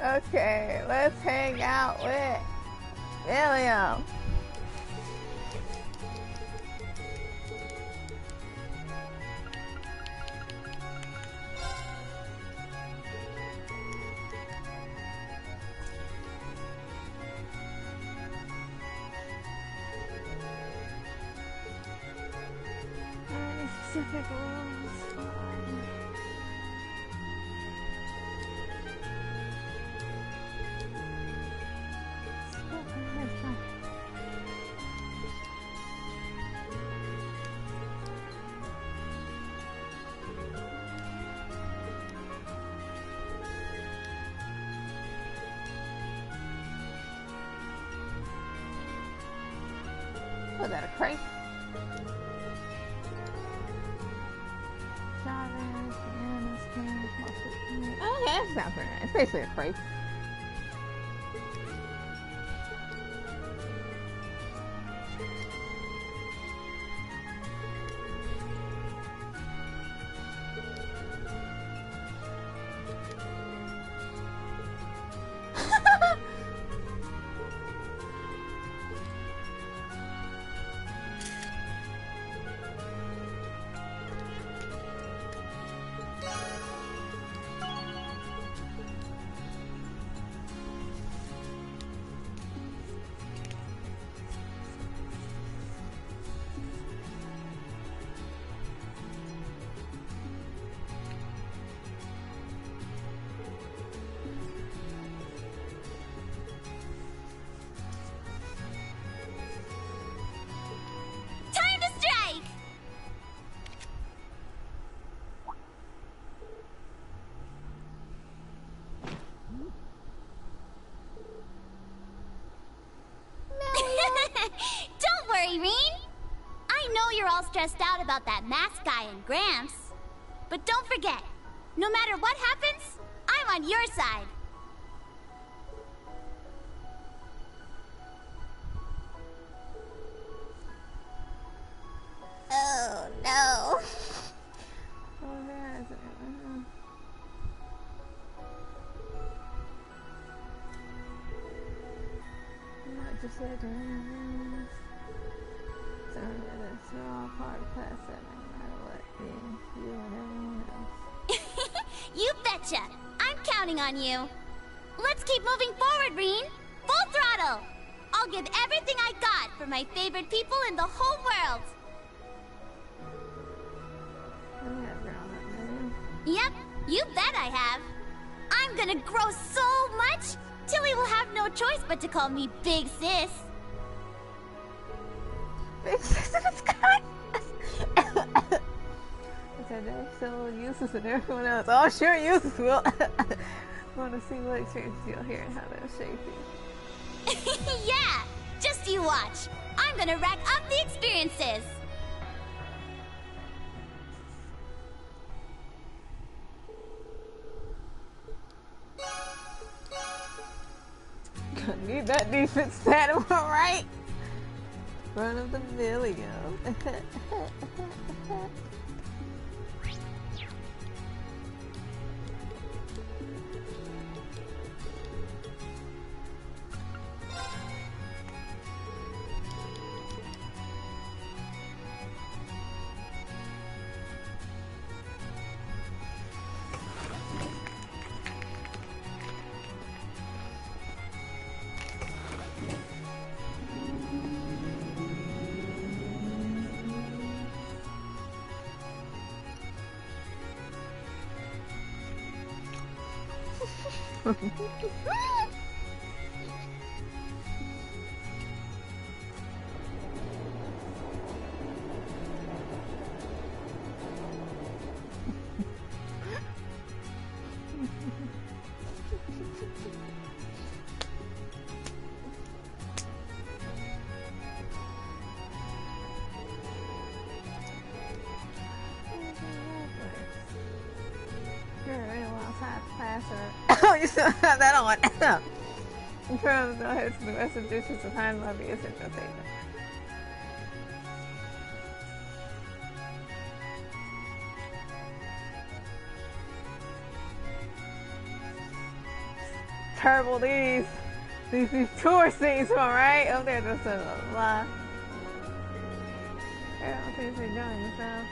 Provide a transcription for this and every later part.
Okay, let's hang out with William. Any specific rules? Was that a crepe? Strawberries, bananas, cream, mustard. Oh yeah, that sounds pretty nice. It's basically a crepe. Don't worry, Reen. I know you're all stressed out about that mask guy and Gramps. But don't forget, no matter what happens, I'm on your side. Oh no. Just said so that's all part of class that no matter what, you and everyone else. You betcha! I'm counting on you. Let's keep moving forward, Reen. Full throttle! I'll give everything I got for my favorite people in the whole world. Yep, you bet I have. I'm gonna grow so much, Tilly will have no choice but to call me Big Sis. Big Sis in the sky? I said they're so useless and everyone else. Oh, sure, useless, Will. Want to see what experiences you'll hear and how they'll shape you. Yeah, just you watch. I'm gonna rack up the experiences. Gonna need that defense stat, am I right? Run of the million. Oh, you still have that on. I'm trying to know how to the rest of the dishes behind my essential statement. terrible these tour scenes, alright? Oh, they're just a lie. I don't think they're doing this now.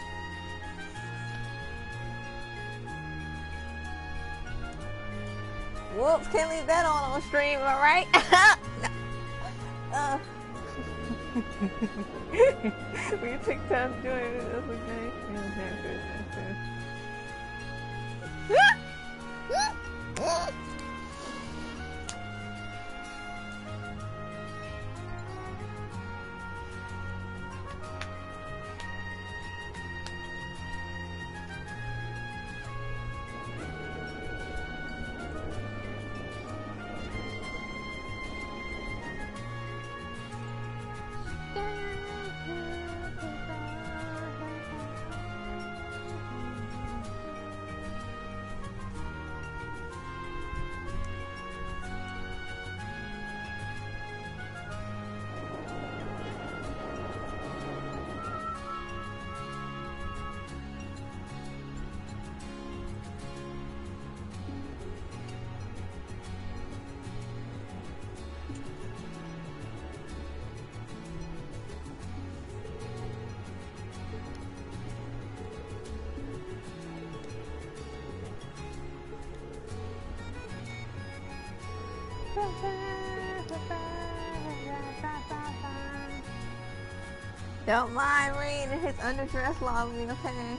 Whoops, can't leave that on stream, alright? We take time doing it, that's okay. Don't mind reading his underdress lobby, okay?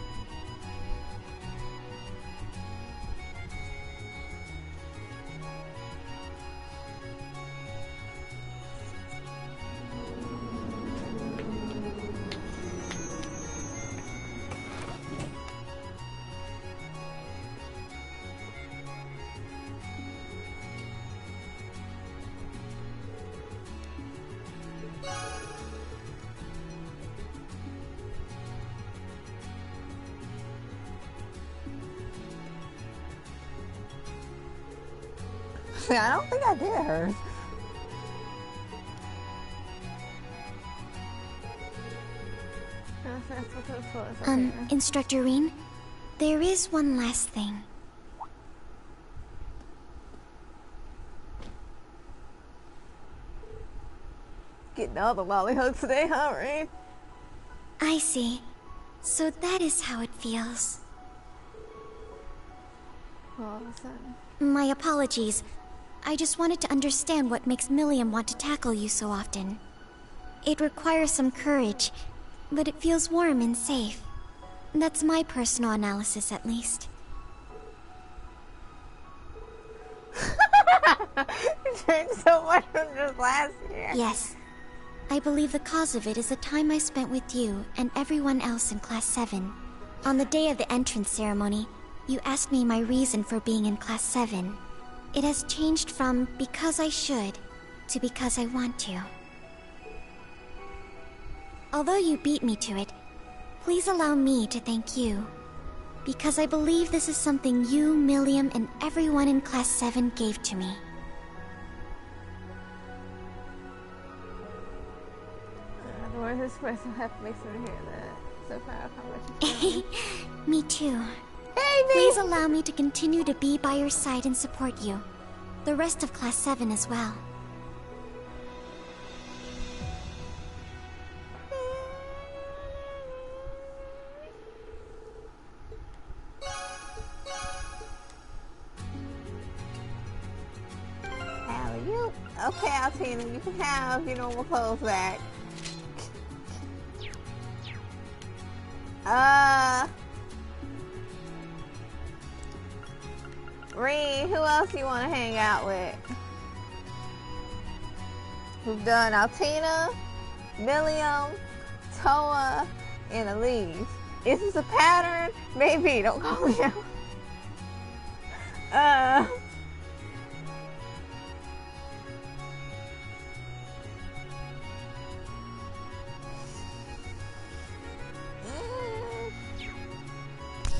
I don't think I did hers. Instructor Reen, there is one last thing. Getting all the lollyhooks today, huh, Reen? I see. So that is how it feels. All of a sudden. My apologies. I just wanted to understand what makes Milliam want to tackle you so often. It requires some courage, but it feels warm and safe. That's my personal analysis, at least. You changed so much from just last year. Yes. I believe the cause of it is the time I spent with you and everyone else in Class 7. On the day of the entrance ceremony, you asked me my reason for being in Class 7. It has changed from because I should to because I want to. Although you beat me to it, please allow me to thank you. Because I believe this is something you, Milliam, and everyone in Class 7 gave to me. The word this person makes me hear that. So proud of how much you feel. Me too. Baby! Please allow me to continue to be by your side and support you. The rest of Class 7 as well. Alley-oop. Okay, Altina, you can have your normal clothes back. Reen, who else you want to hang out with? We've done Altina, Milliam, Toa, and Elise. Is this a pattern? Maybe. Don't call me out.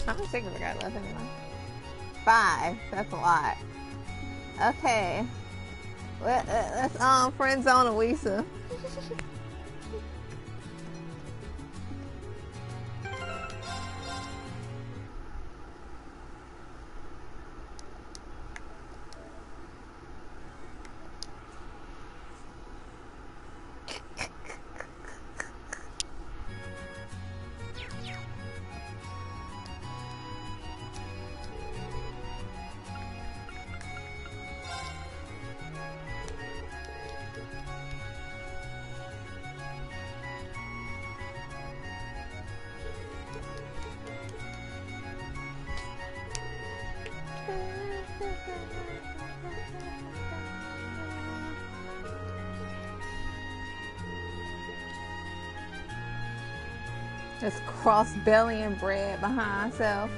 How many signals I got left anyway? 5. That's a lot. Okay. Let's friend zone Awisa. Just cross belly and bread behind herself.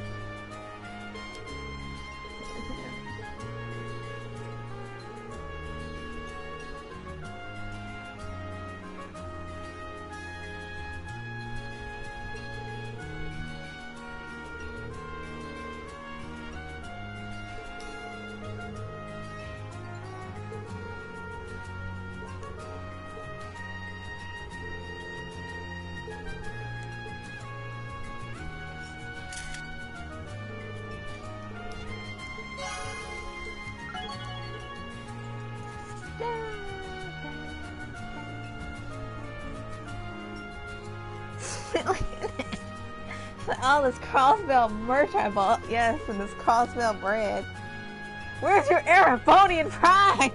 All this crossbell merch I bought, yes, and this crossbell bread. Where's your Erebonian pride?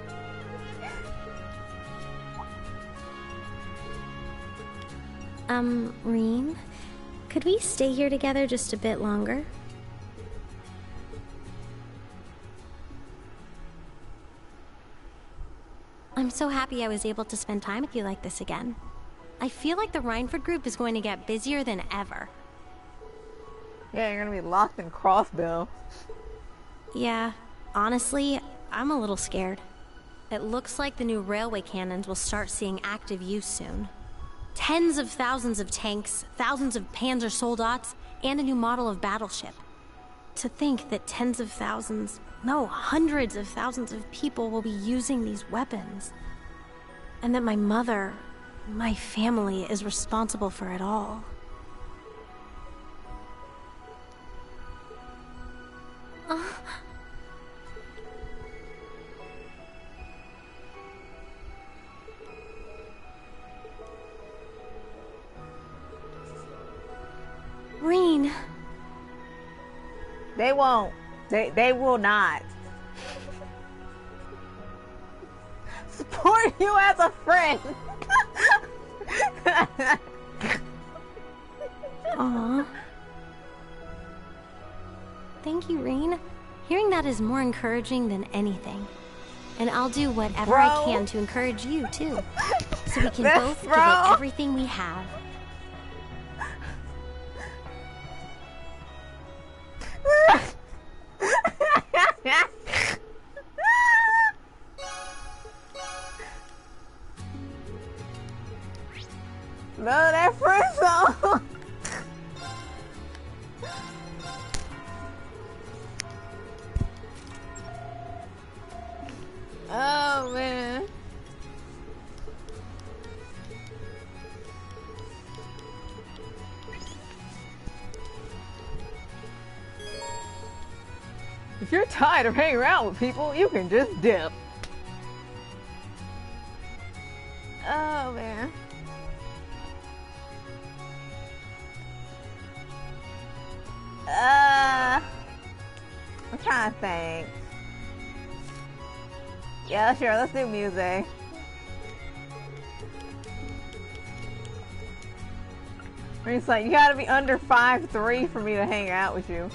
Reem, could we stay here together just a bit longer? I'm so happy I was able to spend time with you like this again. I feel like the Rhineford group is going to get busier than ever. Yeah, you're gonna be locked in crossbell. Yeah, honestly, I'm a little scared. It looks like the new railway cannons will start seeing active use soon. Tens of thousands of tanks, thousands of Panzer Soldats, and a new model of battleship. To think that tens of thousands, no, hundreds of thousands of people will be using these weapons. And that my mother, my family, is responsible for it all. Reen. They won't. They will not. Support you as a friend. Aww. Thank you, Reen. Hearing that is more encouraging than anything. And I'll do whatever I can to encourage you, too. So we can both give it everything we have. Love that friend song. Oh man. If you're tired of hanging around with people, you can just dip. Oh man. I'm trying to think. Yeah, sure, let's do music. It's like, you gotta be under 5'3" for me to hang out with you.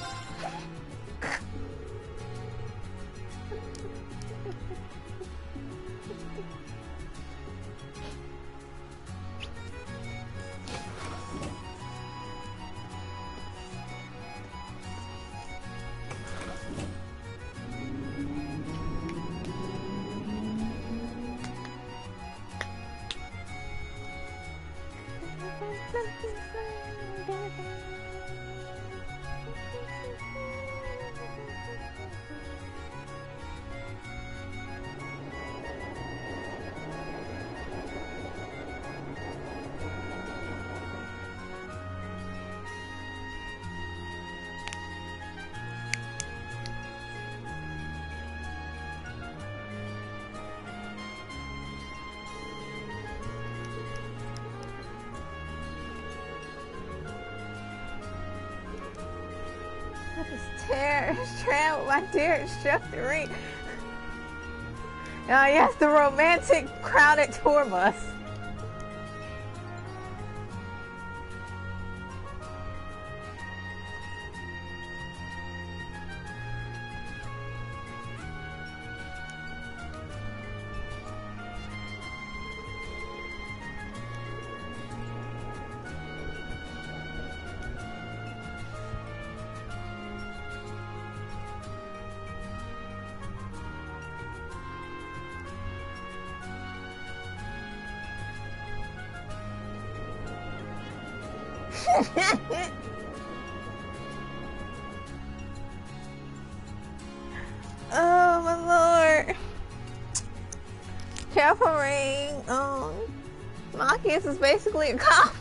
Tram with my dear instructor Reed. Yes, the romantic crowded tour bus. Oh my lord. Careful, Ring. Marcus is basically a cop.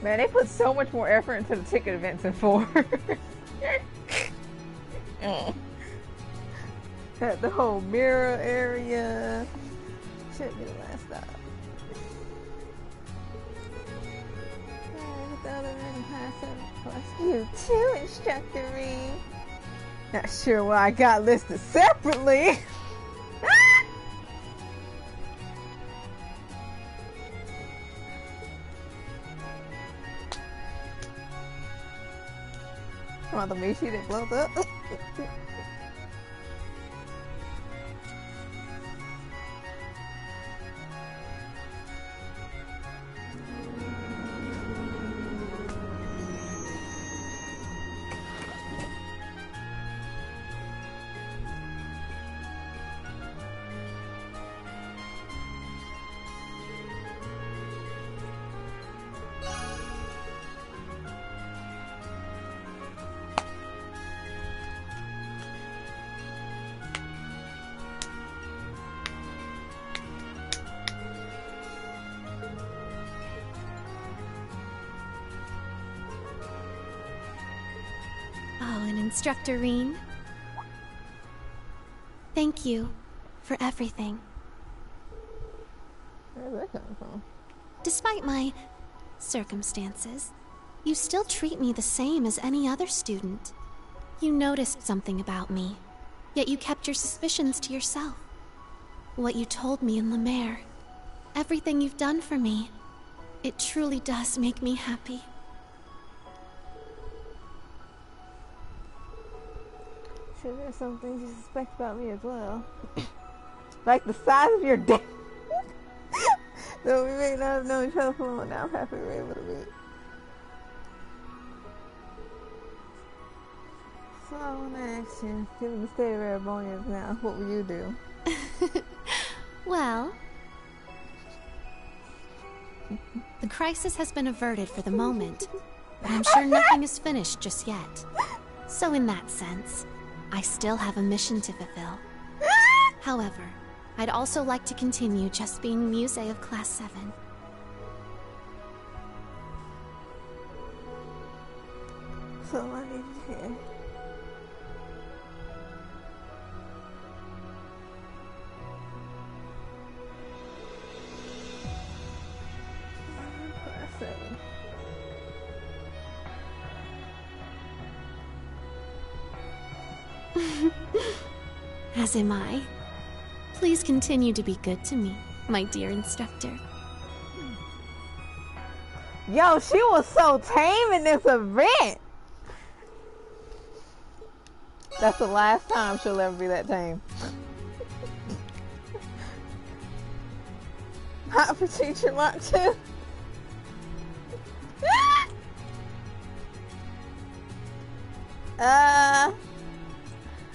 Man, they put so much more effort into the ticket events than 4. Had the whole mirror area. Should be the last stop. You too, Instructor Reed. Not sure why I got listed separately. On the Mishi that blows up. Instructor Reen. Thank you for everything. Where's that coming from? Despite my circumstances, you still treat me the same as any other student. You noticed something about me, yet you kept your suspicions to yourself. What you told me in Lemaire, everything you've done for me, it truly does make me happy. Sure, there's some things you suspect about me as well. Like the size of your dick. Though we may not have known each other for long, now I'm happy we're able to meet. So I want to ask you, given the state of Erebonians now, what will you do? Well, the crisis has been averted for the moment, but I'm sure nothing is finished just yet. So in that sense, I still have a mission to fulfill. However, I'd also like to continue just being Muse of Class 7. So I need to hear. Class 7. As am I. Please continue to be good to me, my dear instructor. Yo, she was so tame in this event. That's the last time she'll ever be that tame. Hot for teacher Mark 2.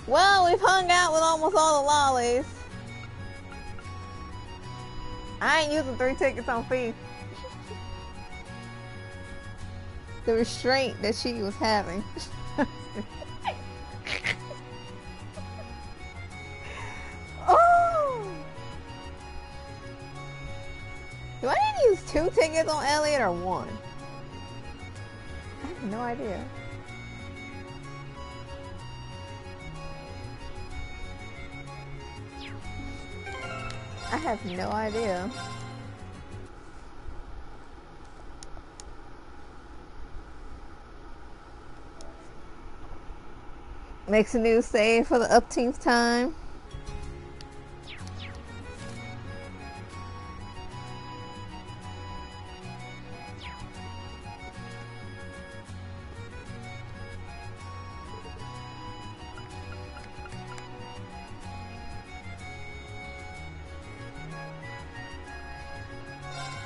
Well, we've hung out with almost all the lollies. I ain't using 3 tickets on fee. The restraint that she was having. Oh! Do I need to use 2 tickets on Elliot or 1? I have no idea. I have no idea. Makes a new save for the upteenth time.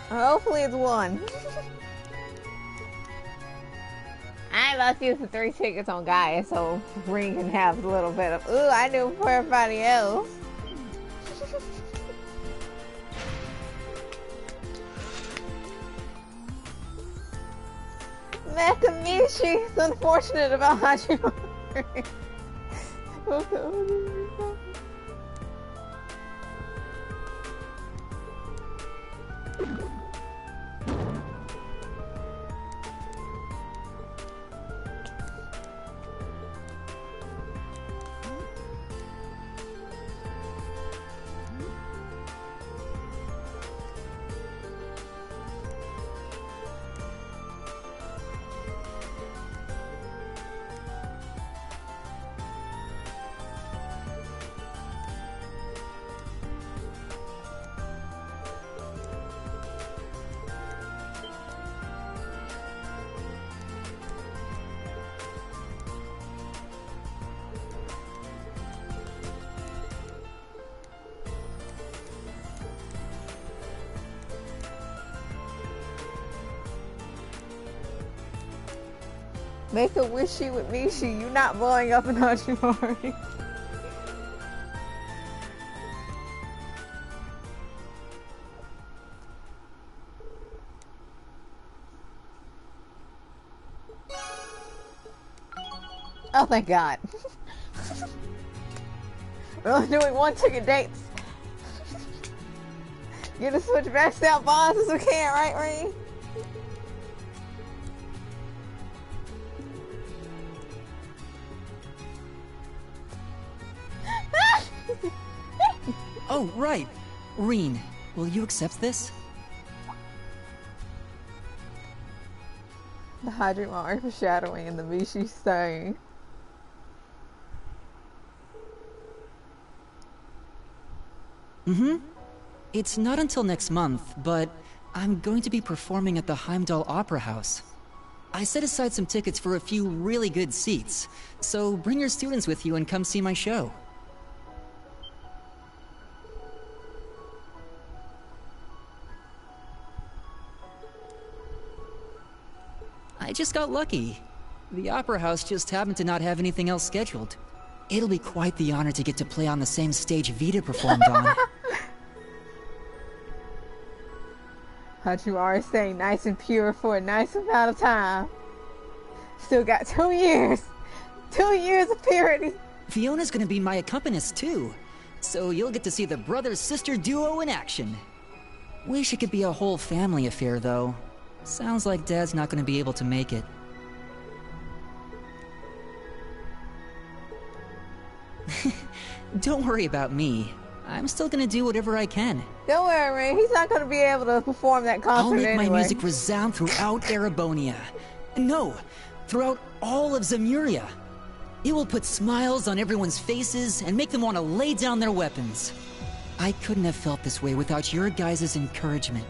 Hopefully it's one. I must use the 3 tickets on Gaia so Ring can have a little bit of, ooh, I knew for everybody else. Nakamichi is unfortunate about Hachimori. Make a wishy with Mishi, you not blowing up in Hachimori. Oh, thank God. We're only doing 1 ticket dates. Get as much maxed out bonds as we can, right, Ring? Oh, right. Reen, will you accept this? The Hajimari foreshadowing and the Mishi saying. Mm-hmm. It's not until next month, but I'm going to be performing at the Heimdall Opera House. I set aside some tickets for a few really good seats, so bring your students with you and come see my show. I just got lucky. The Opera House just happened to not have anything else scheduled. It'll be quite the honor to get to play on the same stage Vita performed on. Hachimari staying nice and pure for a nice amount of time. Still got 2 years. 2 years of purity. Fiona's gonna be my accompanist too, so you'll get to see the brother-sister duo in action. Wish it could be a whole family affair though. Sounds like Dad's not gonna be able to make it. Don't worry about me. I'm still gonna do whatever I can. Don't worry, Ray. He's not going to be able to perform that concert I'll make anyway. my music resound throughout Erebonia. No, throughout all of Zemuria. It will put smiles on everyone's faces and make them want to lay down their weapons. I couldn't have felt this way without your guys' encouragement.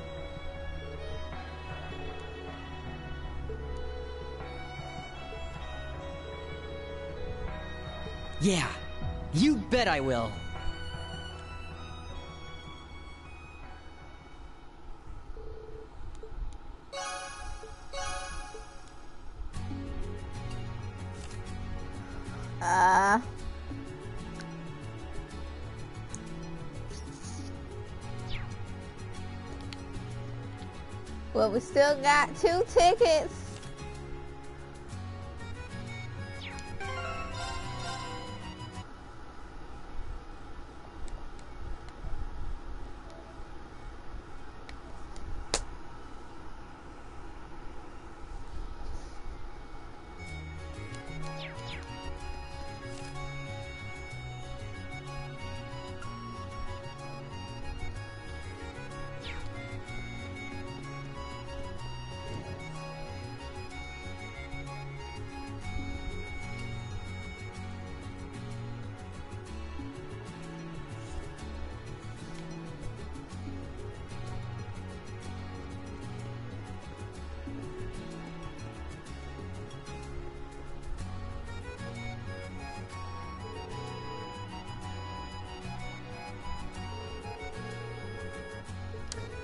Yeah, you bet I will. Well, we still got 2 tickets.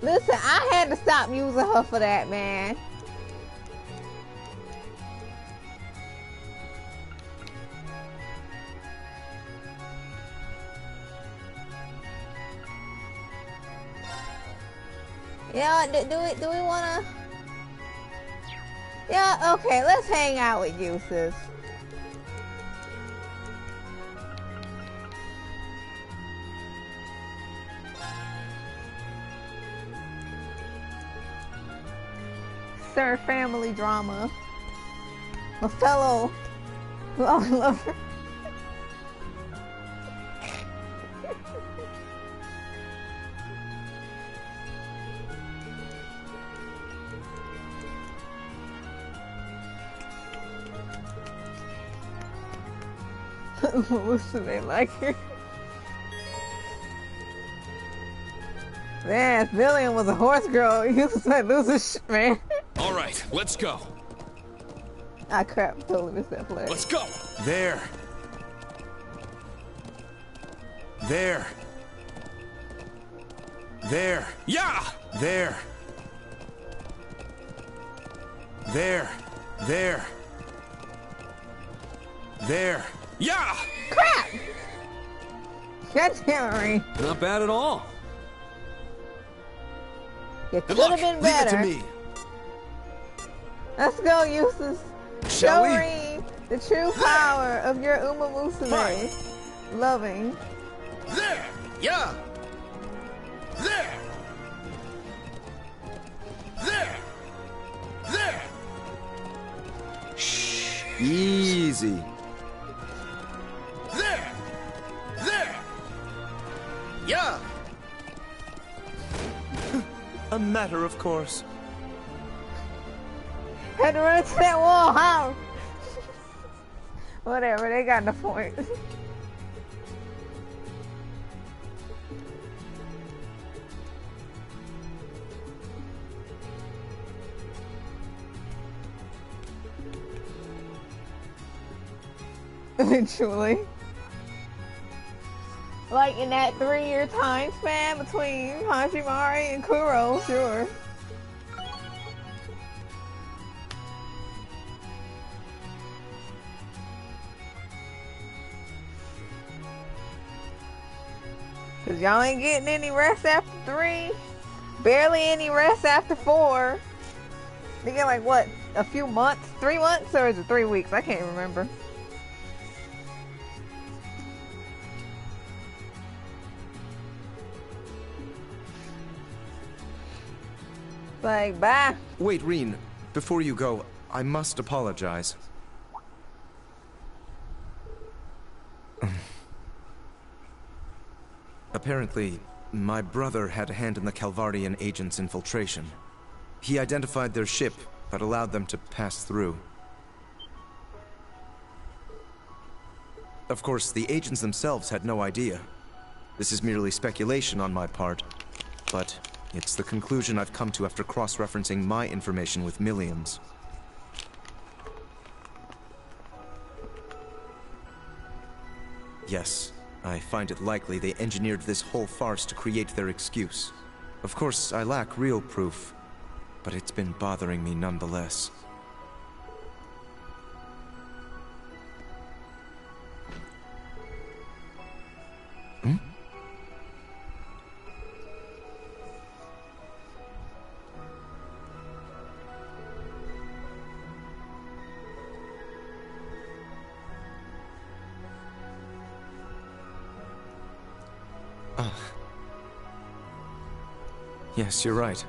Listen, I had to stop using her for that, man. Yeah, do we wanna? Yeah, okay, let's hang out with you, sis. Sir, family drama. A fellow lover. What's the name like here? Man, if Villian was a horse girl, you was like losing shit, man. All right, let's go. Ah, crap, totally missed that play. Let's go. There. There. There. Yeah. There. There. There. There. Yeah. Crap! God damn it, Reed. Not bad at all. You could luck. have been Leave better. it to me. Let's go, Eustace. Shall Show we? Reed the true power of your Uma Musume. Fine. Loving. There. Yeah. There. There. There. Shh. Easy. There. There. Yeah. A matter of course. Had to run into that wall, huh? Whatever, they got the point. Eventually. Like in that 3-year time span between Hajimari and Kuro, sure. Cause y'all ain't getting any rest after 3. Barely any rest after 4. They get like what? A few months? 3 months? Or is it 3 weeks? I can't remember. Like, bye. Wait, Reen. Before you go, I must apologize. Apparently, my brother had a hand in the Calvardian agents' infiltration. He identified their ship, but allowed them to pass through. Of course, the agents themselves had no idea. This is merely speculation on my part, but it's the conclusion I've come to after cross-referencing my information with Milliam's. Yes, I find it likely they engineered this whole farce to create their excuse. Of course, I lack real proof, but it's been bothering me nonetheless. Hmm? Yes, you're right.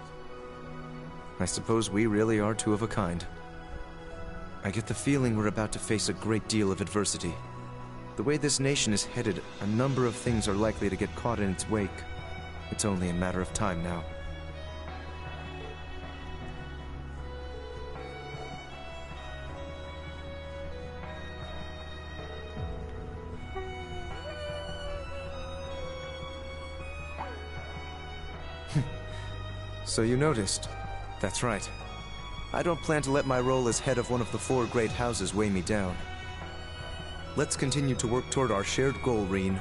I suppose we really are two of a kind. I get the feeling we're about to face a great deal of adversity. The way this nation is headed, a number of things are likely to get caught in its wake. It's only a matter of time now. So you noticed. That's right. I don't plan to let my role as head of one of the 4 great houses weigh me down. Let's continue to work toward our shared goal, Reen.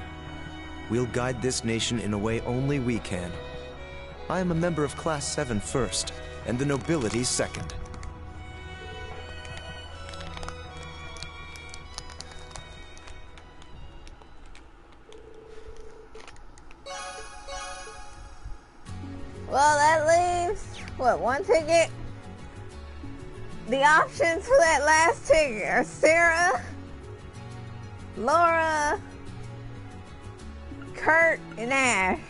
We'll guide this nation in a way only we can. I am a member of Class 7 first, and the nobility second. Well, that leaves, what, one ticket? The options for that last ticket are Sarah, Laura, Kurt, and Ash.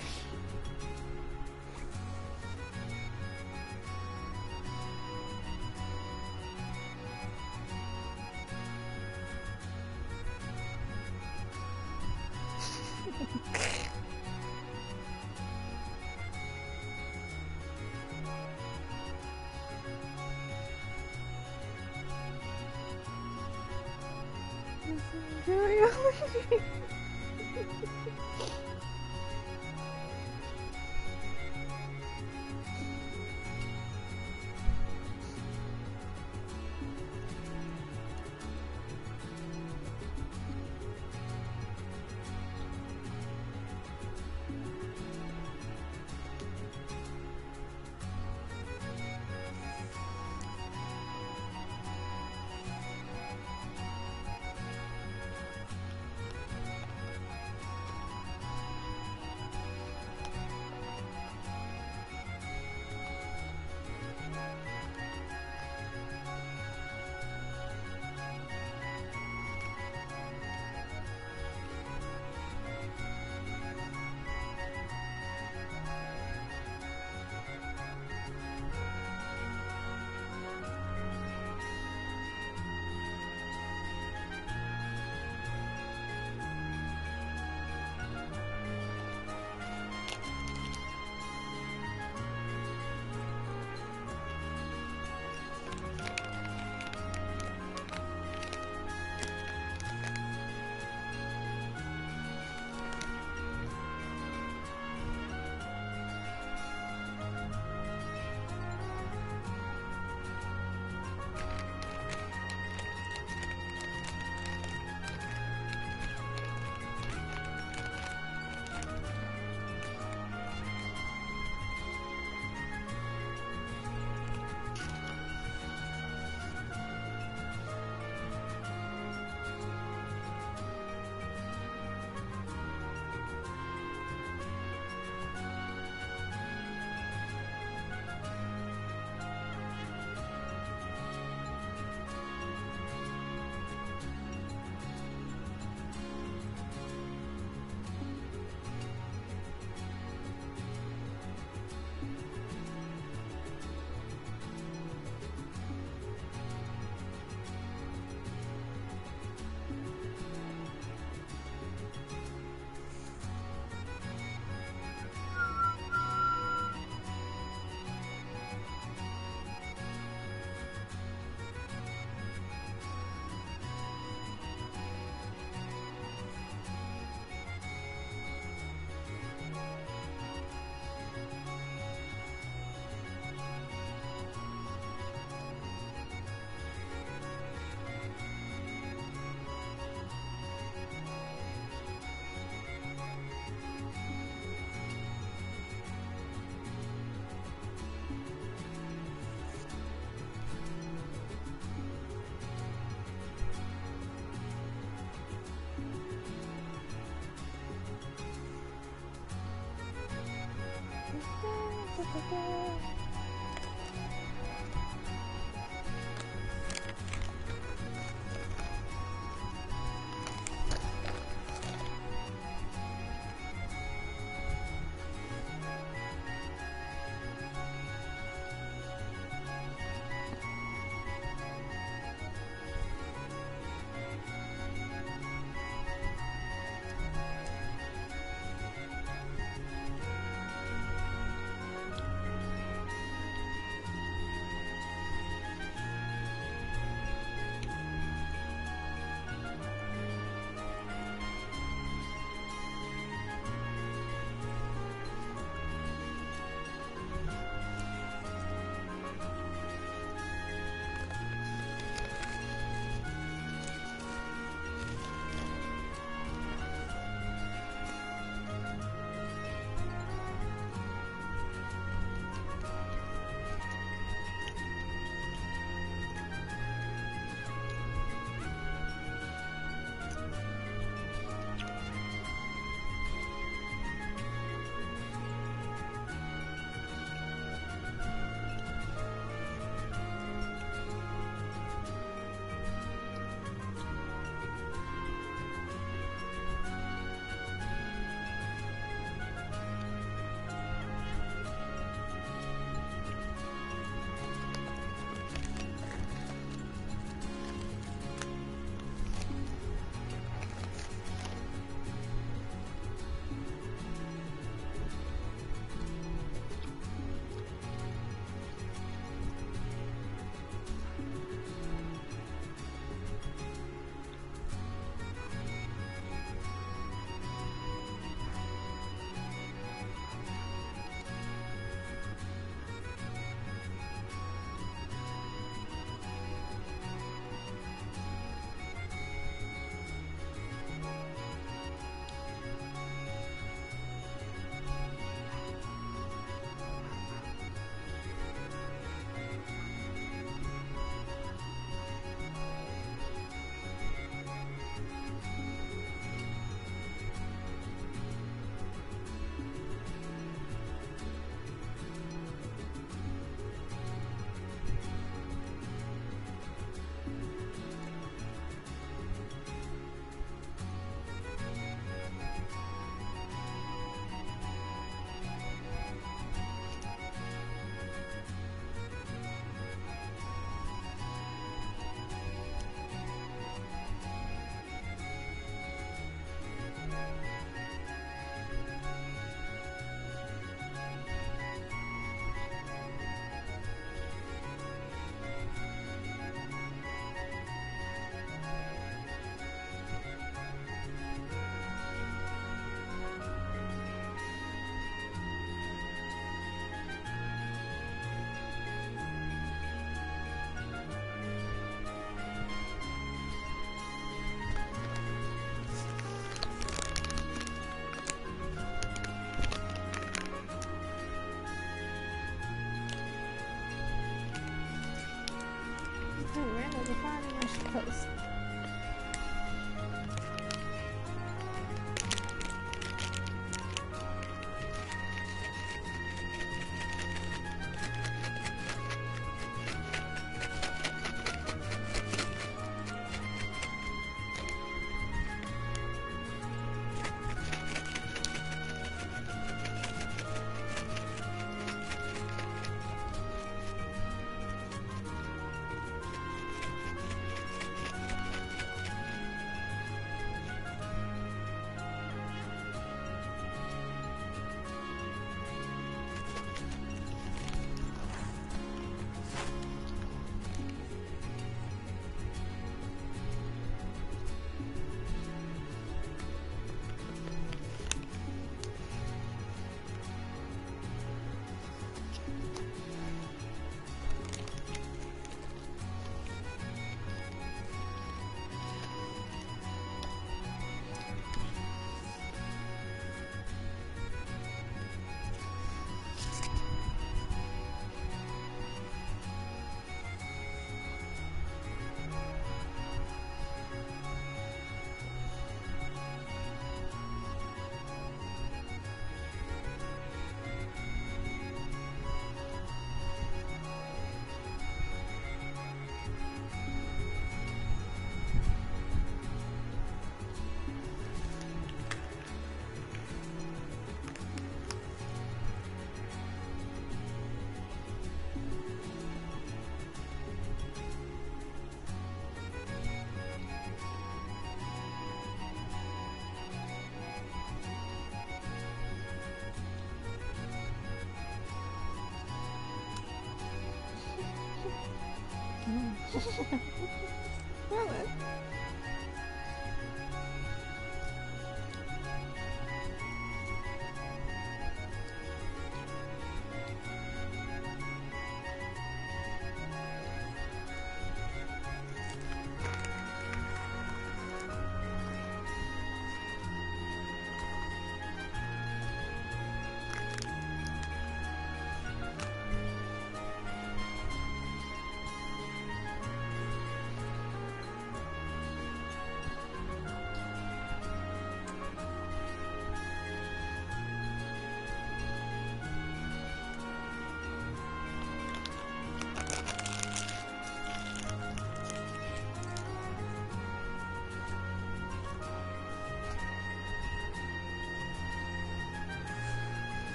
Really?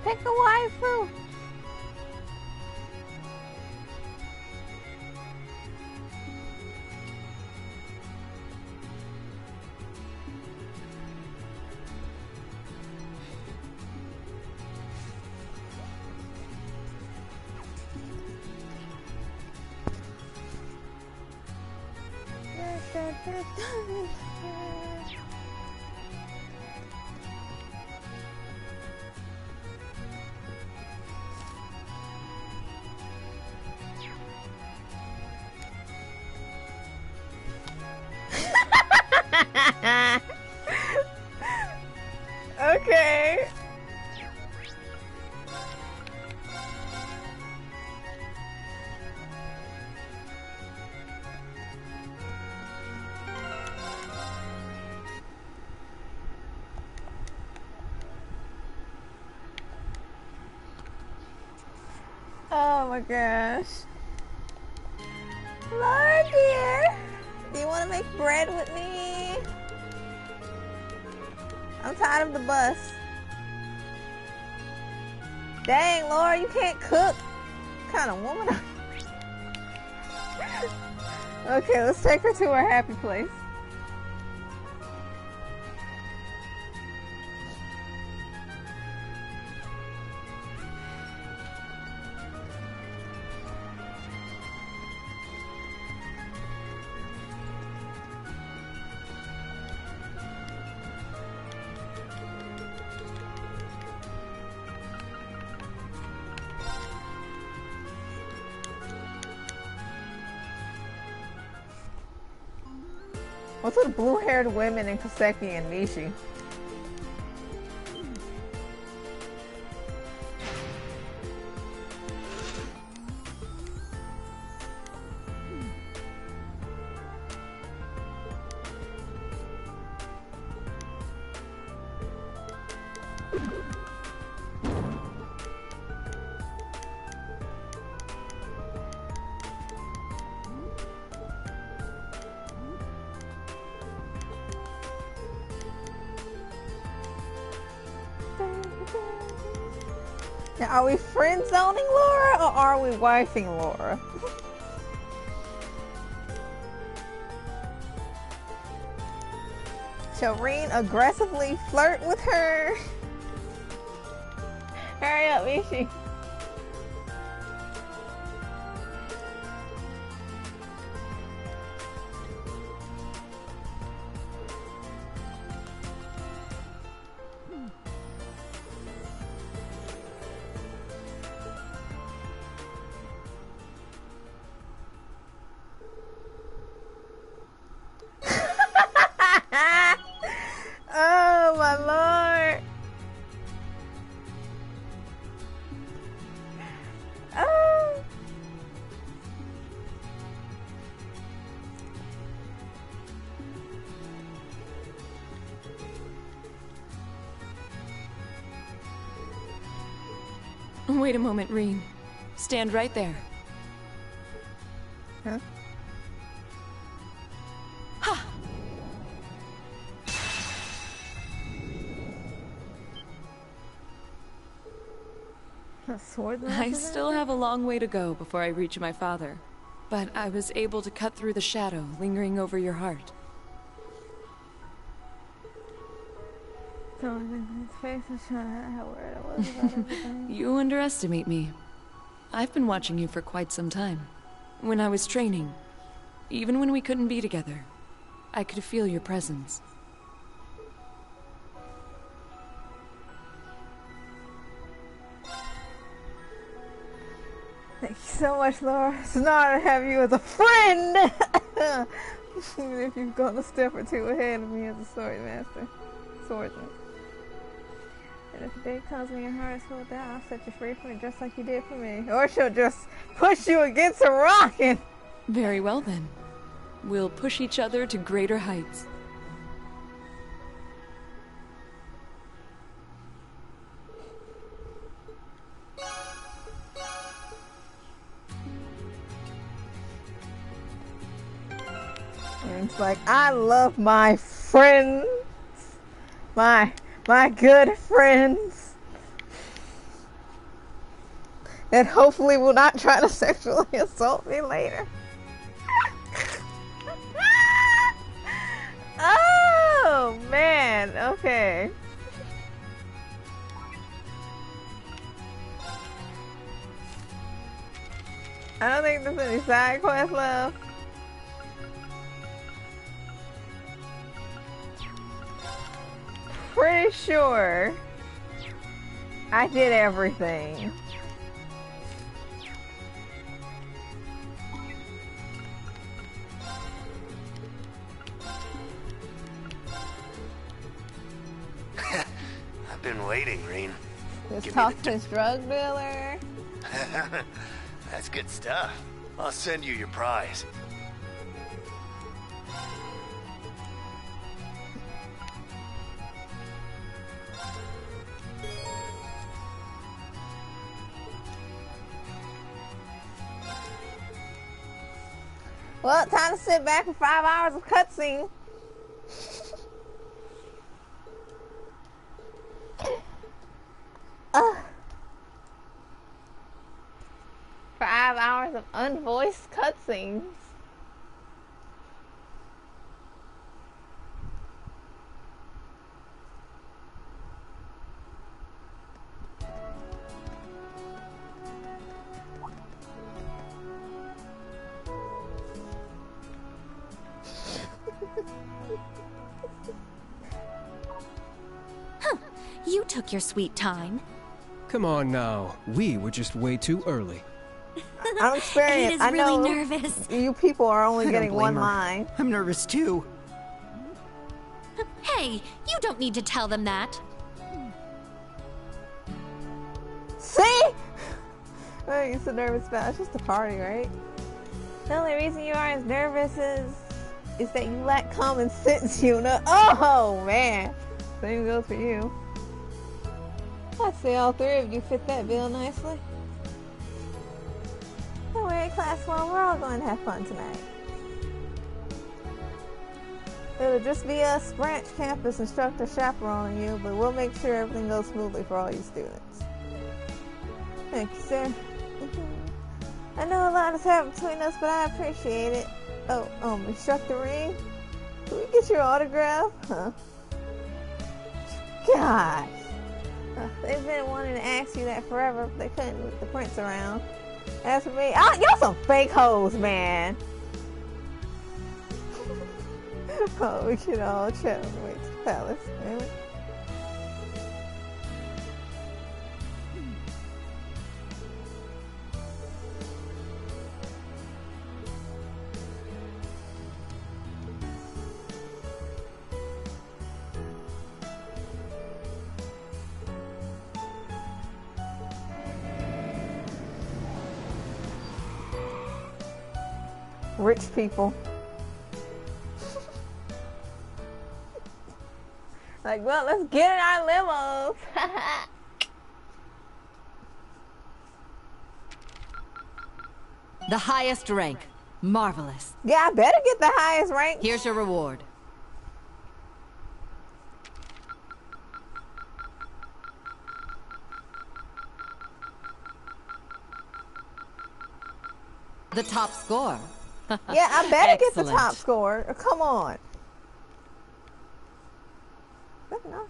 Pick a waifu. Okay. Oh my gosh. Lord dear, do you want to make bread with me? I'm tired of the bus. Dang, Laura, you can't cook. What kind of woman are you? Okay, let's take her to her happy place. What's with blue-haired women in Kaseki and Nishi? Now, are we friend zoning Laura or are we wifing Laura? Shall Reen aggressively flirt with her? Hurry up, Ishi. Wait a moment, Rean. Stand right there. Huh? Ha! A sword I still have a long way to go before I reach my father. But I was able to cut through the shadow lingering over your heart. His face was showing how worried I was about everything. You underestimate me. I've been watching you for quite some time. When I was training, even when we couldn't be together, I could feel your presence. Thank you so much, Laura. It's an honor to have you as a friend! Even if you've gone a step or two ahead of me as a swordsman. And if the day comes when your heart is full down, I'll set you free from it just like you did for me. Or she'll just push you against a rock and... Very well then. We'll push each other to greater heights. And it's like, I love my friends. My good friends. That hopefully will not try to sexually assault me later. Oh, man. Okay. I don't think there's any side quests left. Pretty sure I did everything. I've been waiting, Rean. Let's Give talk me to this drug dealer. That's good stuff. I'll send you your prize. Well, time to sit back for 5 hours of cutscene. uh, 5 hours of unvoiced cutscenes. You took your sweet time. Come on now. We were just way too early. I'm experienced. It is I really know nervous. you people are only I don't getting one blame her. line. I'm nervous too. Hey, you don't need to tell them that. See? What are you so nervous about? It's just a party, right? The only reason you are as nervous is that you lack common sense, you know? Oh, man. Same goes for you. I'd say all three of you fit that bill nicely. Don't worry, class 1, we're all going to have fun tonight. It'll just be us, branch campus instructor chaperoning you, but we'll make sure everything goes smoothly for all you students. Thank you, sir. I know a lot has happened between us, but I appreciate it. Oh, Instructor Rean? Can we get your autograph? Huh? Gosh. They've been wanting to ask you that forever, but they couldn't with the prince around. As for me, y'all some fake hoes, man. Oh, we should all chat on the way to the palace, really? Rich people. Like, well, let's get in our limos. The highest rank. Marvelous. Yeah, I better get the highest rank. Here's your reward. The top score. Yeah, I better get the Excellent. top score. Come on. No.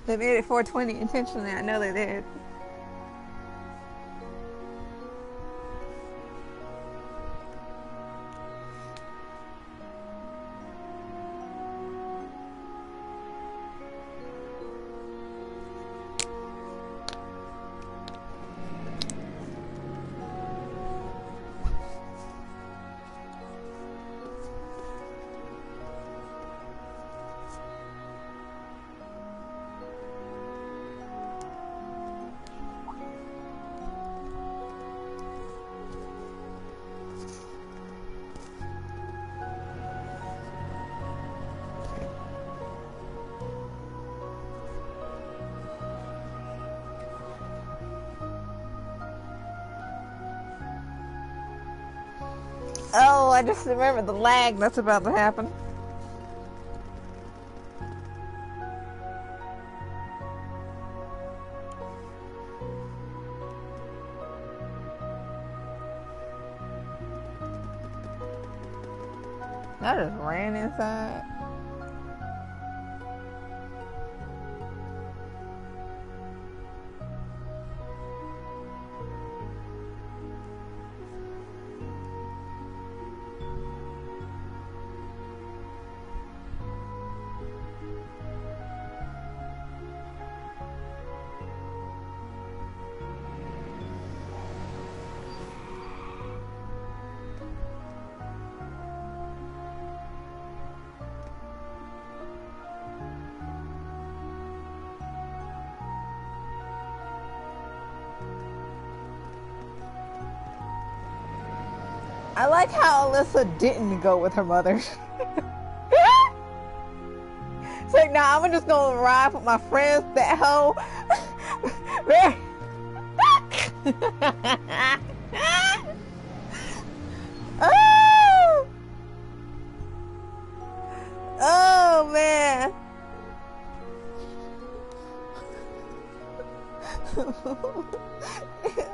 They made it 420 intentionally. I know they did. Oh, I just remembered the lag that's about to happen. I just ran inside. I like how Alyssa didn't go with her mother. It's like, nah, I'm just gonna ride with my friends, that hoe. Oh! Oh, man.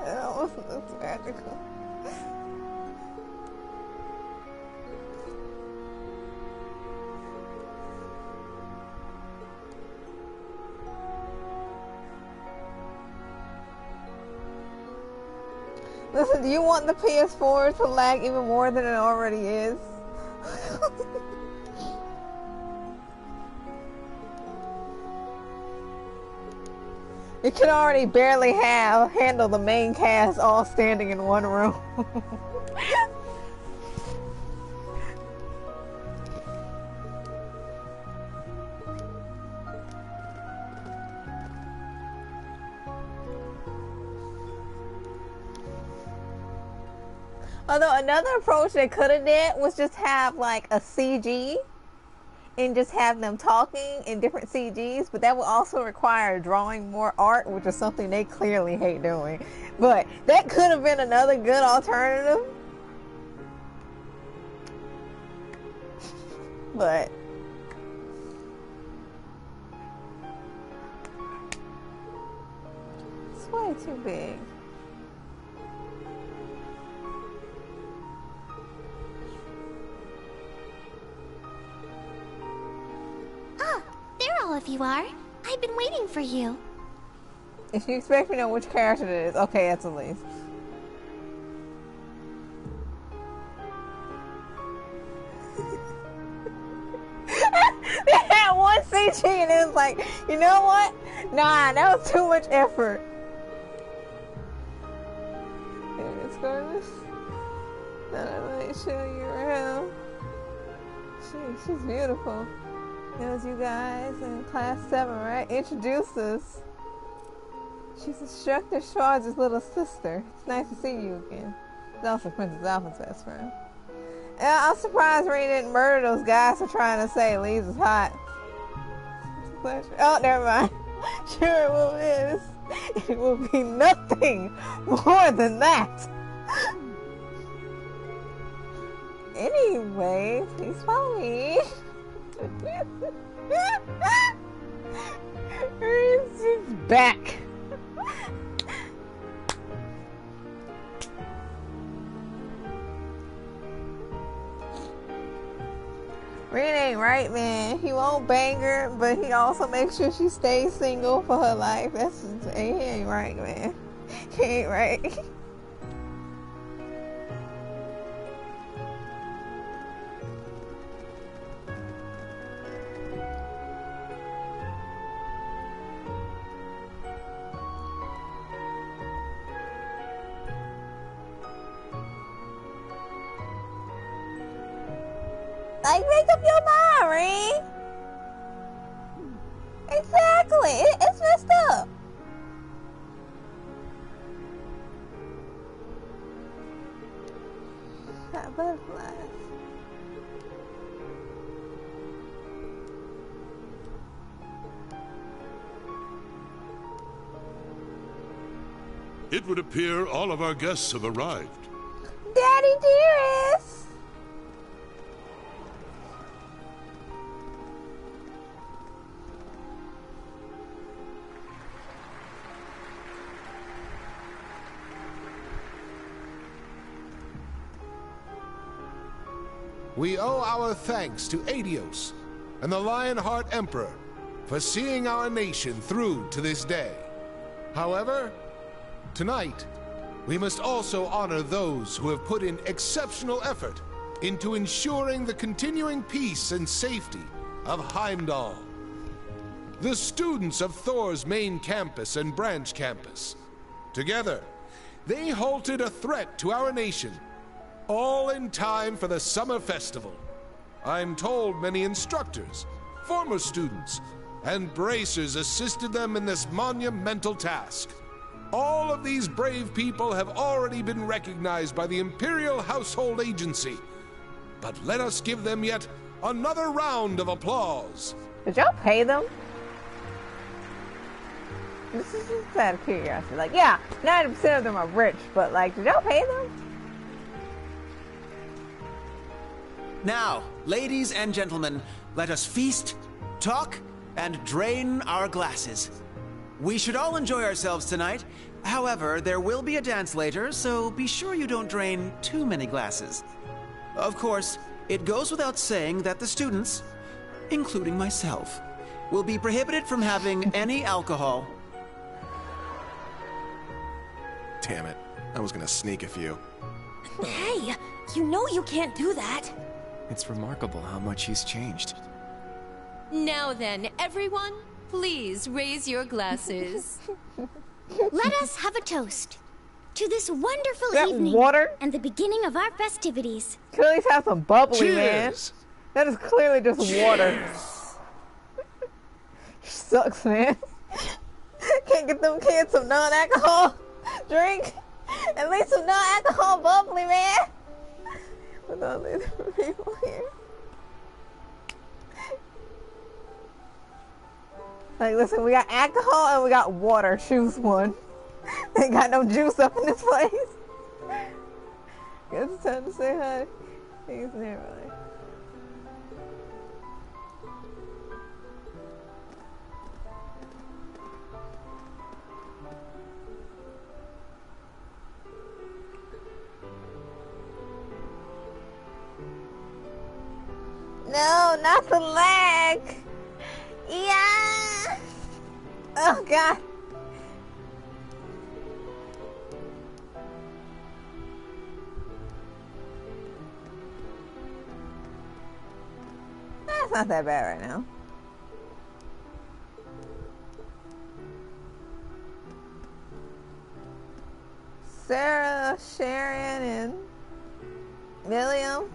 That almost looks magical. Listen, do you want the PS4 to lag even more than it already is? It can already barely handle the main cast all standing in one room. Although another approach they could have did was just have like a CG and just have them talking in different CGs, but that would also require drawing more art, which is something they clearly hate doing. But that could have been another good alternative. But it's way too big. Ah, there all of you are. I've been waiting for you. If you expect me to know which character it is, okay, that's Elise. watching and it was like, you know what? Nah, that was too much effort. There it is, gorgeous. Thought I might show you around. She's beautiful. It was you guys in class 7, right? Introduced us. She's Instructor Schwarz's little sister. It's nice to see you again. She's also Princess Alpha's best friend. And I'm surprised Ray didn't murder those guys for trying to say Lee's is hot. Oh, never mind. Sure it will is. It will be nothing more than that. Anyway, please follow me. Ray's back. Reed ain't right, man. He won't bang her, but he also makes sure she stays single for her life. That's just, he ain't right, man. He ain't right. Like, make up your mind, Reed. Exactly. It's messed up. That butterflies. It would appear all of our guests have arrived. Daddy dearest. We owe our thanks to Adios and the Lionheart Emperor for seeing our nation through to this day. However, tonight, we must also honor those who have put in exceptional effort into ensuring the continuing peace and safety of Heimdall. The students of Thor's main campus and branch campus. Together, they halted a threat to our nation, all in time for the summer festival. I'm told many instructors, former students, and bracers assisted them in this monumental task. All of these brave people have already been recognized by the Imperial Household Agency. But let us give them yet another round of applause. Did y'all pay them? This is just out of curiosity. Like, yeah, 90% of them are rich, but like, did y'all pay them? Now, ladies and gentlemen, let us feast, talk, and drain our glasses. We should all enjoy ourselves tonight. However, there will be a dance later, so be sure you don't drain too many glasses. Of course, it goes without saying that the students, including myself, will be prohibited from having any alcohol. Damn it. I was gonna sneak a few. Hey, you know you can't do that. It's remarkable how much he's changed. Now then, everyone, please raise your glasses. Let us have a toast to this wonderful that evening water? And the beginning of our festivities. Could at least have some bubbly, Cheers. man. That is clearly just water. Sucks, man. Can't get them kids some non-alcohol drink. At least some non-alcohol bubbly, man. With all these people here. Like, listen, we got alcohol and we got water. Choose one. Ain't got no juice up in this place. Guess it's time to say hi. He's never really. No, not the leg. Yeah. Oh God. That's not that bad right now. Sarah, Sharon, and William.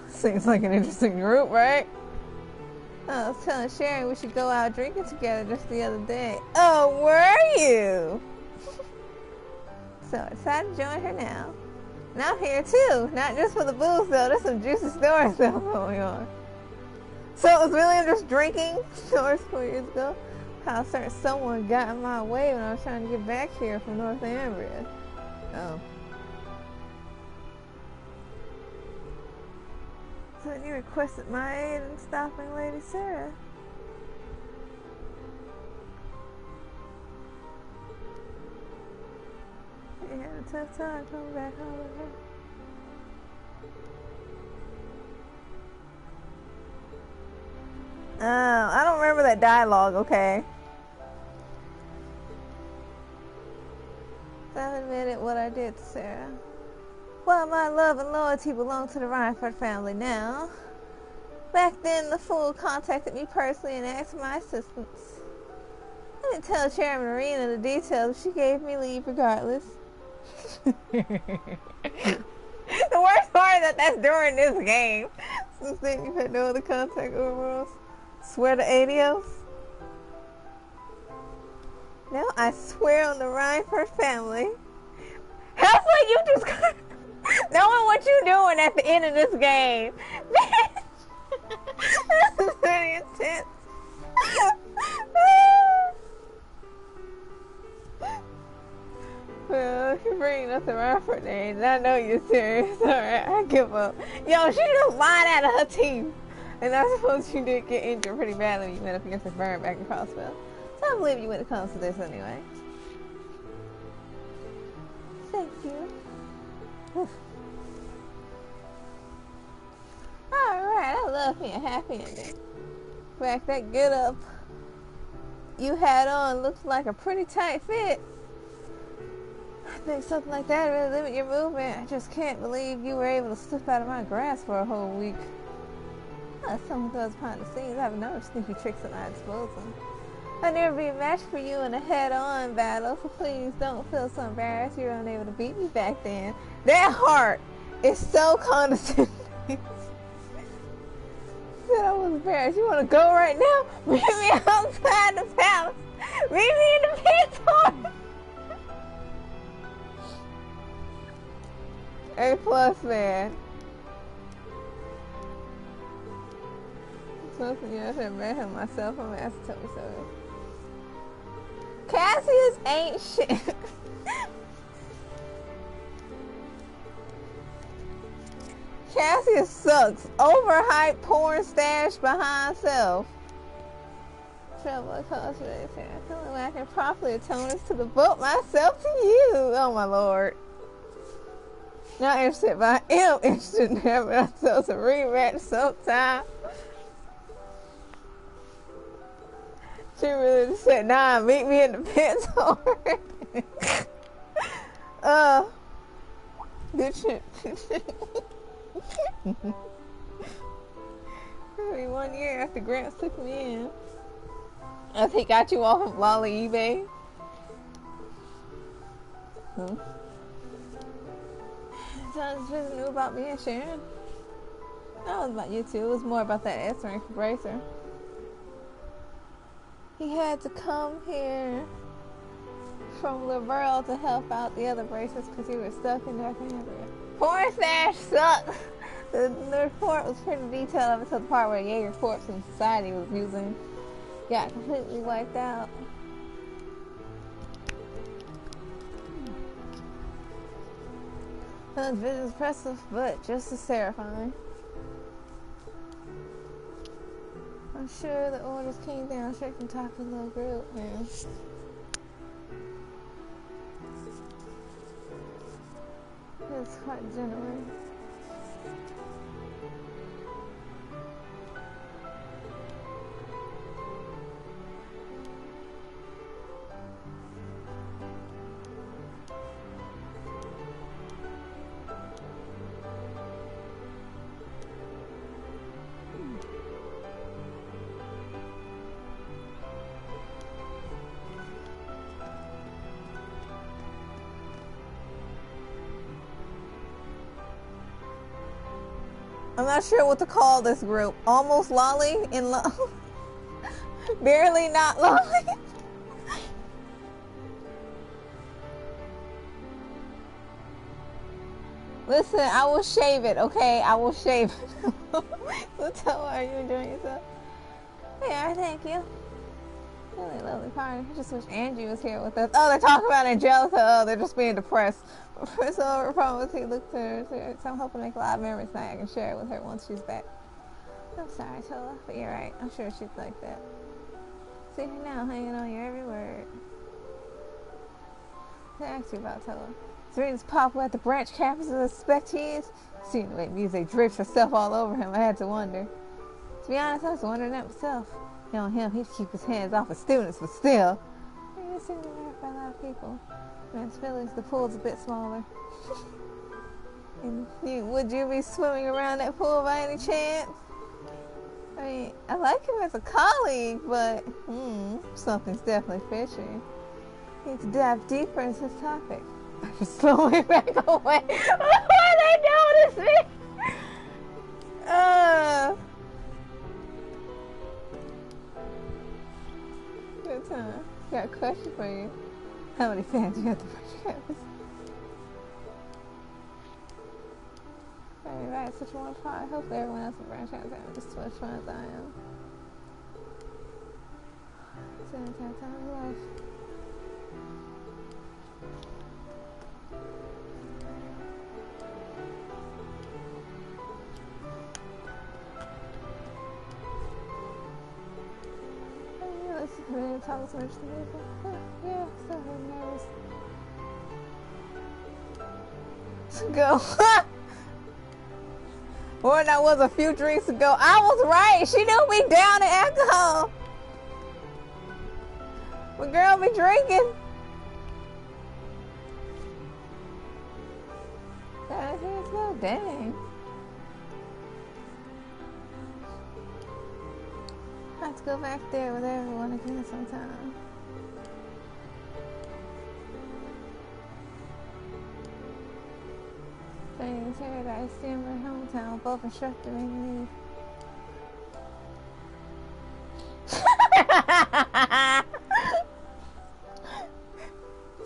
Seems like an interesting group, right? I was telling Sharon we should go out drinking together just the other day. Oh, were you? So excited to join her now. And I'm here too, not just for the booze though. There's some juicy stories though going on. So it was William just drinking stories 4 years ago. How a certain someone got in my way when I was trying to get back here from Northumbria. Oh. So you requested my aid in stopping Lady Sarah. You had a tough time coming back home with her. I don't remember that dialogue, okay. I've admitted what I did to Sarah. Well, my love and loyalty belong to the Reinford family now. Back then, the fool contacted me personally and asked for my assistance. I didn't tell Chairman Arena the details, but she gave me leave regardless. The worst part is that that's during this game. Since then, you've had no other contact overall. Swear to Adios. No, I swear on the Reinford family. How's like you just knowing what you're doing at the end of this game? This is very intense. Well, if you're bringing up the Reinford names, I know you're serious. Alright, I give up. Yo, she just lied out of her team. And I suppose you did get injured pretty badly when you went up against the Fern back in Crossville. So I believe you when it comes to this anyway. Thank you. Alright, I love me a happy ending. In fact, that get up you had on looks like a pretty tight fit. I think something like that really limit your movement. I just can't believe you were able to slip out of my grasp for a whole week. Well, someone does behind the scenes. I have no sneaky tricks at my disposal. I'd never be a match for you in a head-on battle, so please don't feel so embarrassed you were unable to beat me back then. That heart is so condescending. Said I was embarrassed. You want to go right now? Meet me outside the palace. Meet me in the pit store. A+, man. Something else I met him myself. I'm asked to tell me so. Cassius ain't shit. Cassius sucks. Overhyped porn stash behind self. Trouble cause for this. I feel like I can properly atone this to devote myself to you. Oh my lord. Not interested, but I am interested in having ourselves a rematch sometime. She really just said, nah, meet me in the pits already. Good shit. Maybe 1 year after Gramps took me in. I think got you off of Lolly eBay. Sounds just knew about me and Sharon. That was about you too. It was more about that S rank bracer. He had to come here from Laurel to help out the other bracers because he was stuck in Northumbria. Porn stash sucks! The report was pretty detailed up until the part where Jaeger Corpse and Society was using got completely wiped out. That vision is impressive, but just as terrifying. I'm sure the orders came down straight from top of the little group, man. It's quite genuine. I'm not sure what to call this group. Almost lolly in love. Barely not lolly. Listen, I will shave it, okay? I will shave it. So tell her, are you enjoying yourself? They are, thank you. Really lovely party. I just wish Angie was here with us. Oh, they're talking about Angelica. Oh, they're just being depressed. So her promise he looked to her. So I'm hoping to make a lot of memories tonight. I can share it with her once she's back. I'm sorry, Tola, but you're right. I'm sure she'd like that. See her now, hanging on your every word. To ask you about Tola. Serena's popular at the branch campus as I suspect he is. Seeing the way music drapes herself all over him, I had to wonder. To be honest, I was wondering that myself. Knowing him, he'd keep his hands off of students, but still. You seem to be loved by a lot of people. Man's feelings, the pool's a bit smaller. And would you be swimming around that pool by any chance? I mean, I like him as a colleague, but something's definitely fishy. Need to dive deeper into this topic. I just slowly back away. Why they notice me? Good time. Got a question for you. How many fans you got the branch campus? Right, such a wonderful part. Hopefully everyone else in branch campus having just as much fun as I am. It's an entire time of life. I didn't talk so much to people. Yeah, so nervous. Go. Or that was a few drinks ago. I was right. She knew me down in alcohol. My girl be drinking. Dang. I have to go back there with everyone again sometime. Training Paradise, Denver, hometown, both instructor and lead.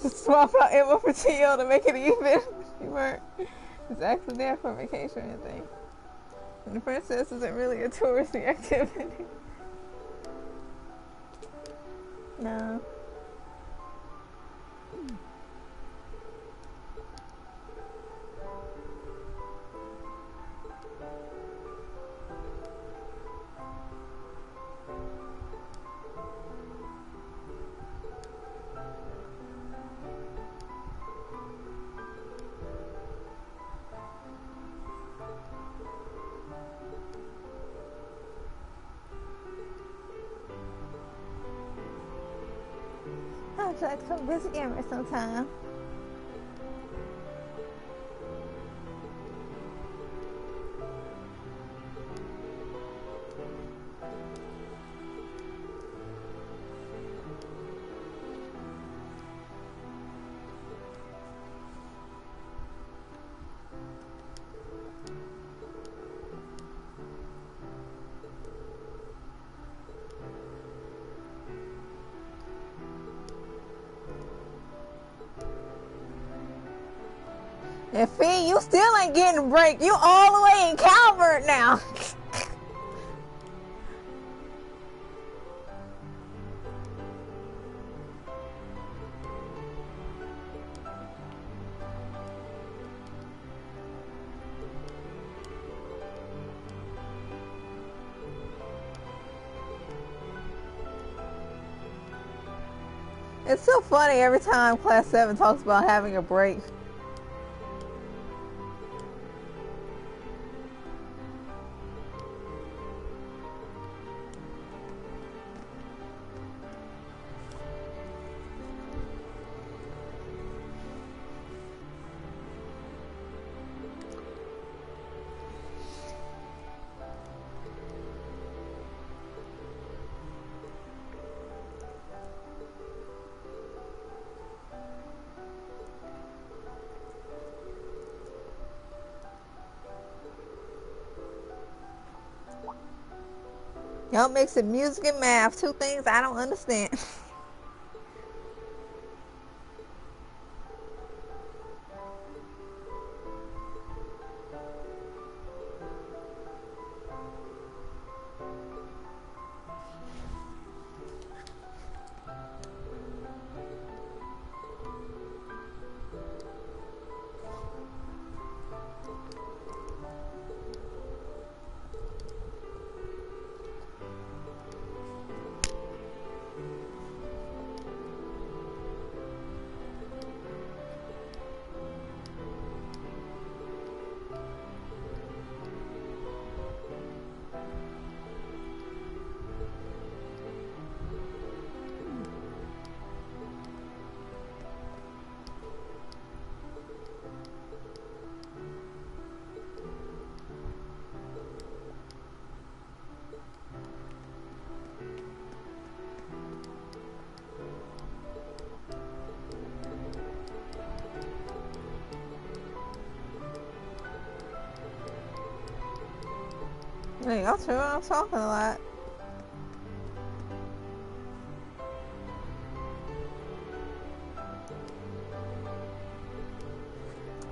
Just swap out Emma for Tio to make it even. You weren't. It's actually there for vacation, I think. And the princess isn't really a touristy activity. No. I'd like to come visit Emma sometime. And Fee, you still ain't getting a break. You all the way in Calvert now. It's so funny every time Class 7 talks about having a break. Y'all mixing music and math, two things I don't understand. Hey, y'all sure I'm talking a lot.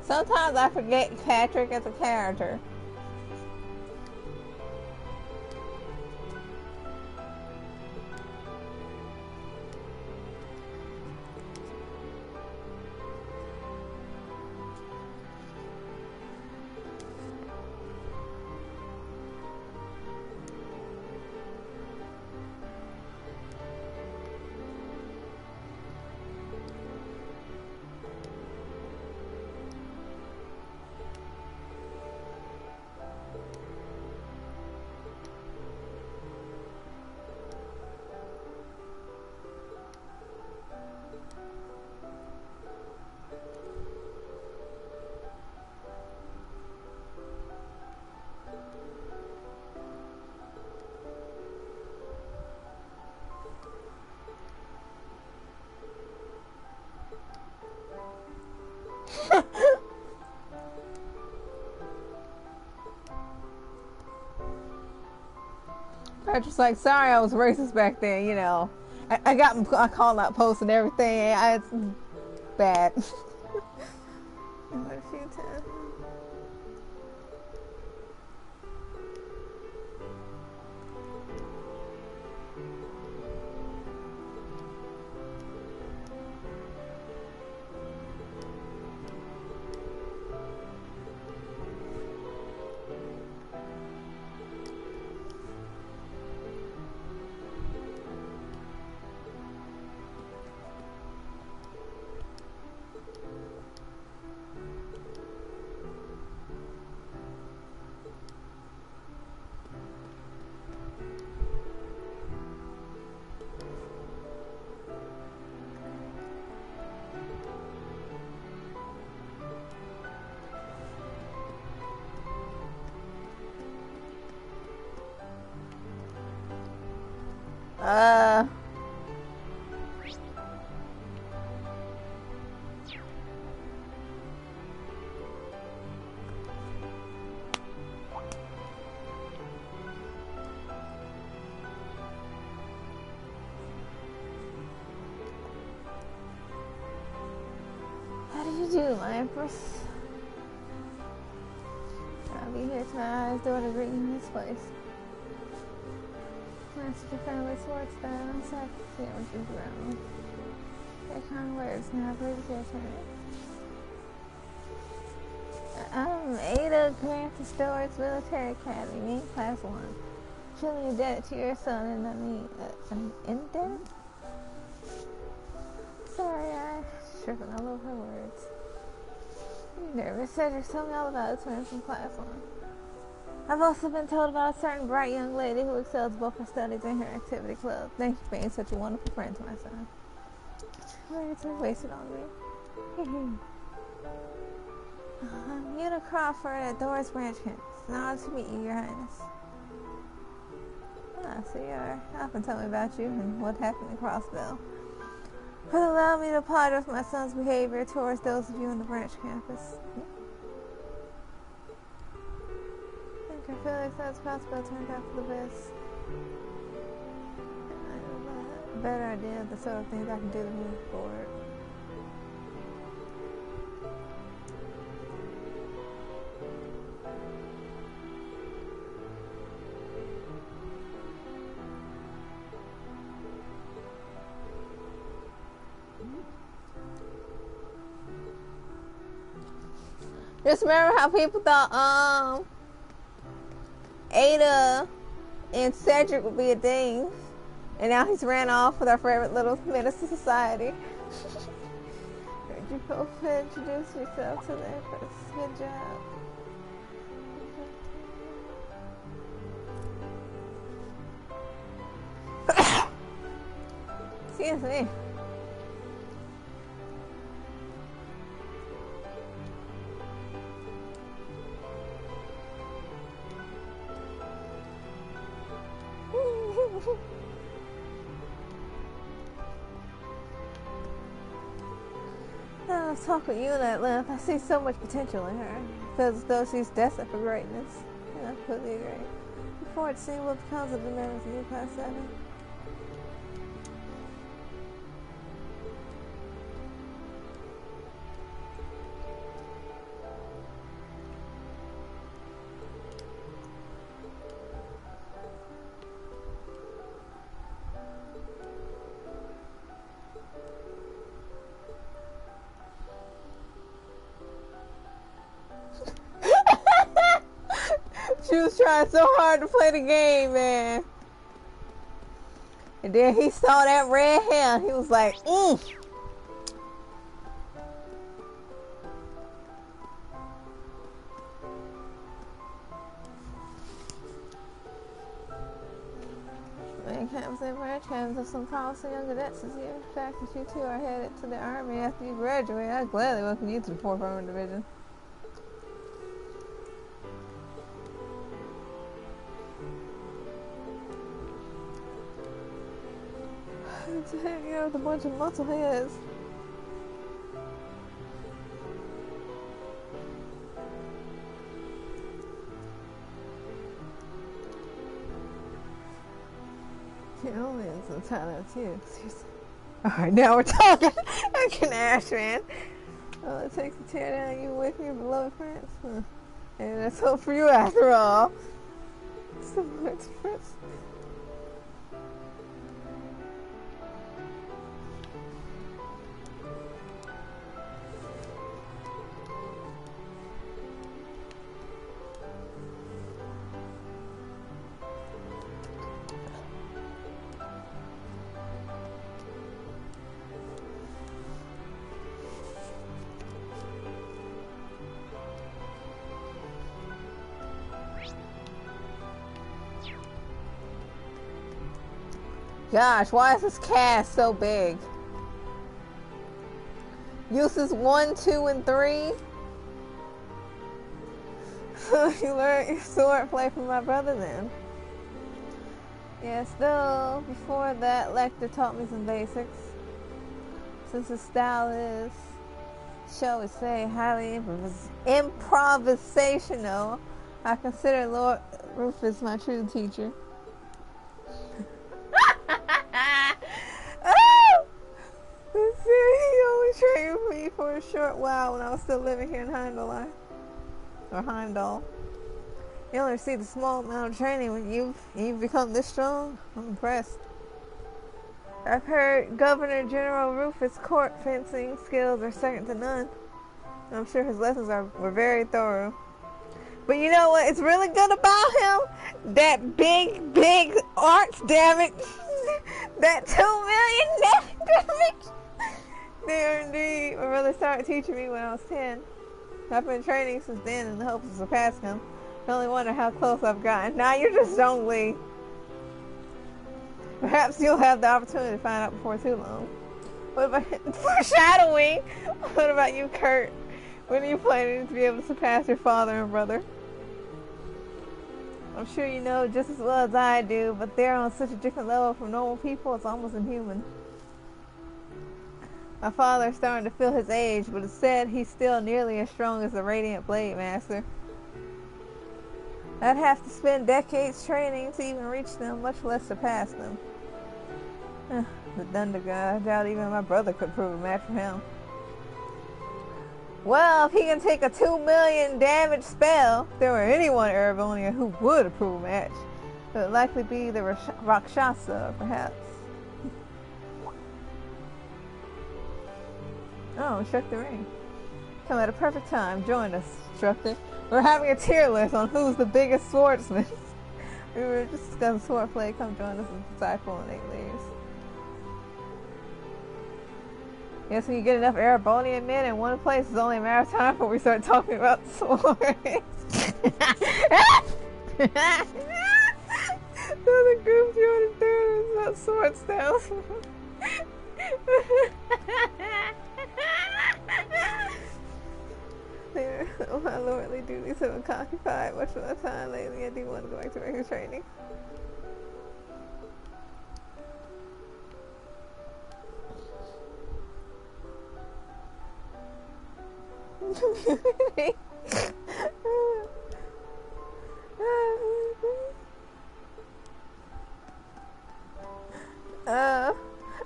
Sometimes I forget Patrick as a character. Patrick's like, sorry, I was racist back then. You know, I called out posts and everything. It's bad. What a few times. How did you do, my Empress? I'll be here tonight. Door to greet you in this place. Master your family swords down. I'm sad to see what you've grown. Your kind words. Now I believe it's your turn. I'm Ada Grant to Stewart's Military Academy, me, Class 1. Truly indebted to your son, and I mean, indebted? Sorry, I tripping all over her words. You nervous? Cedric told me all about his friend from Class 1. I've also been told about a certain bright young lady who excels both her studies and her activity club. Thank you for being such a wonderful friend to my son. Words are wasted on me. I'm Una Crawford at Doris Branch campus. An honor to meet you, Your Highness. Ah, so you're often tell me about you and what happened in Crossville. For allowing me to apologize for my son's behavior towards those of you on the branch campus. I think our feelings as Crossville turned out for the best. better idea of the sort of things I can do to move forward. Just remember how people thought Ada and Cedric would be a thing, and now he's ran off with our favorite little menace to society. Heard you both introduce yourself to the Empress. Good job. Excuse me. I've talked with you at length. I see so much potential in her. Feels as though she's destined for greatness. And I completely agree. Look forward to seeing what becomes of the members of New Class 7. She was trying so hard to play the game, man. And then he saw that red hair. He was like, I can't say branch cabins of some promising young cadets this year. The fact that you two are headed to the Army after you graduate, I gladly welcome you to the 4th Armored Division. To hang out with a bunch of muscle heads. The only is some time too. Alright, now we're talking. I can ash, man. All it takes to tear down you away from your beloved friends. Huh. And that's hope for you after all. So much friends. Gosh, why is this cast so big? Uses 1, 2, and 3. You learned your sword play from my brother then. Yes, though before that, Lecter taught me some basics. Since his style is, shall we say, highly improvisational, I consider Lord Rufus my true teacher. He only trained me for a short while when I was still living here in Heimdall. You only received a small amount of training when you've become this strong. I'm impressed. I've heard Governor General Rufus' court fencing skills are second to none. I'm sure his lessons were very thorough. But you know what? It's really good about him. That big arts, damn it. That 2 million, damn it. They are indeed. My brother started teaching me when I was 10. I've been training since then in the hopes of surpassing him. I only wonder how close I've gotten. Now you're just only. Perhaps you'll have the opportunity to find out before too long. What about foreshadowing? What about you, Kurt? When are you planning to be able to surpass your father and brother? I'm sure you know just as well as I do, but they're on such a different level from normal people, it's almost inhuman. My father's starting to feel his age, but it's said he's still nearly as strong as the Radiant Blade Master. I'd have to spend decades training to even reach them, much less surpass them. The Thunder guy. I doubt even my brother could prove a match for him. Well, if he can take a 2 million damage spell, if there were anyone in Erebonia who would approve a match, it would likely be the Rakshasa, perhaps. Oh, instructor Ring. Come at a perfect time. Join us, instructor. We're having a tier list on who's the biggest swordsman. We were just discussing swordplay. Come join us as disciple in 8 leaves. Yes, when you get enough Erebonian men in one place, it's only a matter of time before we start talking about swords. So the group joining through is about sword styles. There, my lordly duties have been occupied much of the time lately. I do want to go back to regular training.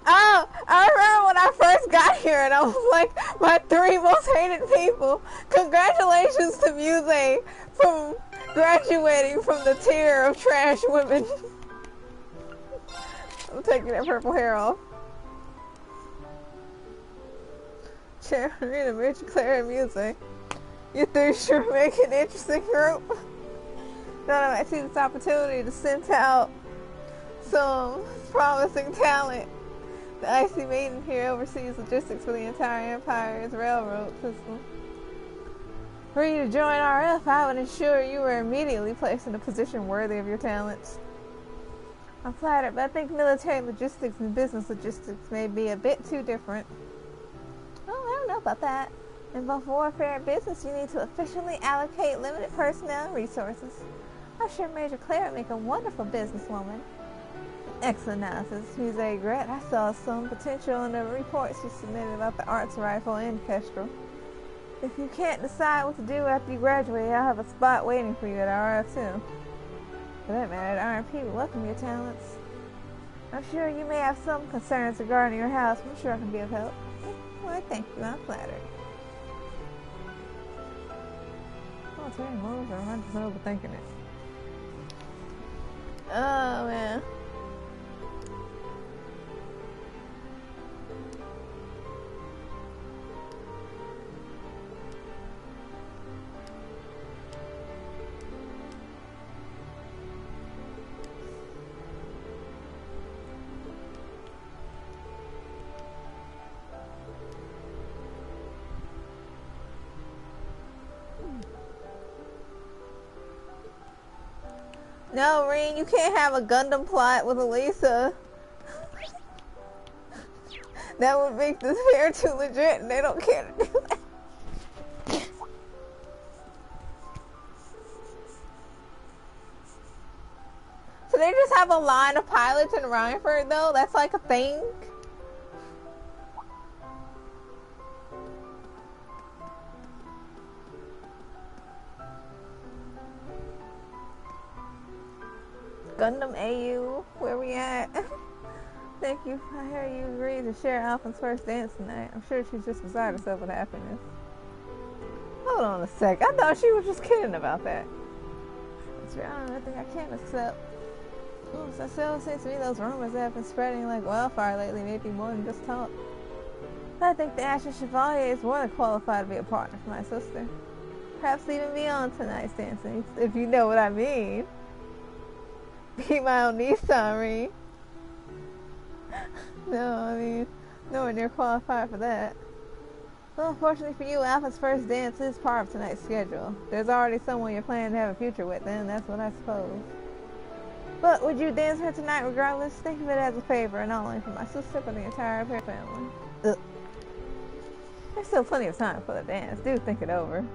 Oh, I remember when I first got here and I was like, my 3 most hated people. Congratulations to Muse from graduating from the tier of trash women. I'm taking that purple hair off. Sharon, Rich, Claire, and Muse. You 3 sure make an interesting group. Now I see this opportunity to send out some promising talent. The Icy Maiden here oversees logistics for the entire Empire's railroad system. For you to join RF, I would ensure you were immediately placed in a position worthy of your talents. I'm flattered, but I think military logistics and business logistics may be a bit too different. Oh, I don't know about that. In both warfare and business, you need to efficiently allocate limited personnel and resources. I'm sure Major Claire would make a wonderful businesswoman. Excellent analysis. Muse Gret, I saw some potential in the reports you submitted about the arts rifle and Kestrel. If you can't decide what to do after you graduate, I'll have a spot waiting for you at RF too. For that matter, RMP will welcome your talents. I'm sure you may have some concerns regarding your house, but I'm sure I can be of help. Well, thank you. I'm flattered. Oh, it's very moves, or I'm just overthinking it. Oh, man. No, Ring, you can't have a Gundam plot with Elisa. That would make this pair too legit, and they don't care to do that. So they just have a line of pilots in Rhineford, though? That's like a thing? Gundam AU, where we at? Thank you. I hear you agreed to share Alpha's first dance tonight. I'm sure she's just beside herself with happiness. Hold on a sec. I thought she was just kidding about that. That's right. I think I can't accept. Ooh, so it seems to me those rumors have been spreading like wildfire lately, maybe more than just talk. I think the Ashen Chevalier is more than qualified to be a partner for my sister. Perhaps even beyond tonight's dancing, if you know what I mean. Be my own niece, sorry. No, I mean, nowhere near qualified for that. Well, unfortunately for you, Alpha's first dance is part of tonight's schedule. There's already someone you're planning to have a future with, then that's what I suppose. But would you dance her tonight regardless? Think of it as a favor, not only for my sister, but the entire family. Ugh. There's still plenty of time for the dance. Do think it over.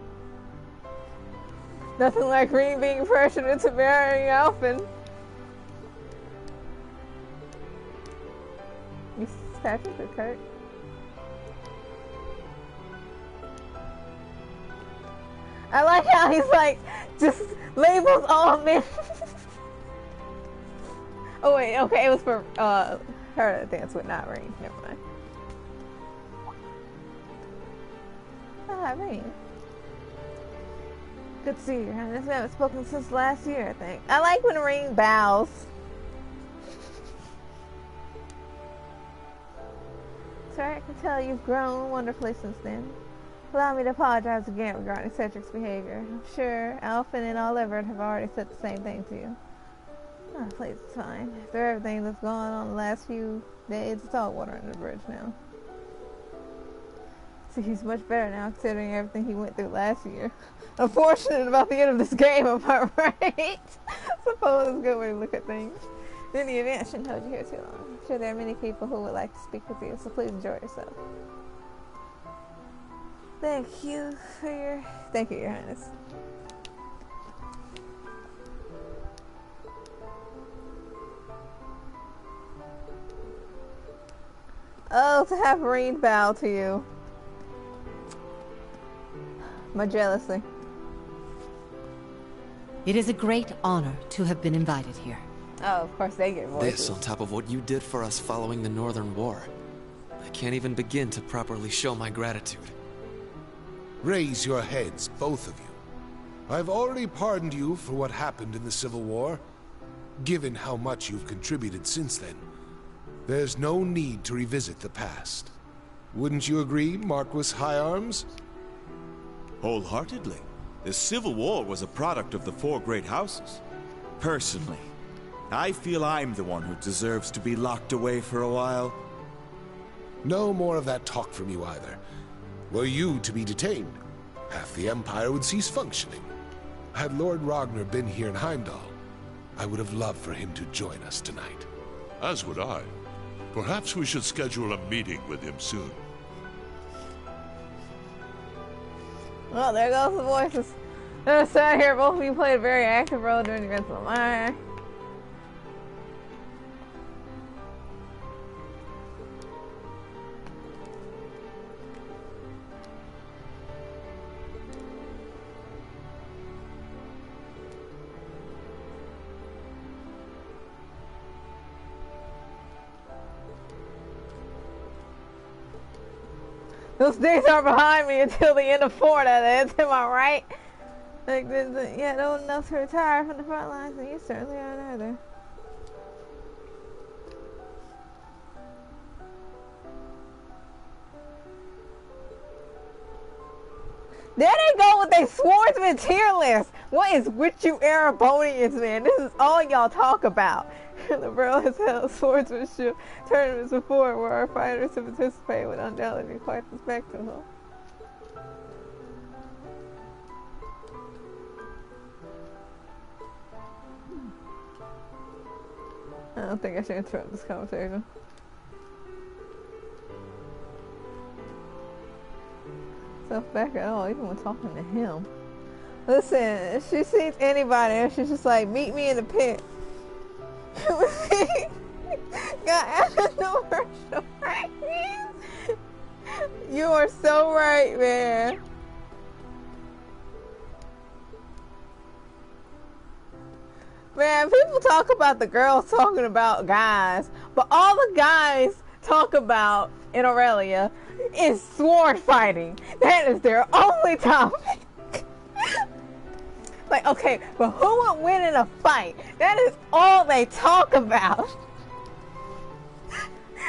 Nothing like Reem being pressured into marrying Alpha. You Patrick or Kurt? I like how he's like, just labels all men. Oh wait, okay, it was for Her dance would not rain. Never mind. Ah, rain. Good to see you, Highness. We haven't spoken since last year, I think. I like when rain bows. Sorry, I can tell you've grown wonderfully since then. Allow me to apologize again regarding Cedric's behavior. I'm sure Alphen and all Everett have already said the same thing to you. Oh, please, it's fine. After everything that's gone on the last few days, it's all water under the bridge now. See, he's much better now, considering everything he went through last year. Unfortunate about the end of this game, am I right? Suppose it's a good way to look at things. In any event, I shouldn't hold you here too long. I'm sure there are many people who would like to speak with you, so please enjoy yourself. Thank you, Your Highness. Oh, to have Reed bow to you. My jealousy. It is a great honor to have been invited here. Oh, of course they get voices. This on top of what you did for us following the Northern War. I can't even begin to properly show my gratitude. Raise your heads, both of you. I've already pardoned you for what happened in the Civil War. Given how much you've contributed since then, there's no need to revisit the past. Wouldn't you agree, Marquis High Arms? Wholeheartedly. The Civil War was a product of the four great houses. Personally, I feel I'm the one who deserves to be locked away for a while. No more of that talk from you either. Were you to be detained, half the Empire would cease functioning. Had Lord Ragnar been here in Heimdall, I would have loved for him to join us tonight. As would I. Perhaps we should schedule a meeting with him soon. Well, there goes the voices. I'm sad here. Both of you played a very active role during the events of the line. Those days are behind me until the end of 4, that is. Am I right? Like, yeah, old enough to retire from the front lines, and you certainly aren't either. There they go with their swordsman tier list. What is with you Erebonians, man? This is all y'all talk about. The world has held swordsmanship tournaments before where our fighters have participated with undoubtedly quite the spectacle. I don't think I should interrupt this conversation. Back at all, even when talking to him. Listen, if she sees anybody, she's just like, meet me in the pit. Got out of nowhere. You are so right, man. Man, people talk about the girls talking about guys, but all the guys talk about in Aurelia is sword fighting. That is their only topic. Like, okay, but who would win in a fight? That is all they talk about.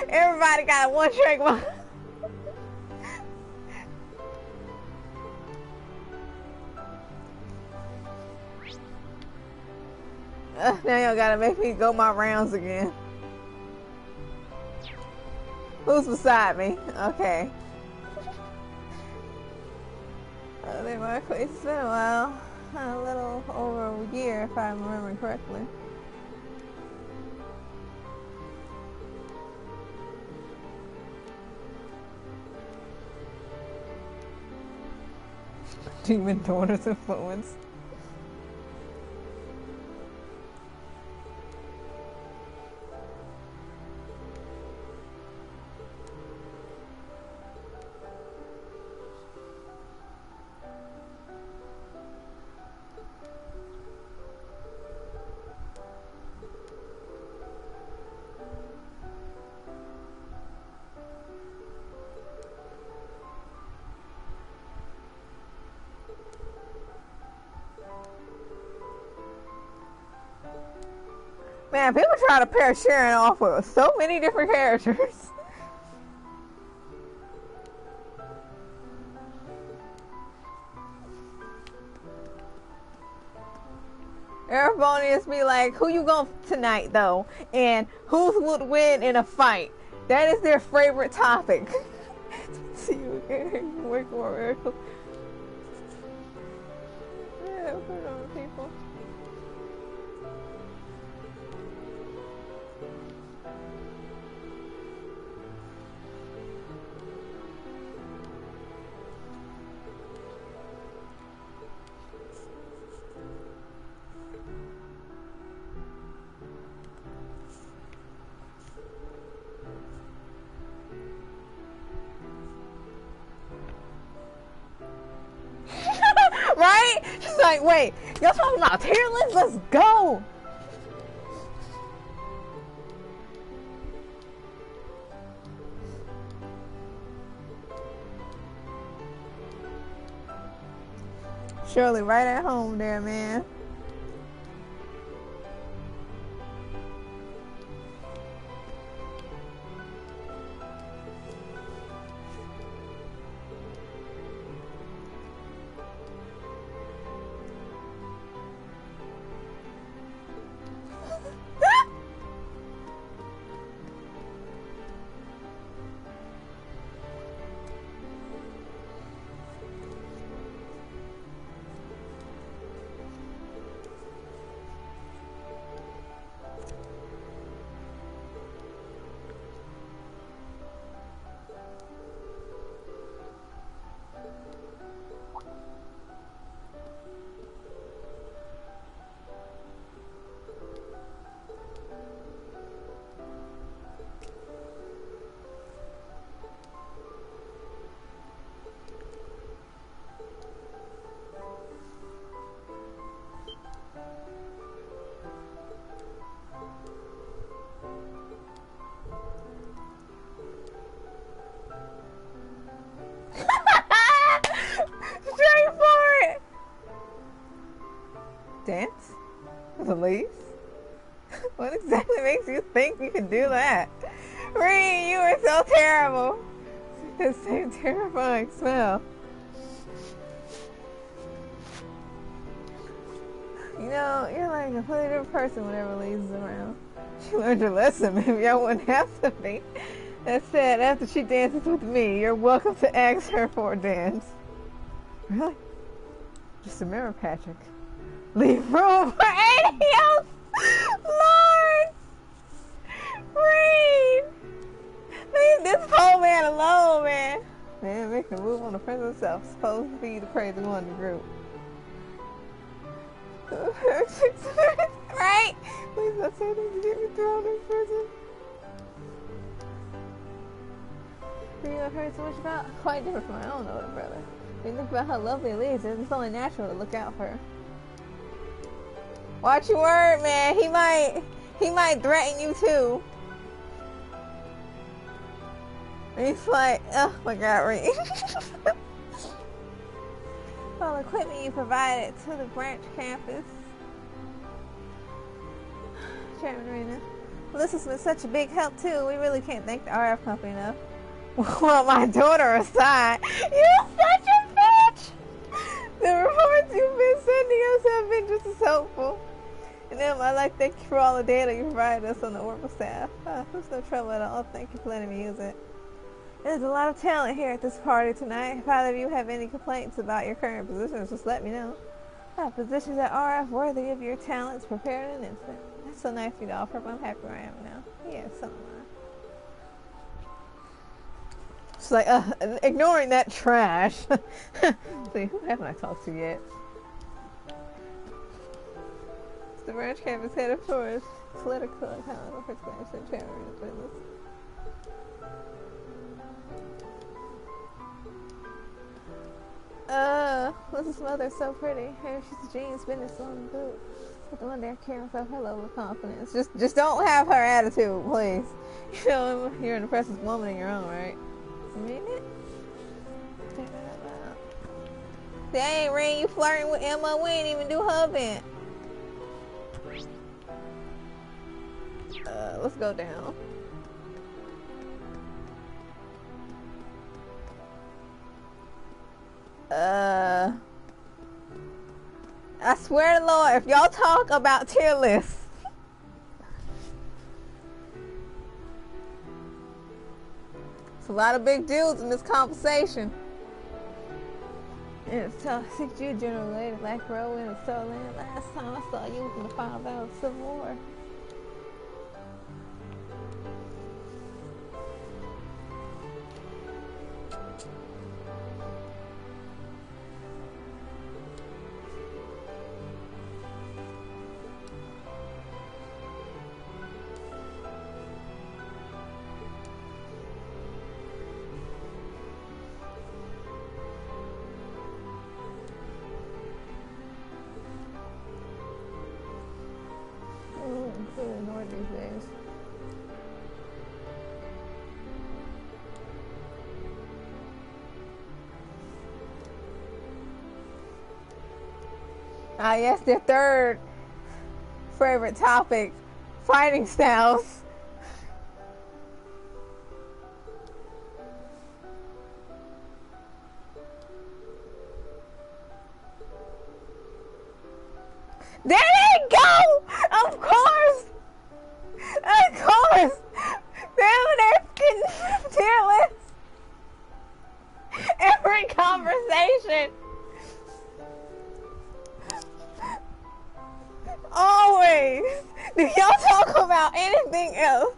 Everybody got a one-trick mind. Now y'all gotta make me go my rounds again. Who's beside me? Okay. There, Marquis. It's been a while. A little over a year, if I'm remembering correctly. Demon Daughter's influence. Man, people try to pair Sharon off with so many different characters. Erabonius be like, who you going tonight though? And who would win in a fight? That is their favorite topic. See you again. Work more miracles. Yeah, put it on people. Right? She's like, wait, y'all talking about tier list? Let's go. Shirley, right at home there, man. Dance? With a leaf? What exactly makes you think you can do that? Reed, you are so terrible. The same terrifying smell. You know, you're like a completely different person whenever Lee's around. She learned her lesson, maybe I wouldn't have to be. That said, after she dances with me, you're welcome to ask her for a dance. Really? Just a mirror, Patrick. Leave room for anything else! Lord! Reed! Leave this poor man alone, man! Man, make a move on the president himself. Supposed to be the crazy one in the group. Right? Please don't say this to get me thrown in prison. You I've heard so much about? Quite different from my own older brother. When you think about how lovely Elise is, it's only natural to look out for her. Watch your word, man. He might threaten you too. And he's like, oh my god, Reed. All the equipment you provided to the branch campus. Chairman Arena. Well, this has been such a big help too. We really can't thank the RF company enough. Well, my daughter aside, you're such a bitch! The reports you've been sending us have been just as helpful. And then I'd like to thank you for all the data you provided us on the Oracle staff. There's no trouble at all. Thank you for letting me use it. There's a lot of talent here at this party tonight. If either of you have any complaints about your current positions, just let me know. Positions at RF worthy of your talents prepared in an instant. That's so nice of you to offer, but I'm happy where I am now. Yeah, so am I. It's like, ignoring that trash. See, who haven't I talked to yet? It's the branch campus head of tourist. Political account for expansion and charity business. Liz's mother's so pretty. Maybe she's a genius business on the boot. But the one day I carry myself her level of confidence. Just don't have her attitude, please. You know, you're an impressive woman in your own right. You mean it? Dang, Ray, you flirting with Emma? We ain't even do her event. Let's go down. I swear to Lord, if y'all talk about tier lists, it's a lot of big dudes in this conversation. And it's tough. 6G General Lady Black Row in the Stolen. Last time I saw you was in the final battle of the Civil War. These days. Ah, yes, their third favorite topic, fighting styles. There they go! Of course! Of course! They're getting tier lists. Every conversation. Always. Do y'all talk about anything else?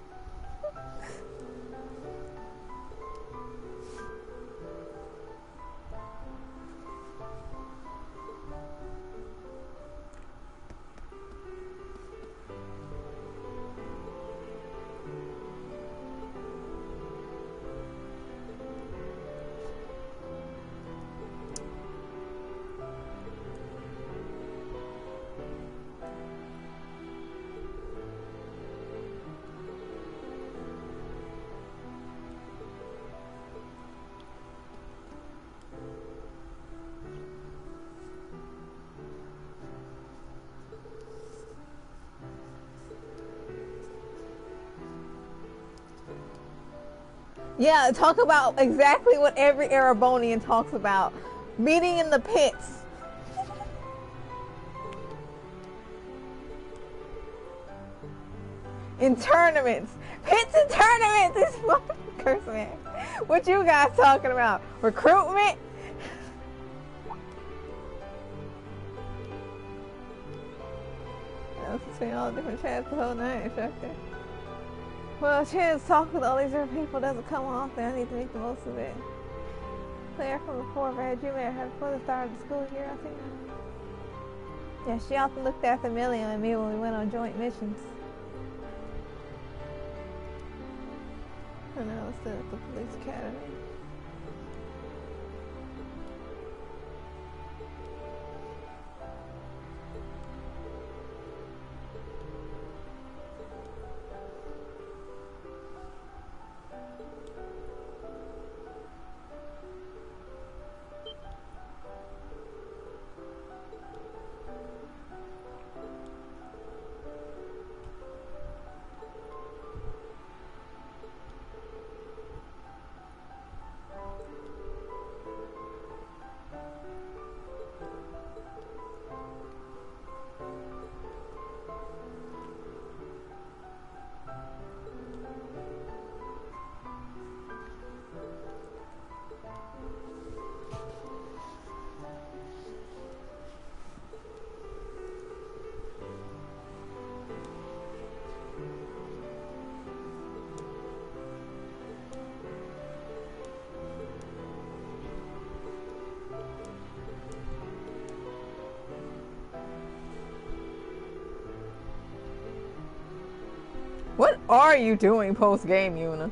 Yeah, talk about exactly what every Erebonian talks about. Meeting in the pits. In tournaments. Pits and tournaments! This fucking curse man. What you guys talking about? Recruitment? That's between all the different chats the whole night, instructor. Well, a chance to talk with all these other people doesn't come often. I need to make the most of it. Claire from before, Red, you may have had before the start of the school year, I think. Yeah, she often looked after Millie and me when we went on joint missions. And I was still at the police academy. What are you doing post-game, Yuna?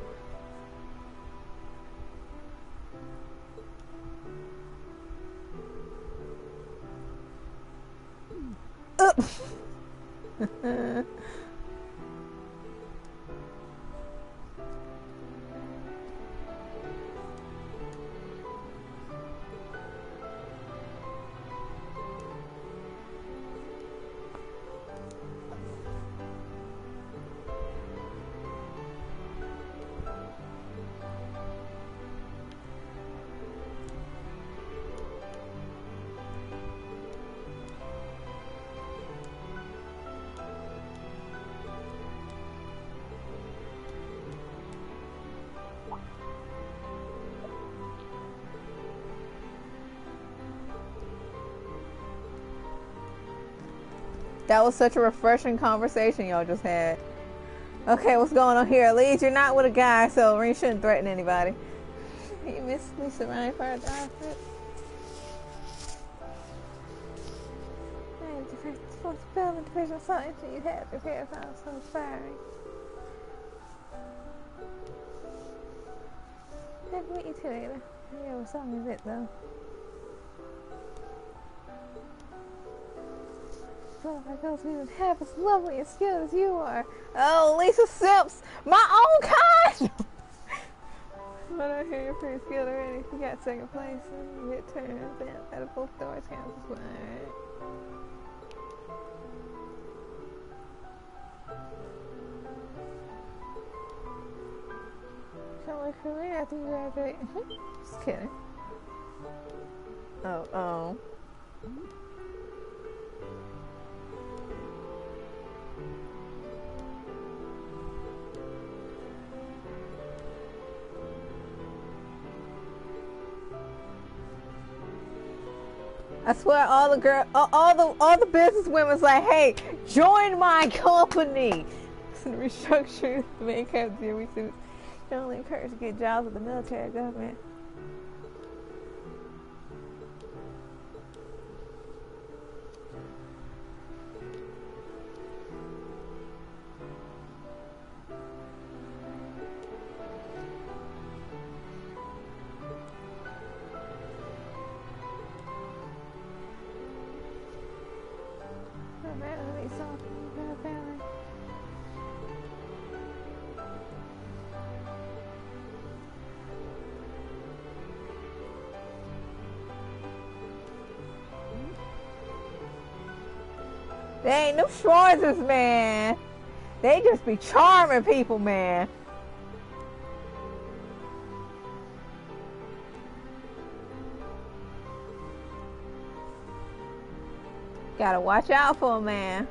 That was such a refreshing conversation y'all just had. Okay, what's going on here? Leeds, you're not with a guy, so you shouldn't threaten anybody. You miss Lisa Ryan for her outfit. Supposed to build a division science you have prepared sounds so inspiring. Nice to meet you too, Ada. Yeah, we're selling a bit though. So if I go to even half as lovely and skilled as you are. Oh, Lisa Sips, my own kind! But I hear you're pretty skilled already. You got second place and you hit turns and out of both doors counts as well. Alright. Come with career after you graduate. Just kidding. Oh. I swear, all the business women's like, hey, join my company. Restructuring the main character we suits. You're only encouraged to get jobs with the military government. They ain't no Schwarzers, man. They just be charming people, man. Gotta watch out for 'em, man.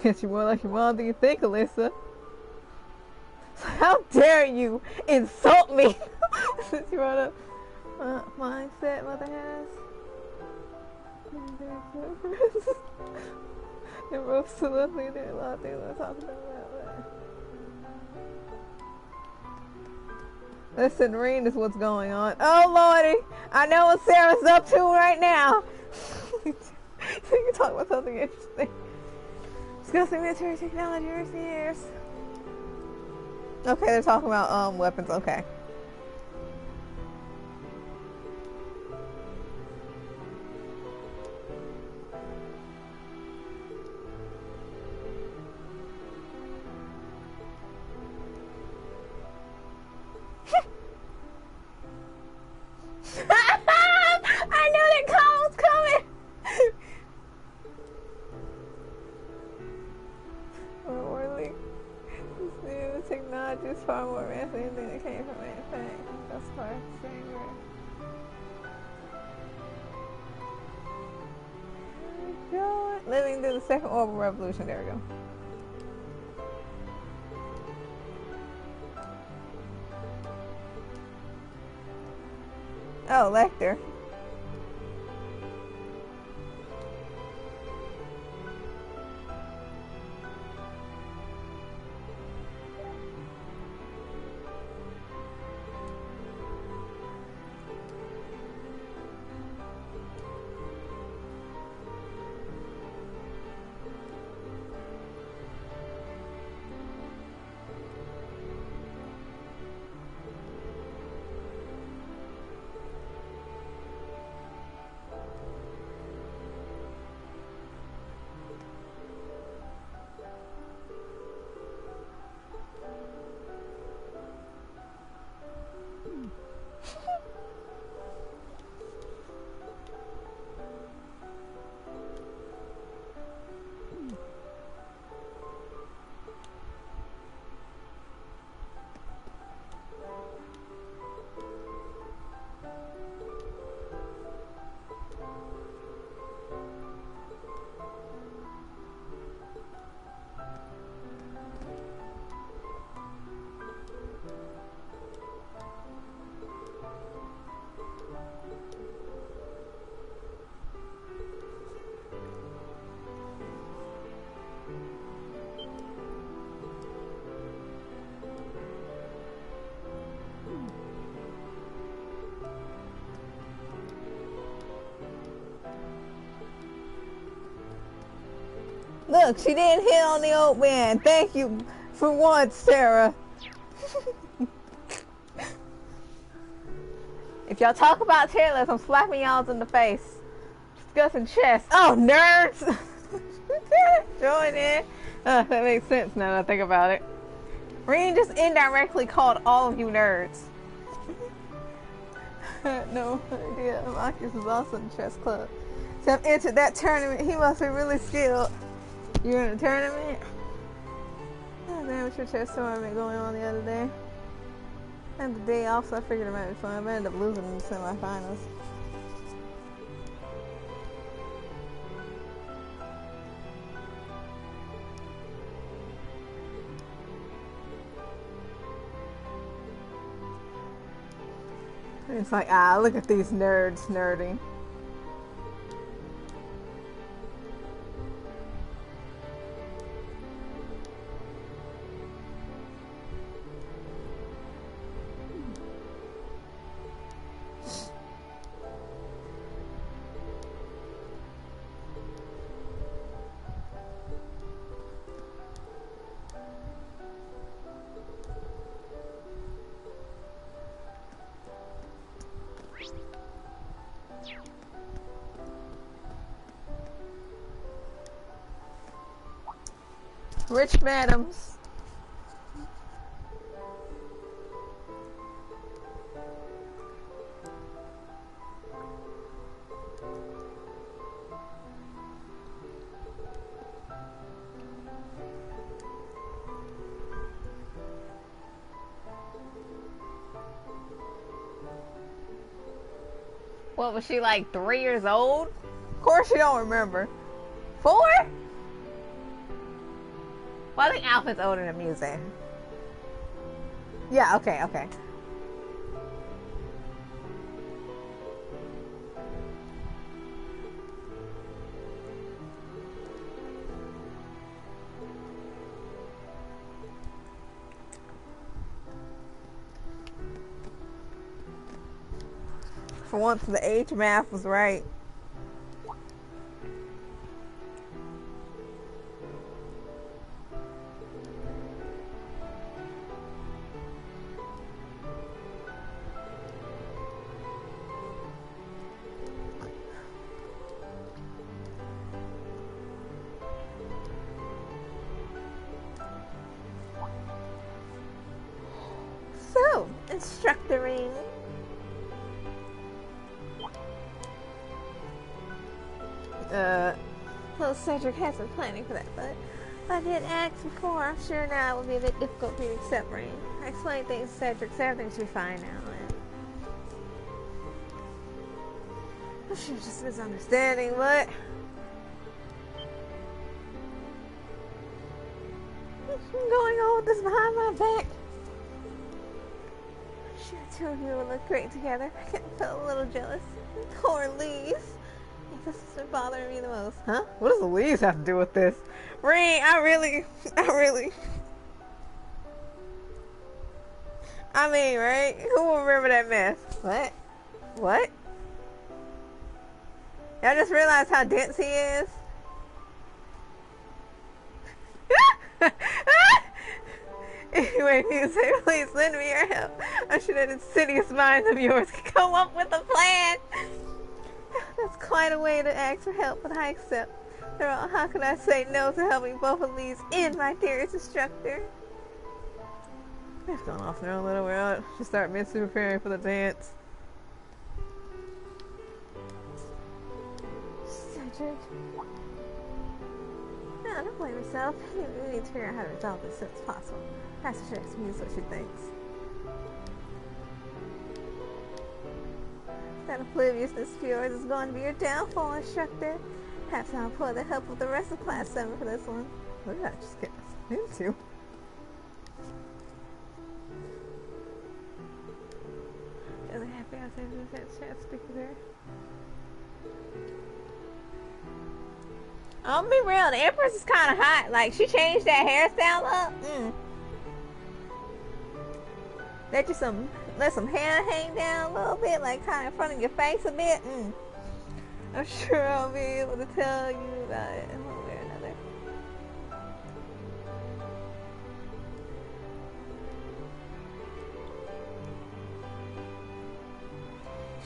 Guess you're more like your mom than you think, Alyssa. How dare you insult me? Since you brought up mindset mother has. They're both so lovely. There are a lot of things I talk about. Listen, Reen is what's going on. Oh lordy, I know what Sarah's up to right now. So you can talk about something interesting. Discussing military technology in recent years. Okay, they're talking about weapons. Okay. I knew that call was coming. Orly. The technology is far more advanced than anything that came from manufacturing. That's part of the same word. Living through the second orbital revolution. There we go. Oh, Lecter. Look, she didn't hit on the old man. Thank you for once, Sarah. If y'all talk about tailors, I'm slapping y'all in the face. Discussing chess. Oh, nerds! Join in. That makes sense now that I think about it. Reen just indirectly called all of you nerds. I had no idea Marcus was also in the chess club. So I've entered that tournament. He must be really skilled. You're in a tournament? There's an amateur chess tournament going on the other day. I had the day off, so I figured it might be fun. I ended up losing in the semifinals. It's like, look at these nerds nerding. Rich madams. What was she, like 3 years old? Of course you don't remember. 4? Well, I think Alfred's older than Music. Yeah, okay. For once, the age math was right. So, instructoring. Well, Cedric has been planning for that, but I did ask before. I'm sure now it will be a bit difficult for you to accept Rain. I explained things to Cedric, so everything should be fine now. I'm sure it's just a misunderstanding, but what's going on with this behind my back? I'm sure the two of you will look great together. I can't feel a little jealous. Poor Lise. This has been bothering me the most. Huh? What does Louise have to do with this? Rain, I mean, right? Who will remember that mess? What? Y'all just realized how dense he is? Anyway, Music, please lend me your help. I'm sure that insidious minds of yours can come up with a plan. That's quite a way to ask for help, but I accept. How could I say no to helping both of these and my dearest instructor? I've gone off their own little world. Should start mentally preparing for the dance. Cedric. No, don't blame yourself. You need to figure out how to resolve this as soon as possible. Pastor should ask me what she thinks. That obliviousness of yours is going to be your downfall, instructor. Perhaps I'll pull the help of the rest of Class 7 for this one. What did I just get into? Really happy I was able to get a chance to speak with her. I'll be real, the Empress is kind of hot. Like, she changed that hairstyle up. Let some hair hang down a little bit, like kind of in front of your face a bit. I'm sure I'll be able to tell you about it in one way or another.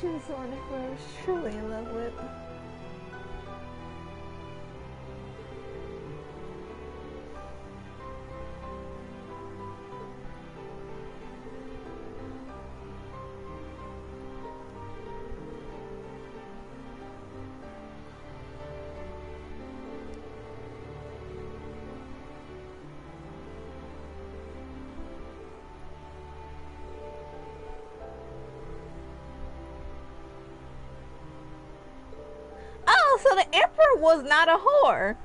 She was the one who I was truly in love with. Oh, so the Emperor was not a whore.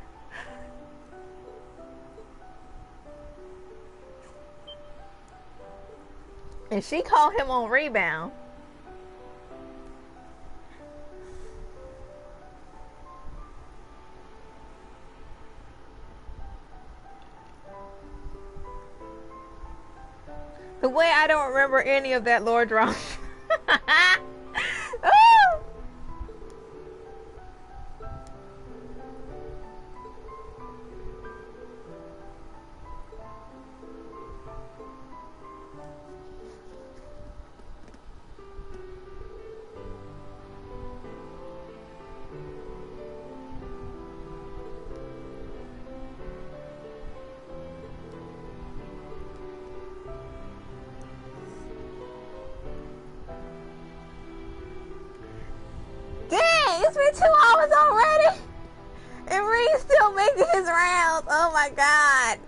And she called him on rebound. The way I don't remember any of that lore drama. Oh! Dang, it's been 2 hours already. And Reed's still making his rounds. Oh my god.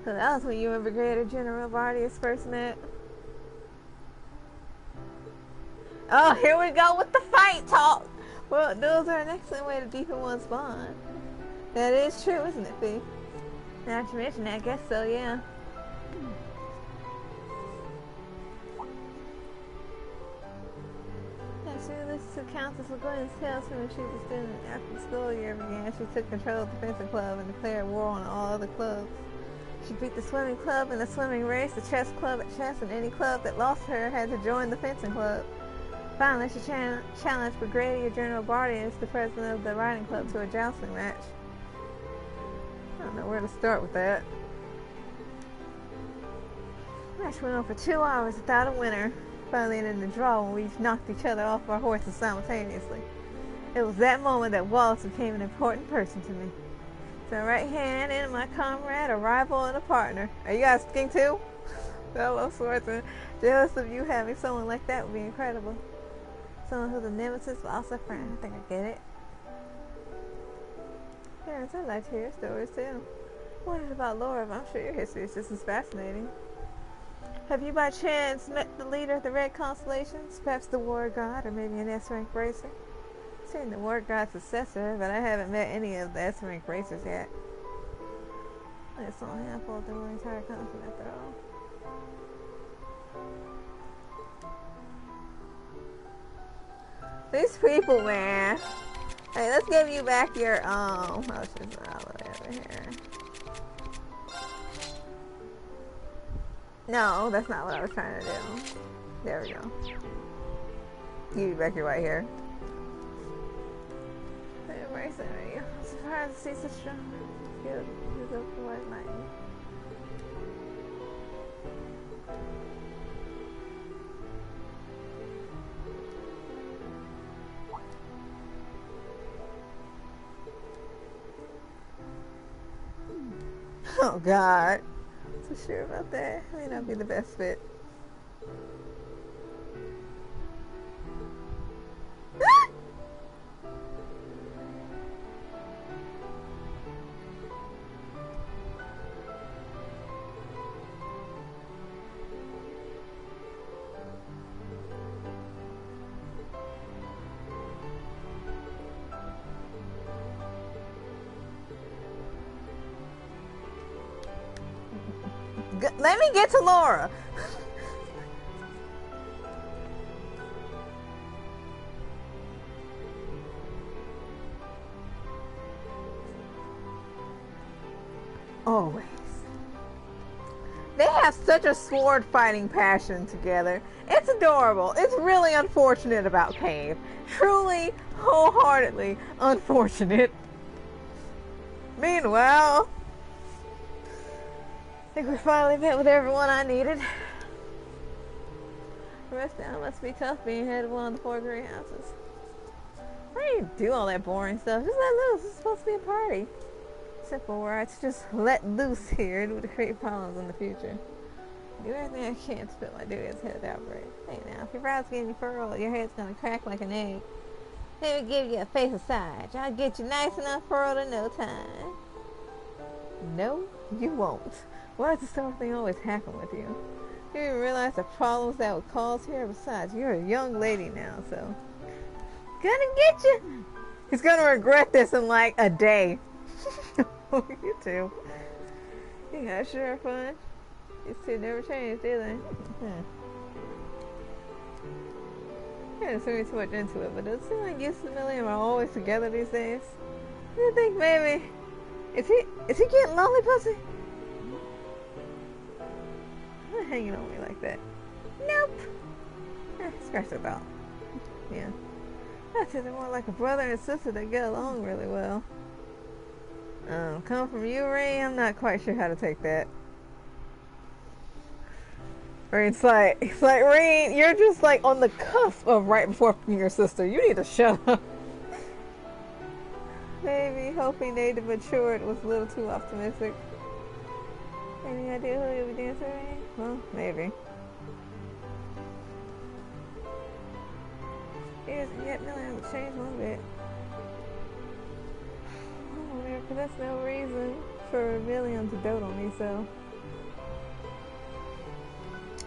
So that was when you and Brigadier General Bardius first met. Oh, here we go with the fight talk. Well, those are an excellent way to deepen one's bond. That is true, isn't it, Fee? Now that you mention that, I guess so, yeah. She listened to Countess LeGuin's tales from when she was a student. After the school year began, she took control of the fencing club and declared war on all other clubs. She beat the swimming club in the swimming race, the chess club at chess, and any club that lost her had to join the fencing club. Finally, she challenged Brigadier General Bardius, the president of the riding club, to a jousting match. I don't know where to start with that. The match went on for 2 hours without a winner. Finally ended in a draw when we knocked each other off our horses simultaneously. It was that moment that Wallace became an important person to me. It's my right hand and my comrade, a rival and a partner. Are you guys king too? Fellow swordsman, jealous of you having someone like that would be incredible. Someone who's a nemesis but also a friend. I think I get it. Parents, I'd like to hear your stories too. Wondered about Laura, but I'm sure your history is just as fascinating. Have you by chance met the leader of the Red Constellations? Perhaps the War God, or maybe an S-rank racer? I've seen the War God's successor, but I haven't met any of the S-rank racers yet. It's only a handful of the entire continent after all. These people, man. Hey, let's give you back your, oh, shit, over here. No, that's not what I was trying to do. There we go. Give you back your white hair. I'm surprised to see such strong skills. He's up for white lightning. Oh God. So sure about that. May not be the best fit. Let me get to Laura. Always. They have such a sword fighting passion together. It's adorable. It's really unfortunate about Cave. Truly, wholeheartedly unfortunate. Meanwhile, I think we finally met with everyone I needed. Rest down must be tough being head of one of the 4 great houses. Why do you do all that boring stuff? Just let loose. It's supposed to be a party. Simple words. Just let loose here. It would create problems in the future. Do everything I can to spit my duty as head of the operation. Hey now, if your brow's getting furrowed, your head's gonna crack like an egg. Let me give you a face massage. I'll get you nice enough furrowed in no time. No, you won't. Why does the sort of thing always happen with you? You didn't realize the problems that would cause here. Besides, you're a young lady now, so gonna get you. He's gonna regret this in like a day. You too. You guys sure have fun. These two never change, do they? I didn't see too much into it, but does it seem like Eustace and Millie are always together these days? Do you think maybe is he getting lonely, pussy? Not hanging on me like that. Nope. Scratch the thought. Yeah. That's just more like a brother and sister that get along really well. Coming from you, Ray, I'm not quite sure how to take that. Or it's like Ray, you're just like on the cusp of right before your sister. You need to shut up. Maybe hoping they matured was a little too optimistic. Any idea who you'll be dancing with? Well, maybe. Yes, yet Millie hasn't changed one bit. Oh, man, but that's no reason for Million to dote on me, so.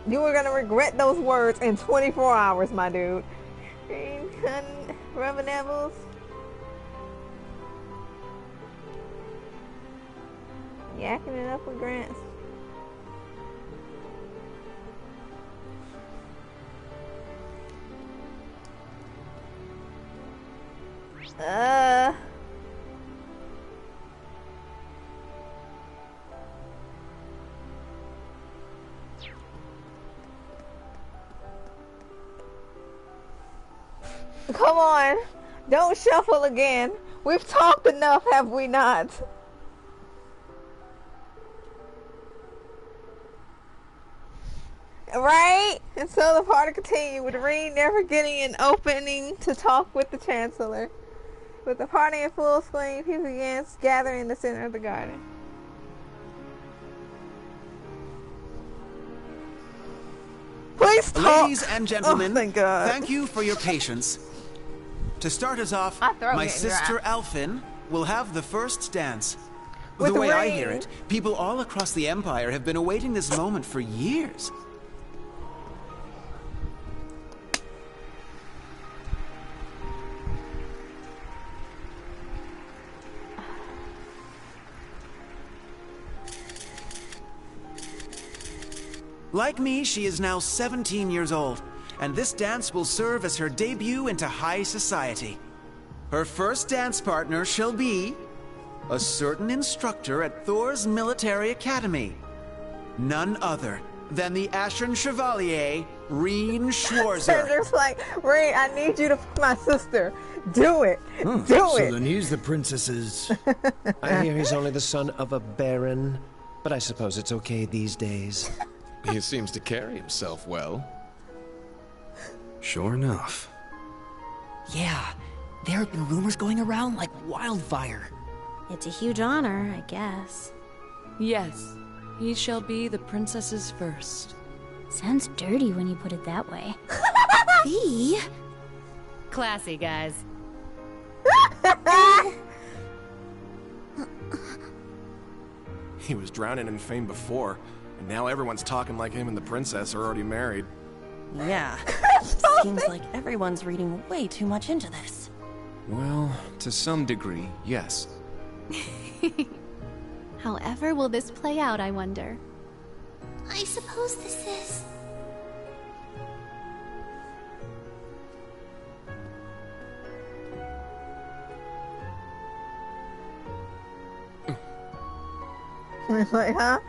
You were gonna regret those words in 24 hours, my dude. Green cotton rubber devils. Yakking it up with Grants. Come on. Don't shuffle again. We've talked enough, have we not? Right? And so the party continued with Reed never getting an opening to talk with the Chancellor. With the party in full swing, people began gathering in the center of the garden. Please talk! Ladies and gentlemen, oh, thank God. Thank you for your patience. To start us off, my sister Alphin will have the first dance. The way I hear it, people all across the Empire have been awaiting this moment for years. Like me, she is now 17 years old, and this dance will serve as her debut into high society. Her first dance partner shall be a certain instructor at Thor's military academy. None other than the Ashen Chevalier, Reen Schwarzer. Just like, Reen, I need you to f my sister. Do it. Do it. So then he's the princess's. I hear he's only the son of a baron, but I suppose it's okay these days. He seems to carry himself well. Sure enough. Yeah, there have been rumors going around like wildfire. It's a huge honor, I guess. Yes, he shall be the princess's first. Sounds dirty when you put it that way. Fee? Classy, guys. He was drowning in fame before, and now everyone's talking like him and the princess are already married. Yeah. Seems like everyone's reading way too much into this. Well, to some degree, yes. However will this play out, I wonder? I suppose this is... Like, huh?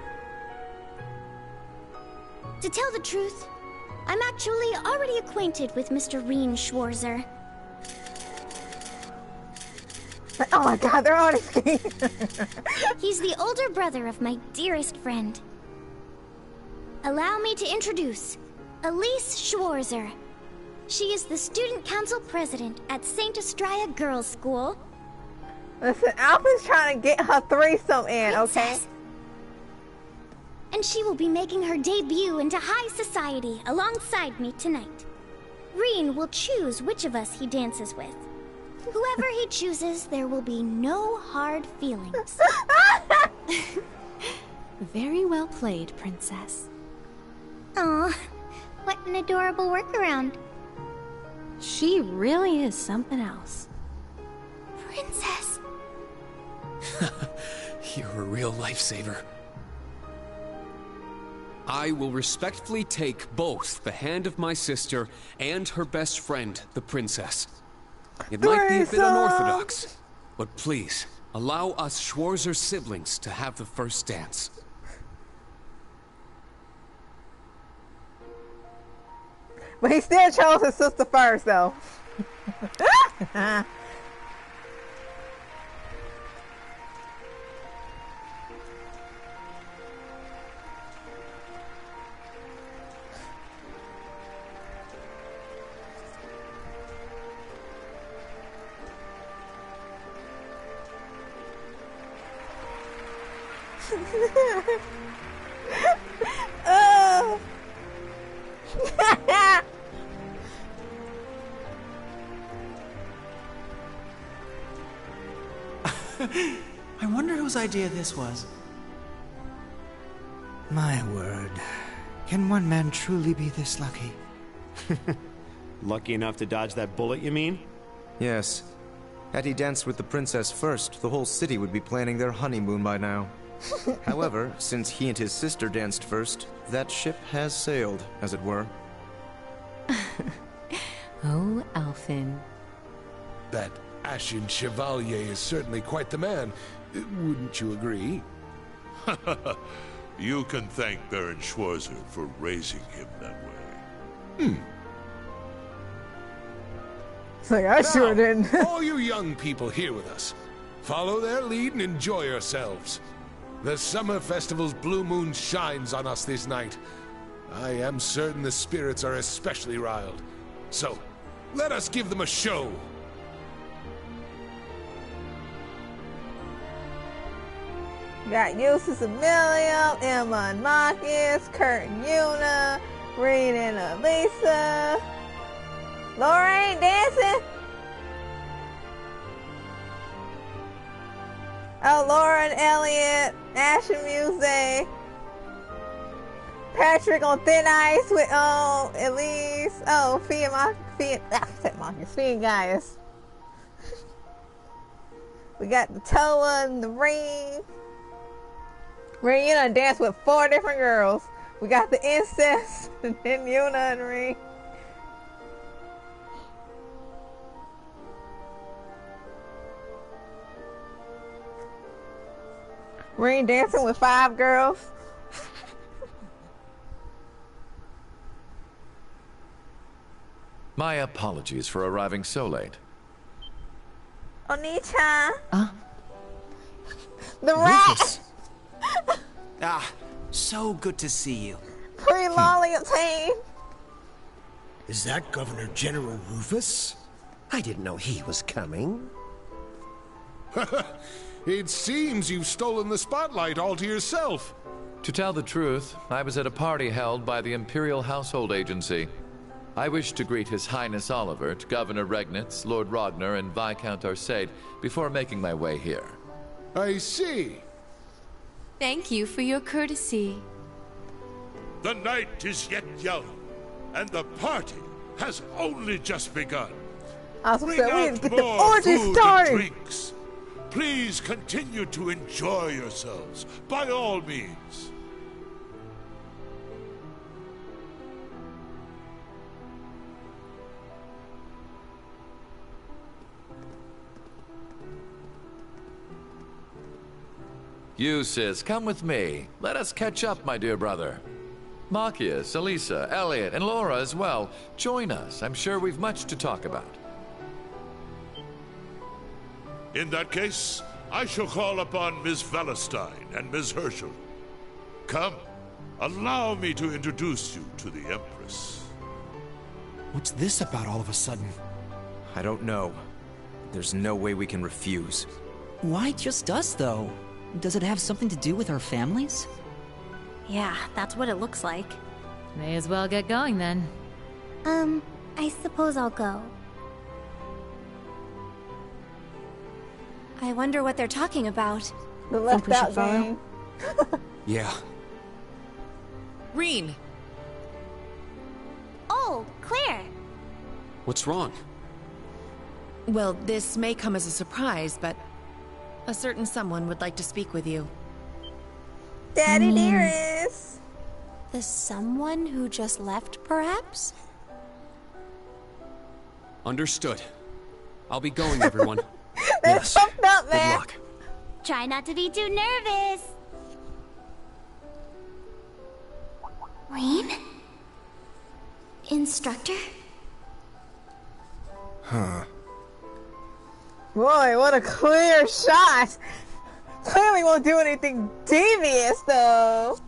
To tell the truth, I'm actually already acquainted with Mr. Reen Schwarzer. Oh my God, they're already skiing. He's the older brother of my dearest friend. Allow me to introduce Elise Schwarzer. She is the student council president at St. Estrella Girls' School. Listen, Alpha's trying to get her threesome in, okay? And she will be making her debut into high society alongside me tonight. Reen will choose which of us he dances with. Whoever he chooses, there will be no hard feelings. Very well played, Princess. Aw, what an adorable workaround. She really is something else. Princess. You're a real lifesaver. I will respectfully take both the hand of my sister and her best friend, the princess. It might be a bit unorthodox, but please, allow us Schwarzer siblings to have the first dance. But he still chose his sister first, though. Oh. I wonder whose idea this was. My word. Can one man truly be this lucky? Lucky enough to dodge that bullet, you mean? Yes. Had he danced with the princess first, the whole city would be planning their honeymoon by now. However, since he and his sister danced first, that ship has sailed, as it were. Oh, Alphen. That Ashen Chevalier is certainly quite the man. Wouldn't you agree? You can thank Baron Schwarzer for raising him that way. It's like, I sure didn't. All you young people here with us, follow their lead and enjoy yourselves. The summer festival's blue moon shines on us this night. I am certain the spirits are especially riled. So, let us give them a show. Got Eustace Amelia, Emma and Marcus, Kurt and Yuna, Reed and Elisa. Laura ain't dancing. Oh, Laura and Elliot, Ash and Muse. Patrick on thin ice with Elise. Oh, Fee and Gaius. We got the Toa and the Ring. Ring, you done danced with 4 different girls. We got the Incest, and then Yuna and Ring. Ring dancing with 5 girls. My apologies for arriving so late. Oni-chan. The rat. Ah, so good to see you. Pre-lolly obtained. Is that Governor General Rufus? I didn't know he was coming. It seems you've stolen the spotlight all to yourself. To tell the truth, I was at a party held by the Imperial Household Agency. I wish to greet His Highness Olivert, Governor Regnitz, Lord Ragnar, and Viscount Arcade before making my way here. I see. Thank you for your courtesy. The night is yet young, and the party has only just begun. I was Bring saying, we out need to get the more orgy food started. and drinks. Please continue to enjoy yourselves, by all means. You, sis, come with me. Let us catch up, my dear brother. Marcus, Elisa, Elliot, and Laura as well. Join us. I'm sure we've much to talk about. In that case, I shall call upon Ms. Valentine and Ms. Herschel. Come, allow me to introduce you to the Empress. What's this about all of a sudden? I don't know. There's no way we can refuse. Why just us, though? Does it have something to do with our families? Yeah, that's what it looks like. May as well get going then. I suppose I'll go. I wonder what they're talking about. The left out game. Yeah. Reen! Oh, Claire! What's wrong? Well, this may come as a surprise, but a certain someone would like to speak with you. Daddy dearest! The someone who just left, perhaps? Understood. I'll be going, everyone. That's fucked up, man. Good luck. Try not to be too nervous. Reen? Instructor? Huh. Boy, what a clear shot! Clearly won't do anything devious, though.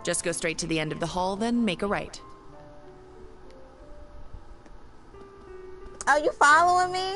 Just go straight to the end of the hall, then make a right. Oh, you following me?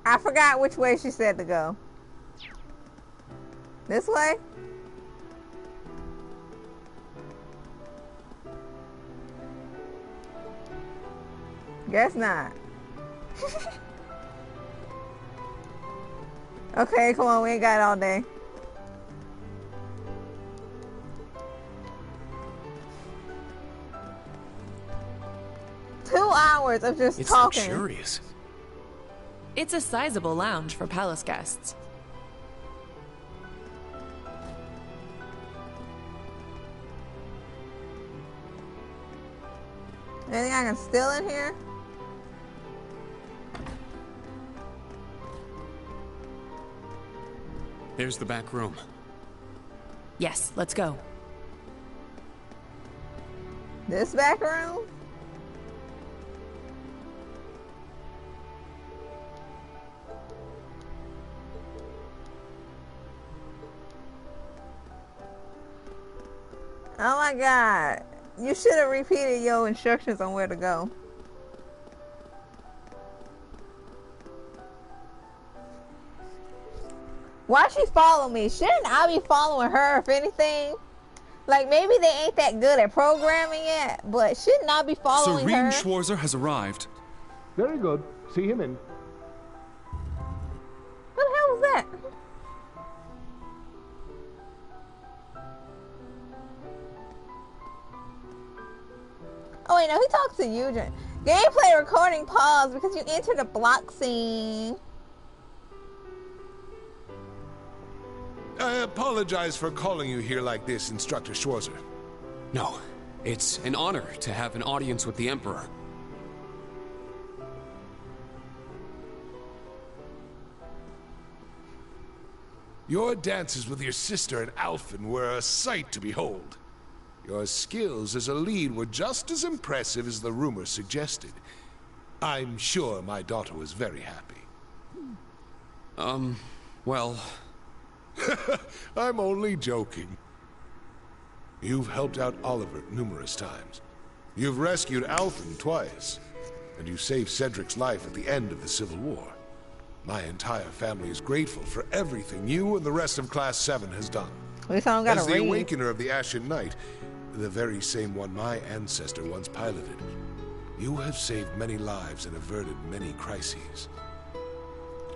I forgot which way she said to go. This way? Guess not. Okay, come on, we ain't got it all day. Two hours of just talking. It's luxurious. It's a sizable lounge for palace guests. Anything I can steal in here? There's the back room. Yes, let's go. This back room? Oh my god. You should have repeated your instructions on where to go. Why she follow me? Shouldn't I be following her if anything? Like maybe they ain't that good at programming yet, but shouldn't I be following Serene her? Schwarzer has arrived. Very good. See him in. What the hell was that? Oh wait, no, he talks to you. Gameplay recording paused because you entered a block scene. I apologize for calling you here like this, Instructor Schwarzer. No, it's an honor to have an audience with the Emperor. Your dances with your sister and Alphen were a sight to behold. Your skills as a lead were just as impressive as the rumor suggested. I'm sure my daughter was very happy. Well... I'm only joking. You've helped out Oliver numerous times. You've rescued Alphen twice. And you saved Cedric's life at the end of the Civil War. My entire family is grateful for everything you and the rest of Class 7 has done. At least I don't gotta As the read. Awakener of the Ashen Knight, the very same one my ancestor once piloted, you have saved many lives and averted many crises.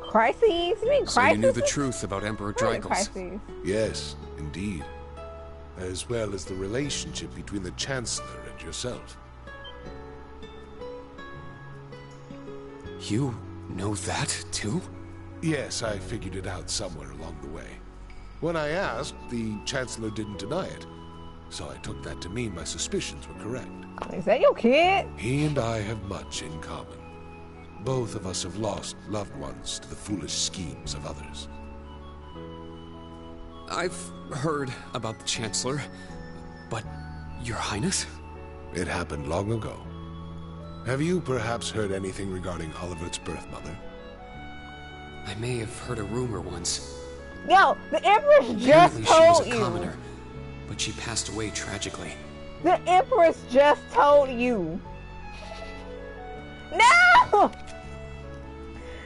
Crises? You mean crises? So you knew the truth about Emperor What are Dreykus. crises? Yes, indeed. As well as the relationship between the Chancellor and yourself. You know that, too? Yes, I figured it out somewhere along the way. When I asked, the Chancellor didn't deny it, so I took that to mean my suspicions were correct. Is that your kid? He and I have much in common. Both of us have lost loved ones to the foolish schemes of others. I've heard about the Chancellor, but Your Highness? It happened long ago. Have you perhaps heard anything regarding Olivert's birth mother? I may have heard a rumor once. Yo, the Empress just Apparently told she was a you. commoner, but she passed away tragically. The Empress just told you. No!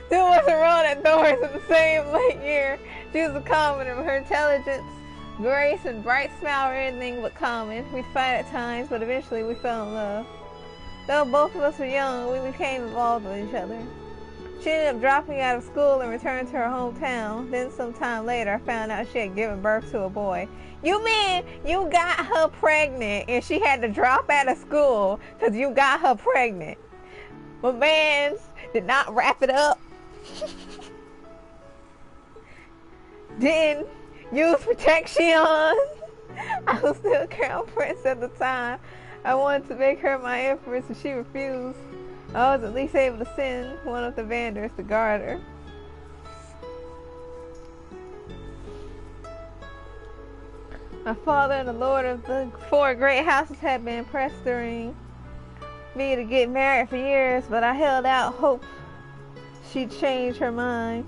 There was a run at Doris in the same late year. She was a commoner, but her intelligence, grace, and bright smile were anything but common. We'd fight at times, but eventually we fell in love. Though both of us were young, we became involved with each other. She ended up dropping out of school and returned to her hometown. Then sometime later, I found out she had given birth to a boy. You mean you got her pregnant and she had to drop out of school because you got her pregnant? My man did not wrap it up. Didn't use protection. I was still crown prince at the time. I wanted to make her my empress, and she refused. I was at least able to send one of the Vanders to guard her. My father and the lord of the 4 great houses had been pestering me to get married for years, but I held out hope she'd change her mind.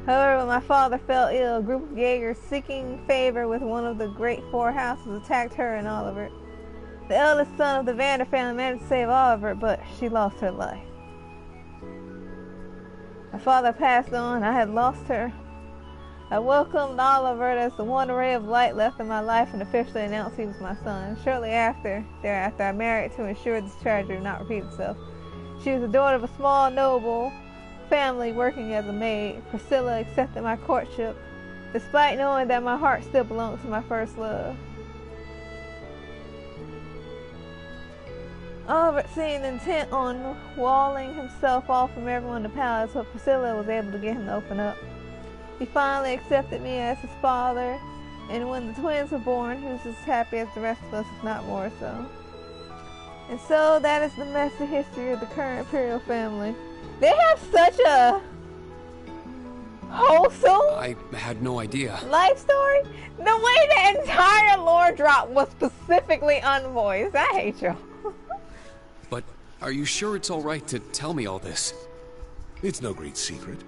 However, when my father fell ill, a group of Jaegers seeking favor with one of the great 4 houses attacked her and Oliver. The eldest son of the Vander family managed to save Oliver, but she lost her life. My father passed on. I had lost her. I welcomed Oliver as the one ray of light left in my life and officially announced he was my son. Shortly thereafter, I married to ensure this tragedy would not repeat itself. She was the daughter of a small noble family working as a maid. Priscilla accepted my courtship, despite knowing that my heart still belonged to my first love. Oliver seemed intent on walling himself off from everyone in the palace, but Priscilla was able to get him to open up. He finally accepted me as his father, and when the twins were born, he was as happy as the rest of us, if not more so. And so that is the messy history of the current imperial family. They have such a wholesome I had no idea. life story. The way the entire lore drop was specifically unvoiced. I hate y'all. But are you sure it's all right to tell me all this? It's no great secret.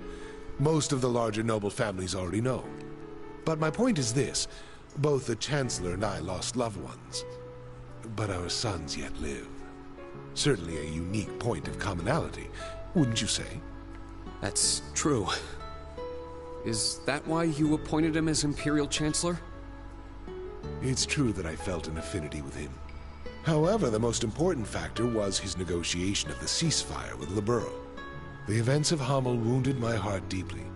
Most of the larger noble families already know. But my point is this. Both the Chancellor and I lost loved ones. But our sons yet live. Certainly a unique point of commonality, wouldn't you say? That's true. Is that why you appointed him as Imperial Chancellor? It's true that I felt an affinity with him. However, the most important factor was his negotiation of the ceasefire with Liberl. The events of Hamel wounded my heart deeply,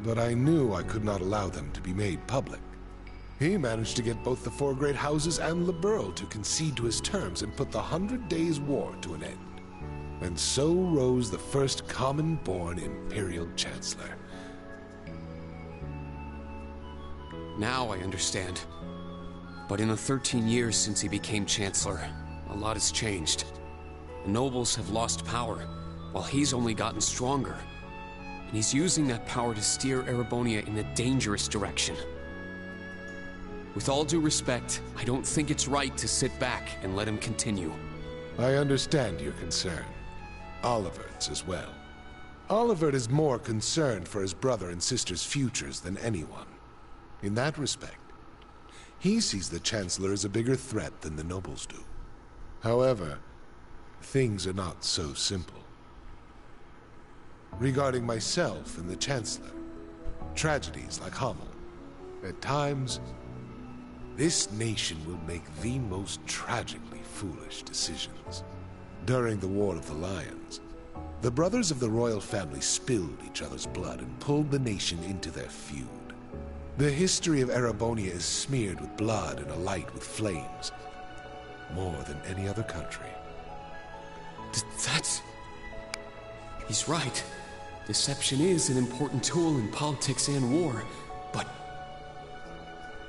but I knew I could not allow them to be made public. He managed to get both the 4 great houses and Liberl to concede to his terms and put the 100 Days' War to an end. And so rose the first common-born Imperial Chancellor. Now I understand. But in the 13 years since he became Chancellor, a lot has changed. The nobles have lost power, while he's only gotten stronger. And he's using that power to steer Erebonia in a dangerous direction. With all due respect, I don't think it's right to sit back and let him continue. I understand your concern. Olivert's as well. Olivert is more concerned for his brother and sister's futures than anyone. In that respect, he sees the Chancellor as a bigger threat than the nobles do. However, things are not so simple. Regarding myself and the Chancellor, tragedies like Hamel, at times, this nation will make the most tragically foolish decisions. During the War of the Lions, the brothers of the royal family spilled each other's blood and pulled the nation into their feud. The history of Erebonia is smeared with blood and alight with flames, more than any other country. That's... He's right. Deception is an important tool in politics and war, but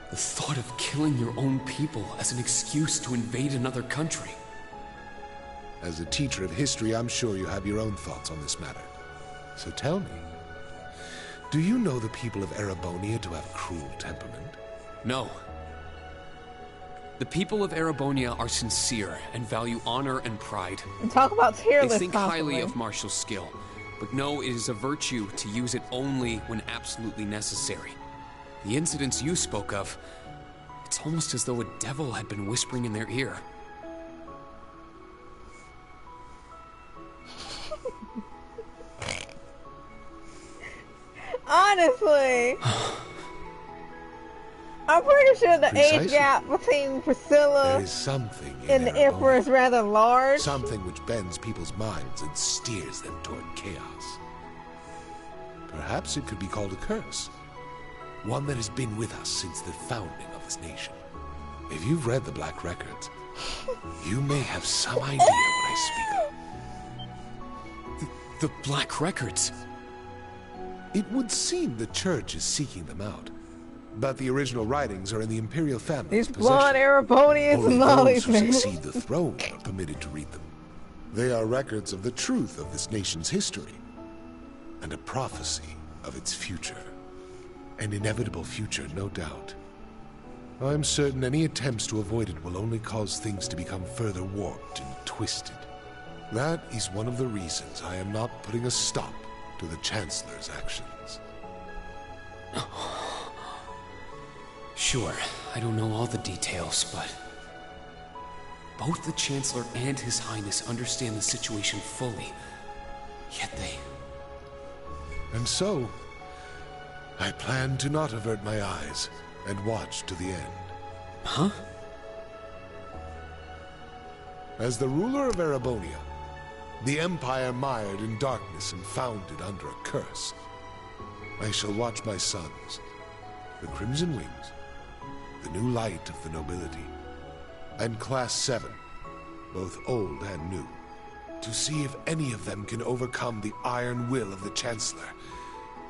the thought of killing your own people as an excuse to invade another country. As a teacher of history, I'm sure you have your own thoughts on this matter. So tell me, do you know the people of Erebonia to have cruel temperament? No. The people of Erebonia are sincere and value honor and pride. And talk about tier list. They think highly of martial skill, but know it is a virtue to use it only when absolutely necessary. The incidents you spoke of, it's almost as though a devil had been whispering in their ear. Honestly, I'm pretty sure the age gap between Priscilla There is something and the Emperor is rather large. Something which bends people's minds and steers them toward chaos. Perhaps it could be called a curse. One that has been with us since the founding of this nation. If you've read the Black Records, you may have some idea what I speak of. The Black Records? It would seem the Church is seeking them out. But the original writings are in the Imperial family's These blonde Erebonians and all Only these those who things. succeed the throne are permitted to read them. They are records of the truth of this nation's history, and a prophecy of its future. An inevitable future, no doubt. I'm certain any attempts to avoid it will only cause things to become further warped and twisted. That is one of the reasons I am not putting a stop to the Chancellor's actions. Sure, I don't know all the details, but both the Chancellor and His Highness understand the situation fully, yet they... And so, I plan to not avert my eyes and watch to the end. Huh? As the ruler of Erebonia, the Empire mired in darkness and founded under a curse, I shall watch my sons, the Crimson Wings, the new light of the nobility, and Class 7, both old and new, to see if any of them can overcome the iron will of the Chancellor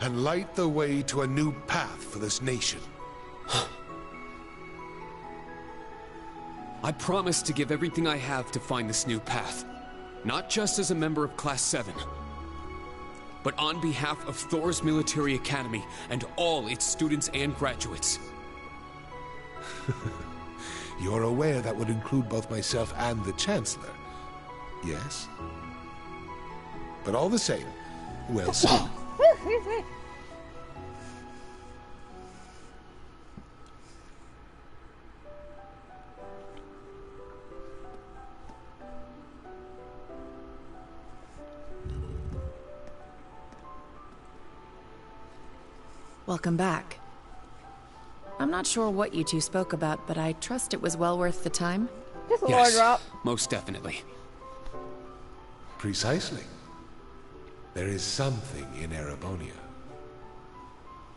and light the way to a new path for this nation. I promise to give everything I have to find this new path. Not just as a member of Class 7, but on behalf of Thor's Military Academy and all its students and graduates. You're aware that would include both myself and the Chancellor, yes? But all the same, well spoken. Excuse me. Welcome back. I'm not sure what you two spoke about, but I trust it was well worth the time. Just Yes, Lord Rock. most definitely. Precisely. There is something in Erebonia.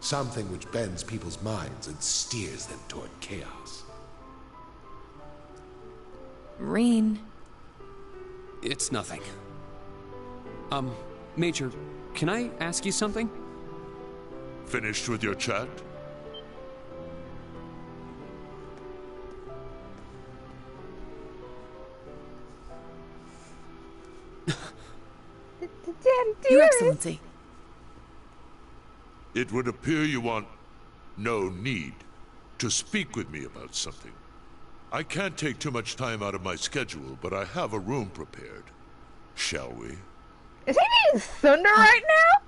Something which bends people's minds and steers them toward chaos. Reen. It's nothing. Major, can I ask you something? Finished with your chat? Your Excellency. It would appear you want no need to speak with me about something. I can't take too much time out of my schedule, but I have a room prepared. Shall we? Is he being thunder right now?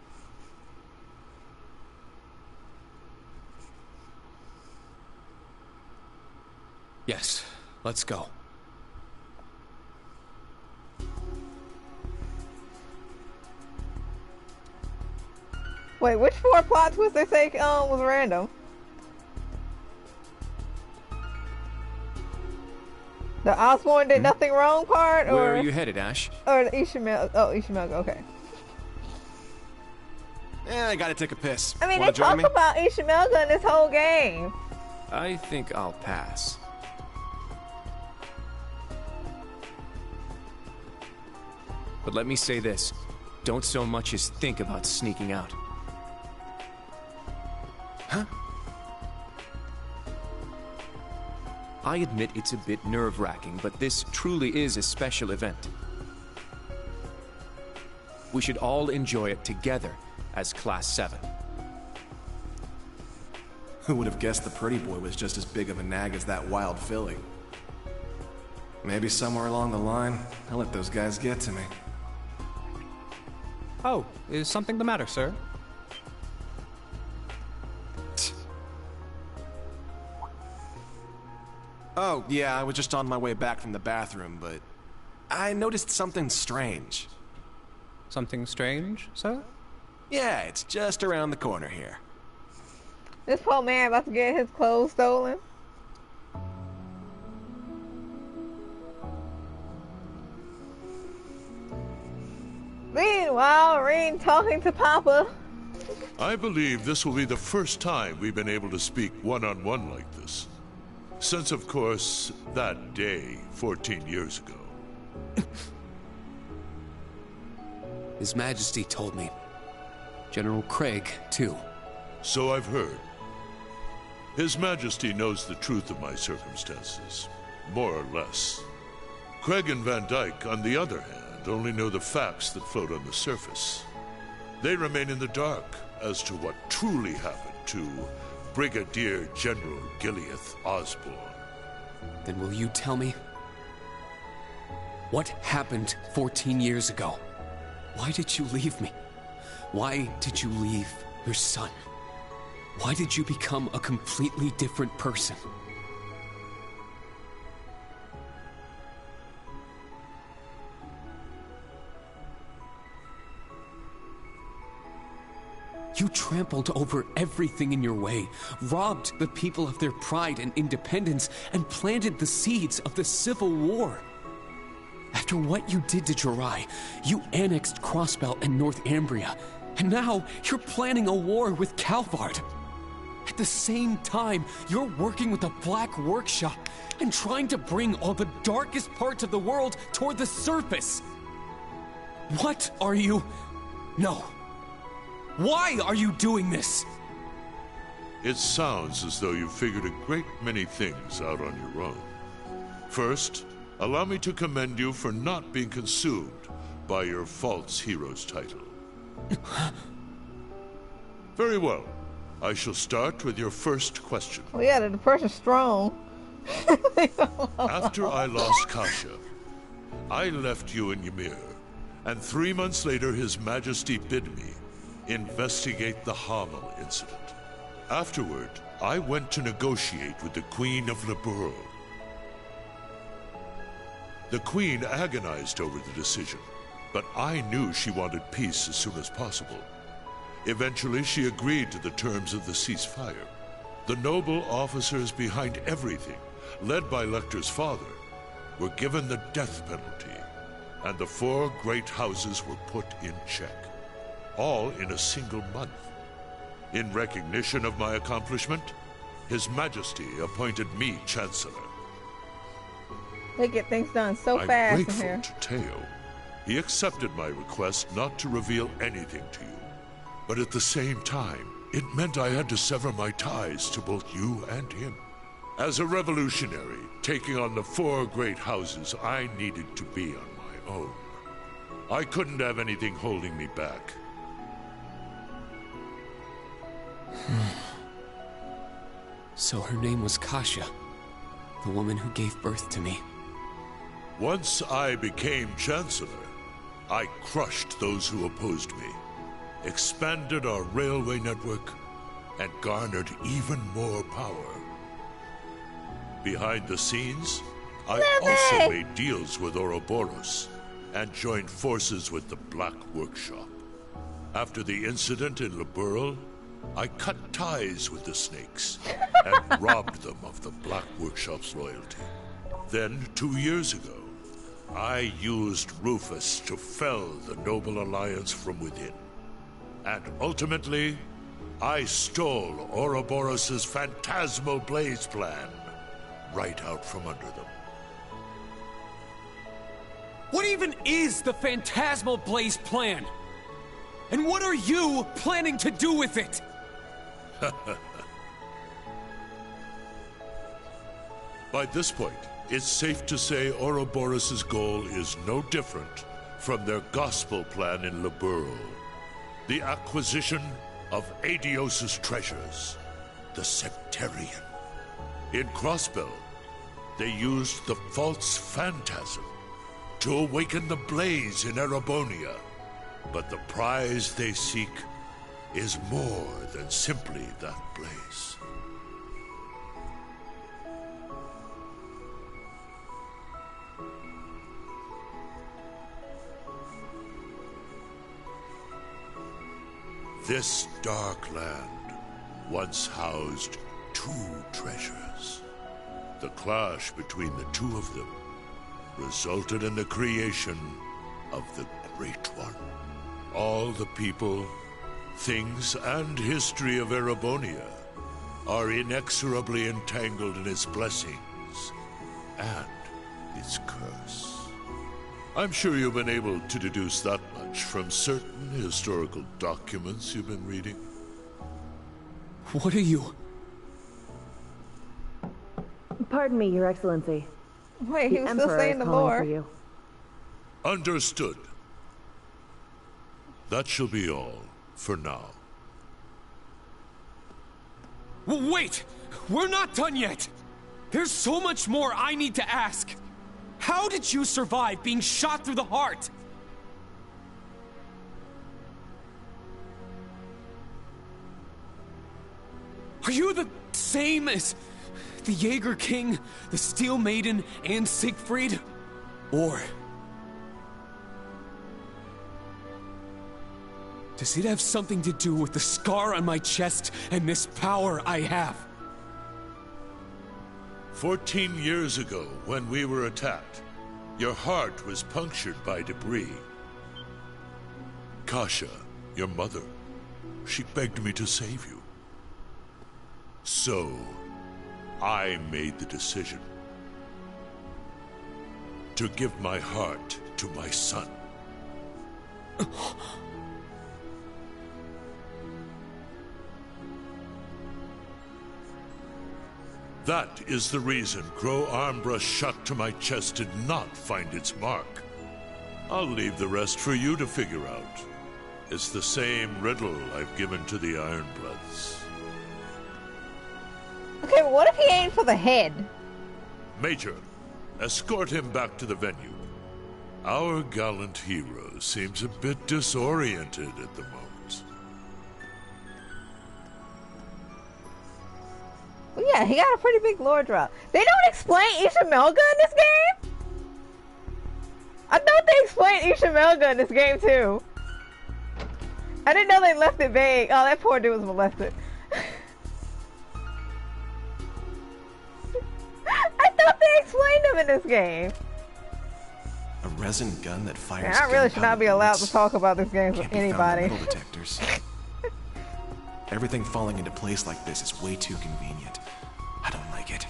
Yes, let's go. Wait, which 4 plot twists they say was random? The Osborne did nothing wrong part, or Where are you headed, Ash? or the Ishmael? Oh, Ishmael. Okay. I gotta take a piss. I mean, Wanna they join talk me? about Ishmael in this whole game. I think I'll pass. But let me say this. don't so much as think about sneaking out. Huh? I admit it's a bit nerve-wracking, but this truly is a special event. We should all enjoy it together as Class 7. Who would have guessed the pretty boy was just as big of a nag as that wild filly? Maybe somewhere along the line, I'll let those guys get to me. Oh, is something the matter, sir? Oh, yeah, I was just on my way back from the bathroom, but I noticed something strange. Something strange, sir? Yeah, it's just around the corner here. This poor man about to get his clothes stolen. Meanwhile, Rean talking to Papa. I believe this will be the first time we've been able to speak one-on-one like this. Since, of course, that day 14 years ago. His Majesty told me. General Craig, too. So I've heard. His Majesty knows the truth of my circumstances, more or less. Craig and Van Dyke, on the other hand, only know the facts that float on the surface. They remain in the dark as to what truly happened to Brigadier General Gileath Osborne. Then will you tell me? What happened 14 years ago? Why did you leave me? Why did you leave your son? Why did you become a completely different person? You trampled over everything in your way, robbed the people of their pride and independence, and planted the seeds of the Civil War. After what you did to Jirai, you annexed Crossbelt and North Ambria, and now you're planning a war with Calvard. At the same time, you're working with the Black Workshop and trying to bring all the darkest parts of the world toward the surface. What are you... No. Why are you doing this? It sounds as though you've figured a great many things out on your own. First, allow me to commend you for not being consumed by your false hero's title. Very well. I shall start with your first question. Oh yeah, the depression's strong. After I lost Kasha, I left you in Ymir, and 3 months later His Majesty bid me investigate the Hamel incident. Afterward, I went to negotiate with the Queen of Liberl. The Queen agonized over the decision, but I knew she wanted peace as soon as possible. Eventually, she agreed to the terms of the ceasefire. The noble officers behind everything, led by Lecter's father, were given the death penalty, and the 4 great houses were put in check. All in a single month. In recognition of my accomplishment, His Majesty appointed me Chancellor. They get things done so I'm fast in grateful here. to Teo. He accepted my request not to reveal anything to you. But at the same time, it meant I had to sever my ties to both you and him. As a revolutionary, taking on the 4 great houses, I needed to be on my own. I couldn't have anything holding me back. So her name was Kasha, the woman who gave birth to me. Once I became Chancellor, I crushed those who opposed me, expanded our railway network, and garnered even more power. Behind the scenes, I also made deals with Ouroboros and joined forces with the Black Workshop. After the incident in Liberl, I cut ties with the Snakes and robbed them of the Black Workshop's loyalty. Then, 2 years ago, I used Rufus to fell the Noble Alliance from within. And ultimately, I stole Ouroboros' phantasmal blaze plan right out from under them. What even is the Phantasmal Blaze plan? And what are you planning to do with it? By this point, it's safe to say Ouroboros' goal is no different from their gospel plan in Liberl. The acquisition of Adios' treasures, the Sectarian. In Crossbell, they used the false phantasm to awaken the blaze in Erebonia. But the prize they seek is more than simply that blaze. This dark land once housed two treasures. The clash between the two of them resulted in the creation of the Great One. All the people, things, and history of Erebonia are inexorably entangled in its blessings and its curse. I'm sure you've been able to deduce that much from certain historical documents you've been reading. What are you? Pardon me, Your Excellency. Wait, he was still saying the lore. For you. Understood. That shall be all, for now. Wait! We're not done yet! There's so much more I need to ask! How did you survive being shot through the heart? Are you the same as the Jaeger King, the Steel Maiden, and Siegfried? Or does it have something to do with the scar on my chest and this power I have? 14 years ago, when we were attacked, your heart was punctured by debris. Kasha, your mother, she begged me to save you. So, I made the decision to give my heart to my son. That is the reason Gro Armbrush shot to my chest did not find its mark. I'll leave the rest for you to figure out. It's the same riddle I've given to the Ironbloods. Okay, but what if he aimed for the head? Major, escort him back to the venue. Our gallant hero seems a bit disoriented at the moment. Well, yeah, he got a pretty big lore drop. They don't explain Ishamelga in this game? I thought they explained Ishamelga in this game too. I didn't know they left it vague. Oh, that poor dude was molested. I thought they explained him in this game. A resin gun that fires. Man, I really should not be allowed to talk about this game with anybody. Metal detectors. Everything falling into place like this is way too convenient. I don't like it.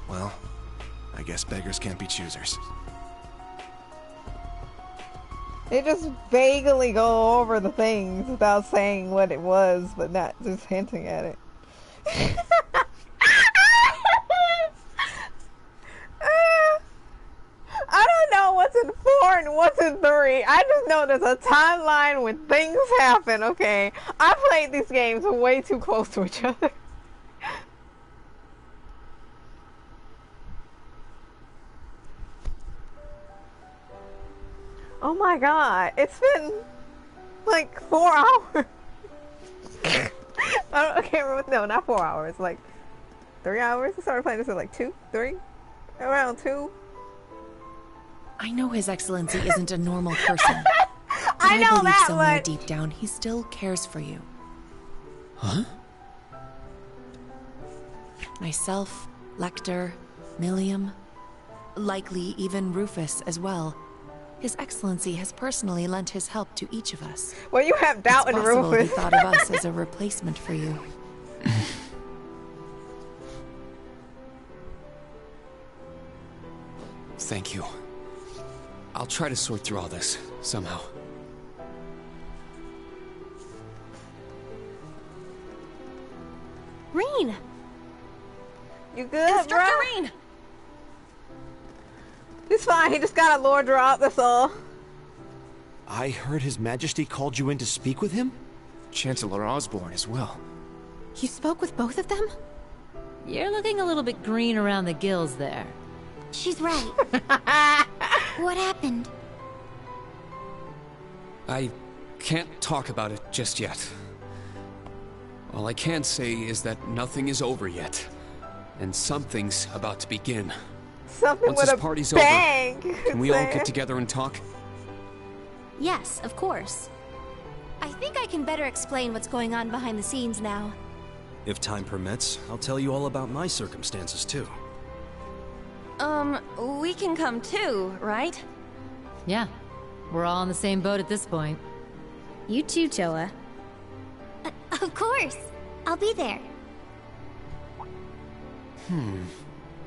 Well, I guess beggars can't be choosers. They just vaguely go over the things without saying what it was, but not just hinting at it. I don't know what's in 4 and what's in 3. I just know there's a timeline when things happen, okay? I played these games way too close to each other. Oh my god, it's been like 4 hours. I can't remember, no, not 4 hours, like 3 hours? I started playing this at like 2, 3? Around 2? I know His Excellency isn't a normal person. I know believe that, somewhere but deep down he still cares for you. Huh? Myself, Lecter, Milliam, likely even Rufus as well. His Excellency has personally lent his help to each of us. Well, you have doubt in possible Rufus. He thought of us as a replacement for you. Thank you. I'll try to sort through all this, somehow. Rain! You good, Instructor bro? Rain! He's fine, he just got a lore drop, that's all. I heard His Majesty called you in to speak with him? Chancellor Osborne as well. You spoke with both of them? You're looking a little bit green around the gills there. She's right. What happened? I can't talk about it just yet. All I can say is that nothing is over yet, and something's about to begin. Something Once with this a party's bang, over, you can could we all say. get together and talk? Yes, of course. I think I can better explain what's going on behind the scenes now. If time permits, I'll tell you all about my circumstances too. We can come too, right? Yeah, we're all on the same boat at this point. You too, Choa. Of course. I'll be there.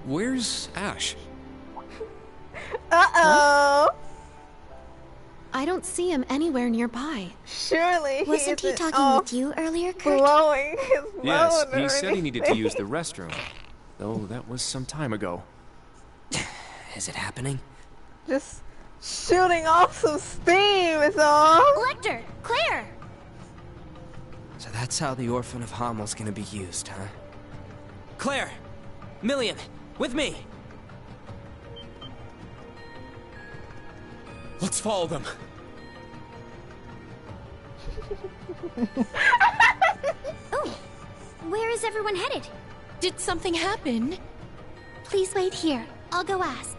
Where's Ash? Uh-oh. I don't see him anywhere nearby. Surely Wasn't he isn't talking with you earlier, Kurt? blowing his Yes, load or he said he needed to anything. use the restroom. Though that was some time ago. Is it happening? Just shooting off some steam is all. Lecter! Claire! So that's how the Orphan of Hammel's gonna be used, huh? Claire! Million! With me! Let's follow them. Oh, where is everyone headed? Did something happen? Please wait here. I'll go ask.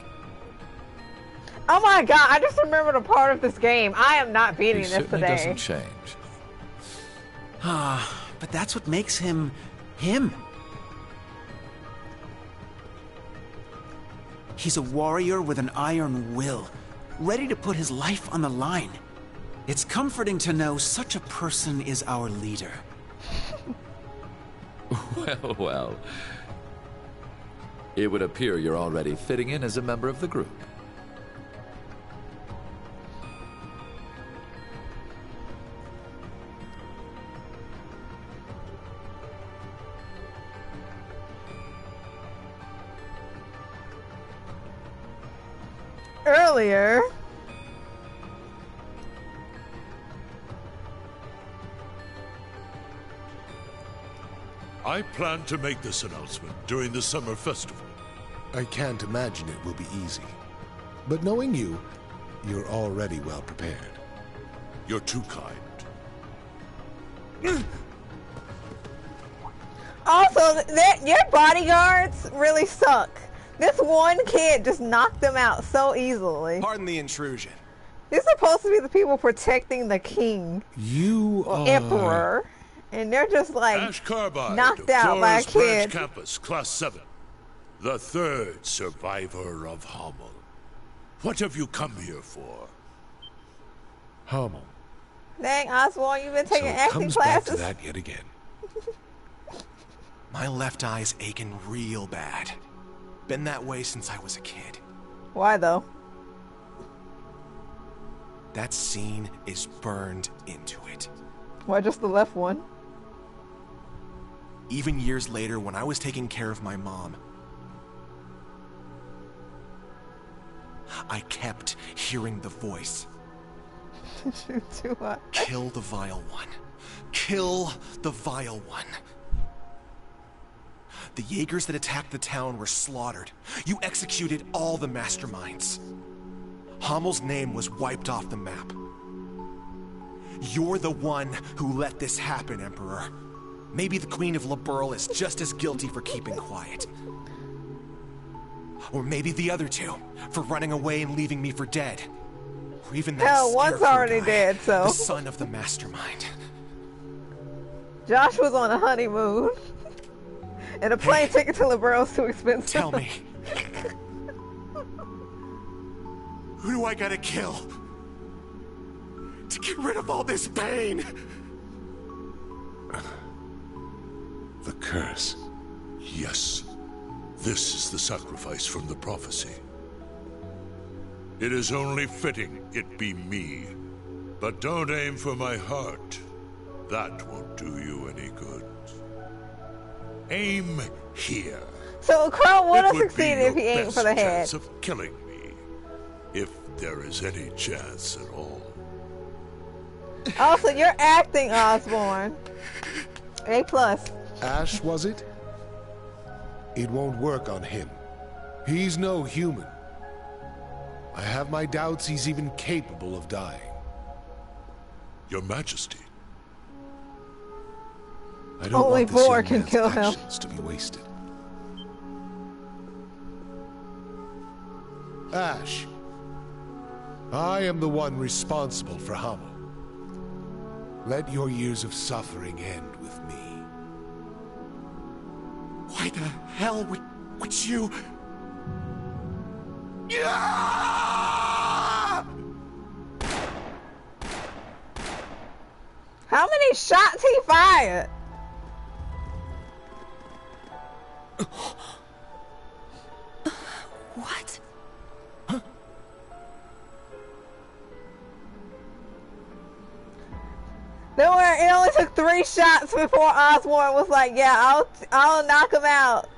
Oh my god, I just remembered a part of this game. I am not beating He this certainly today. doesn't change. But that's what makes him... him. He's a warrior with an iron will, ready to put his life on the line. It's comforting to know such a person is our leader. Well, well. It would appear you're already fitting in as a member of the group. Earlier. I plan to make this announcement during the summer festival. I can't imagine it will be easy. But knowing you, you're already well prepared. You're too kind. Also, your bodyguards really suck. This one kid just knocked them out so easily. Pardon the intrusion. They're supposed to be the people protecting the king. You or are... emperor. And they're just like Ash Carbide knocked of out by a Forest Branch kid. Campus, Class 7. The third survivor of Hamel. What have you come here for? Hamel. Dang, Oswald, you've been So taking it acting comes back to classes. that yet again. My left eye's aching real bad. Been that way since I was a kid. Why though? That scene is burned into it. Why just the left one? Even years later, when I was taking care of my mom, I kept hearing the voice. Too hot. Kill the vile one. Kill the vile one. The Jaegers that attacked the town were slaughtered. You executed all the masterminds. Hammel's name was wiped off the map. You're the one who let this happen, Emperor. Maybe the Queen of Liberl is just as guilty for keeping quiet. Or maybe the other two, for running away and leaving me for dead. Or even that Hell, one's scarecrow already guy, dead, so. the son of the mastermind. Josh was on a honeymoon. And a plane ticket to Liberl's too expensive. Tell me. Who do I gotta kill? To get rid of all this pain? The curse. Yes. This is the sacrifice from the prophecy. It is only fitting it be me. But don't aim for my heart. That won't do you any good. Aim here. So Crow would have It would be succeeded if he your aimed for the best head. chance of killing me, if there is any chance at all. Also, you're acting, Osborne. A plus. Ash, was it? It won't work on him. He's no human. I have my doubts he's even capable of dying. Your Majesty. I don't Only want this Vor young can man's kill him. actions to be wasted. Ash, I am the one responsible for Hamel. Let your years of suffering end with me. Why the hell would you... How many shots he fired? What? Don't worry, it only took 3 shots before Osborne was like, yeah, I'll knock him out.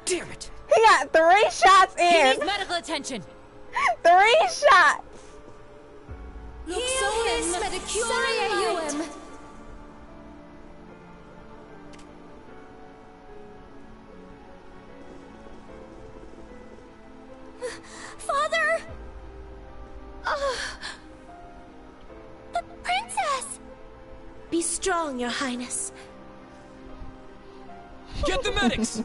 Damn it! He got 3 shots in. He needs medical attention. 3 shots. Luxoris medicure eum. Father! The princess! Be strong, Your Highness. Get the medics!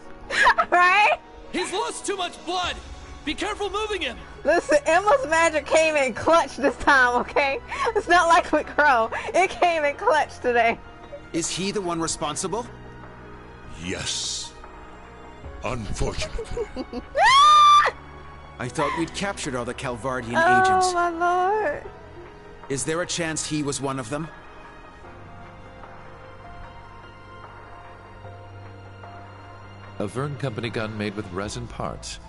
Right? He's lost too much blood! Be careful moving him! Listen, Emma's magic came in clutch this time, okay? It's not like with Crow. It came in clutch today. Is he the one responsible? Yes. Unfortunately. I thought we'd captured all the Calvardian Oh agents. my lord. Is there a chance he was one of them? A Vern Company gun made with resin parts.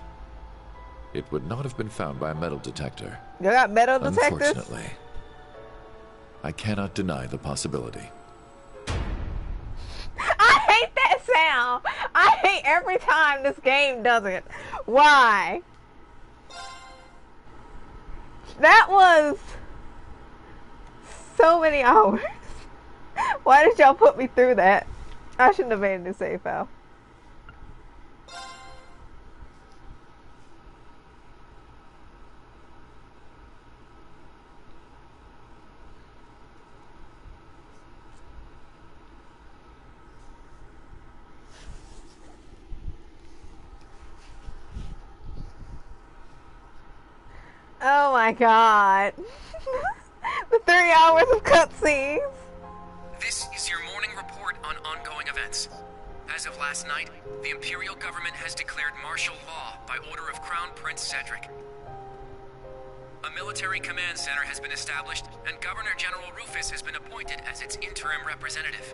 It would not have been found by a metal detector. You got metal detectors? Unfortunately, I cannot deny the possibility. I hate that sound. I hate every time this game does it. Why? That was so many hours. Why did y'all put me through that? I shouldn't have made a new save file. Oh my god. The 3 hours of cutscenes. This is your morning report on ongoing events. As of last night, the Imperial government has declared martial law by order of Crown Prince Cedric. A military command center has been established, and Governor General Rufus has been appointed as its interim representative.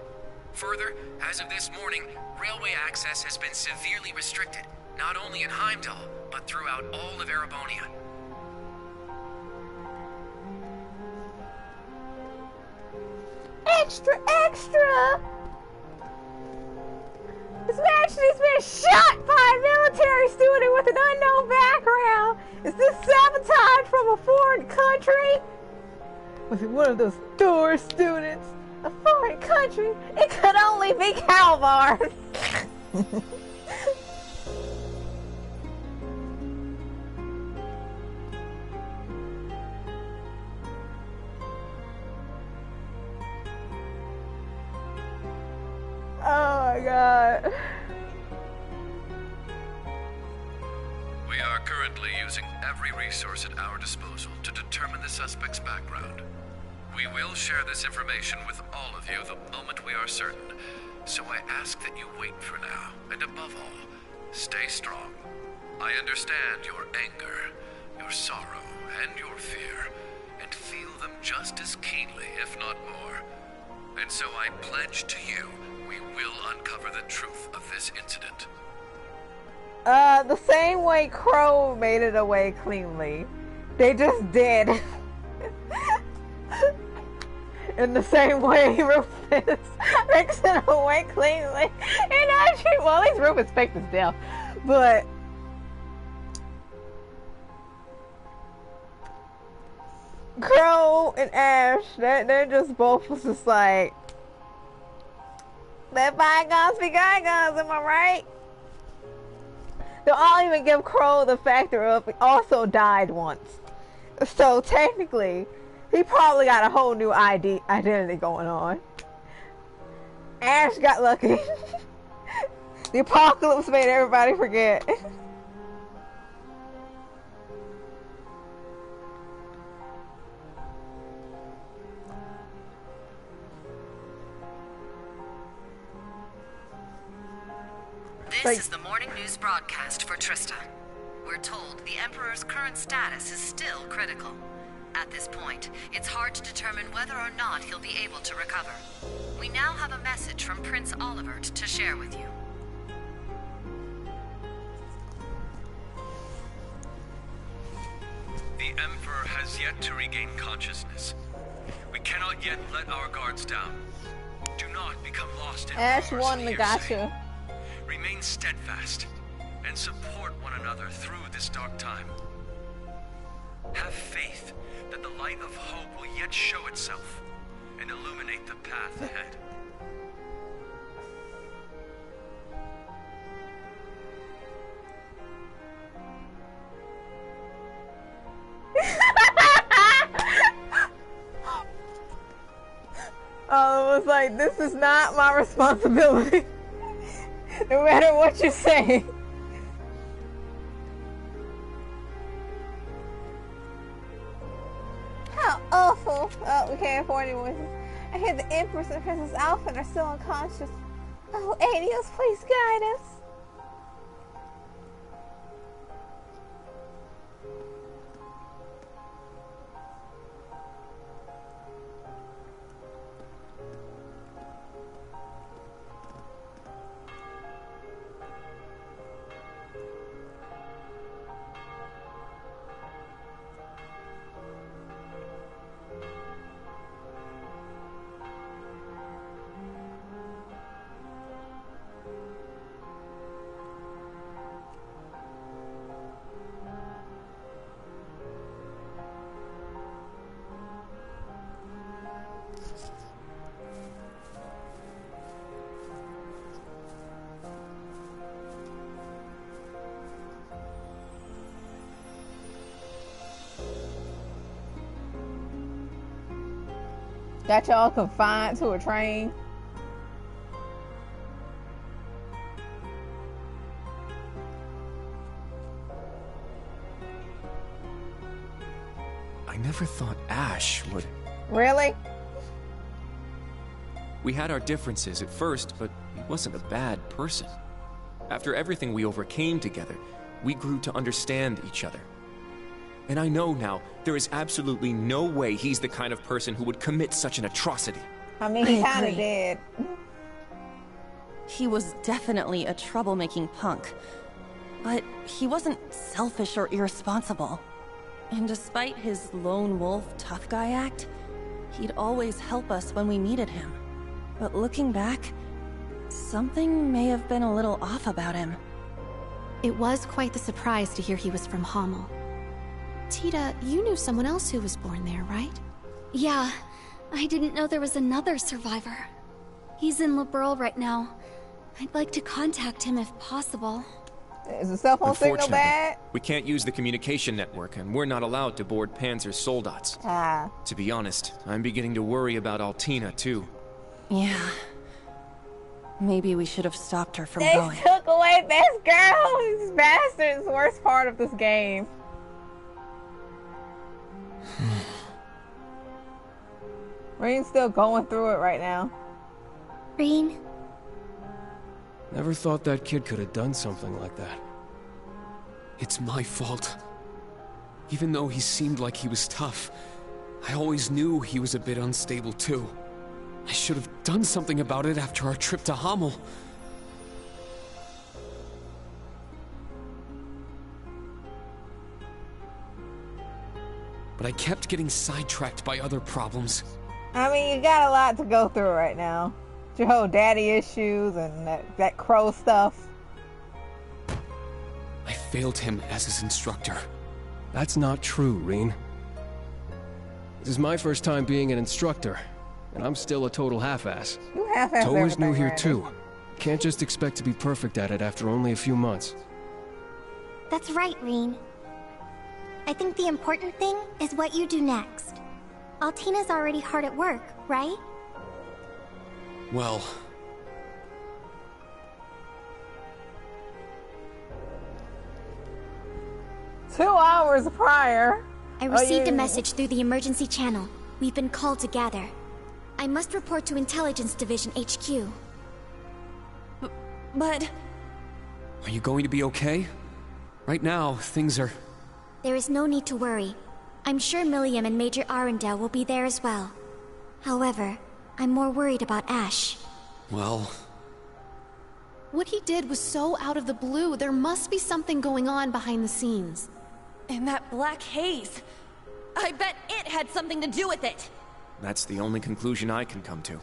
Further, as of this morning, railway access has been severely restricted, not only in Heimdall, but throughout all of Erebonia. Extra, extra! His Majesty's been shot by a military student with an unknown background. Is this sabotage from a foreign country? Was it one of those tourist students? A foreign country? It could only be Calvar. Oh my god. We are currently using every resource at our disposal to determine the suspect's background. We will share this information with all of you the moment we are certain, so I ask that you wait for now, and above all, stay strong. I understand your anger, your sorrow, and your fear, and feel them just as keenly, if not more. And so I pledge to you, we will uncover the truth of this incident. The same way Crow made it away cleanly. They just did. In the same way Rufus makes it away cleanly. And actually, well, at least Rufus faked his death. But Crow and Ash, they're just both was just like, let bygones be bygones, am I right? I'll even give Crow the factor of he also died once. So technically, he probably got a whole new identity going on. Ash got lucky. The apocalypse made everybody forget. This is the morning news broadcast for Trista. We're told the Emperor's current status is still critical. At this point, it's hard to determine whether or not he'll be able to recover. We now have a message from Prince Olivert to share with you. The Emperor has yet to regain consciousness. We cannot yet let our guards down. Do not become lost in Ash rumors won and the hearsay. gotcha. Remain steadfast and support one another through this dark time. Have faith that the light of hope will yet show itself and illuminate the path ahead. It was like, this is not my responsibility. No matter what you say. How awful. Oh, we can't afford any voices. I hear the Empress and Princess Alphen are still unconscious. Oh, Adios, please guide us. Got y'all confined to a train. I never thought Ash would... Really? We had our differences at first, but he wasn't a bad person. After everything we overcame together, we grew to understand each other. And I know now, there is absolutely no way he's the kind of person who would commit such an atrocity. I mean, he I kind of agree. did. He was definitely a troublemaking punk. But he wasn't selfish or irresponsible. And despite his lone wolf tough guy act, he'd always help us when we needed him. But looking back, something may have been a little off about him. It was quite the surprise to hear he was from Hamel. Tita, you knew someone else who was born there, right? Yeah, I didn't know there was another survivor. He's in Liberl right now. I'd like to contact him if possible. Is the cell phone signal bad? We can't use the communication network, and we're not allowed to board Panzer's soldats. Ah. To be honest, I'm beginning to worry about Altina, too. Yeah. Maybe we should have stopped her from They going. took away best girl! These bastards! Worst part of this game. Reen's still going through it right now. Reen? Never thought that kid could have done something like that. It's my fault. Even though he seemed like he was tough, I always knew he was a bit unstable too. I should have done something about it after our trip to Hamel. but I kept getting sidetracked by other problems. I mean, you got a lot to go through right now. Your whole daddy issues and that crow stuff. I failed him as his instructor. That's not true, Reen. This is my first time being an instructor, and I'm still a total half-ass. You half-ass Towa's new here right? too. Can't just expect to be perfect at it after only a few months. That's right, Reen. I think the important thing is what you do next. Altina's already hard at work, right? Well... "2 hours prior. I received a message through the emergency channel. We've been called to gather. I must report to Intelligence Division HQ. But... Are you going to be okay? Right now, things are... There is no need to worry. I'm sure Milliam and Major Arundel will be there as well. However, I'm more worried about Ash. Well... What he did was so out of the blue. There must be something going on behind the scenes. And that black haze. I bet it had something to do with it. That's the only conclusion I can come to.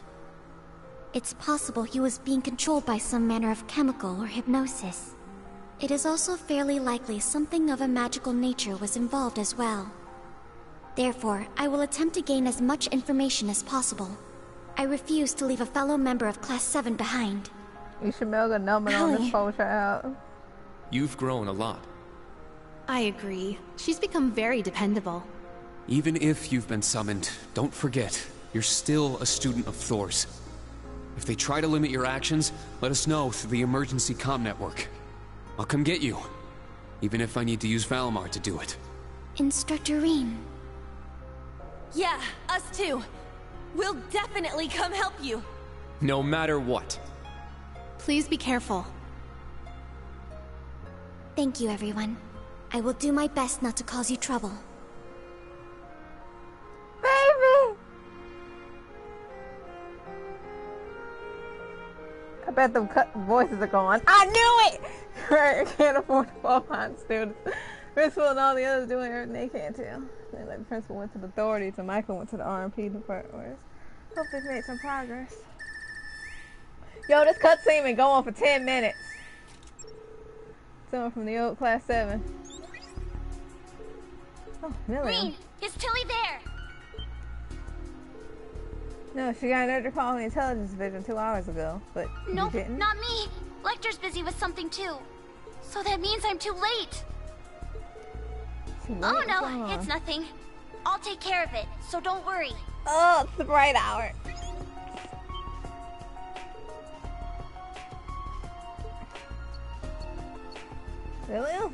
It's possible he was being controlled by some manner of chemical or hypnosis. It is also fairly likely something of a magical nature was involved as well. Therefore, I will attempt to gain as much information as possible. I refuse to leave a fellow member of Class 7 behind. You should mail a number on this phone child. You've grown a lot. I agree. She's become very dependable. Even if you've been summoned, don't forget, you're still a student of Thor's. If they try to limit your actions, let us know through the emergency comm network. I'll come get you, even if I need to use Valimar to do it. Instructor Reen. Yeah, us too. We'll definitely come help you. No matter what. Please be careful. Thank you, everyone. I will do my best not to cause you trouble. Baby! I bet them voices are going, I knew it! Right, I can't afford to fall behind students. Principal and all the others doing everything they can too. Then like the principal went to the authorities and Michael went to the RMP department. Hope they've made some progress. Yo, this cutscene been going for 10 minutes. Someone from the old Class 7. Oh, Milliam. Reen, is Tilly there? No, she got an urgent call from the Intelligence Division 2 hours ago, but Nope, you didn't? not me. Lecter's busy with something too. So that means I'm too late. Oh no, it's nothing. I'll take care of it, so don't worry. Oh, it's the bright hour. Really?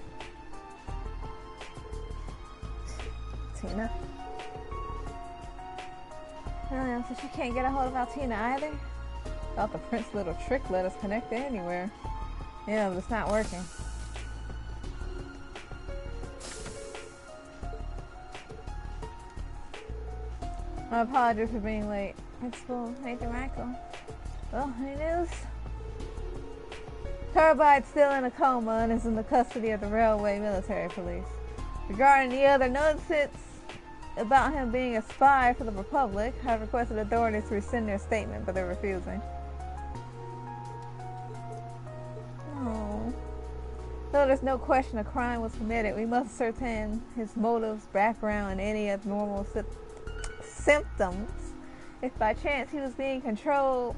Tina? Really? So she can't get a hold of Altina either? Thought the Prince little trick let us connect anywhere. Yeah, but it's not working. My apologies for being late. Principal, Major Michael. Well, any news? Carbide's still in a coma and is in the custody of the railway military police. Regarding the other nonsense about him being a spy for the Republic, I've requested authorities to rescind their statement, but they're refusing. No. Though there's no question a crime was committed, we must ascertain his motives, background, and any abnormal symptoms. If by chance he was being controlled,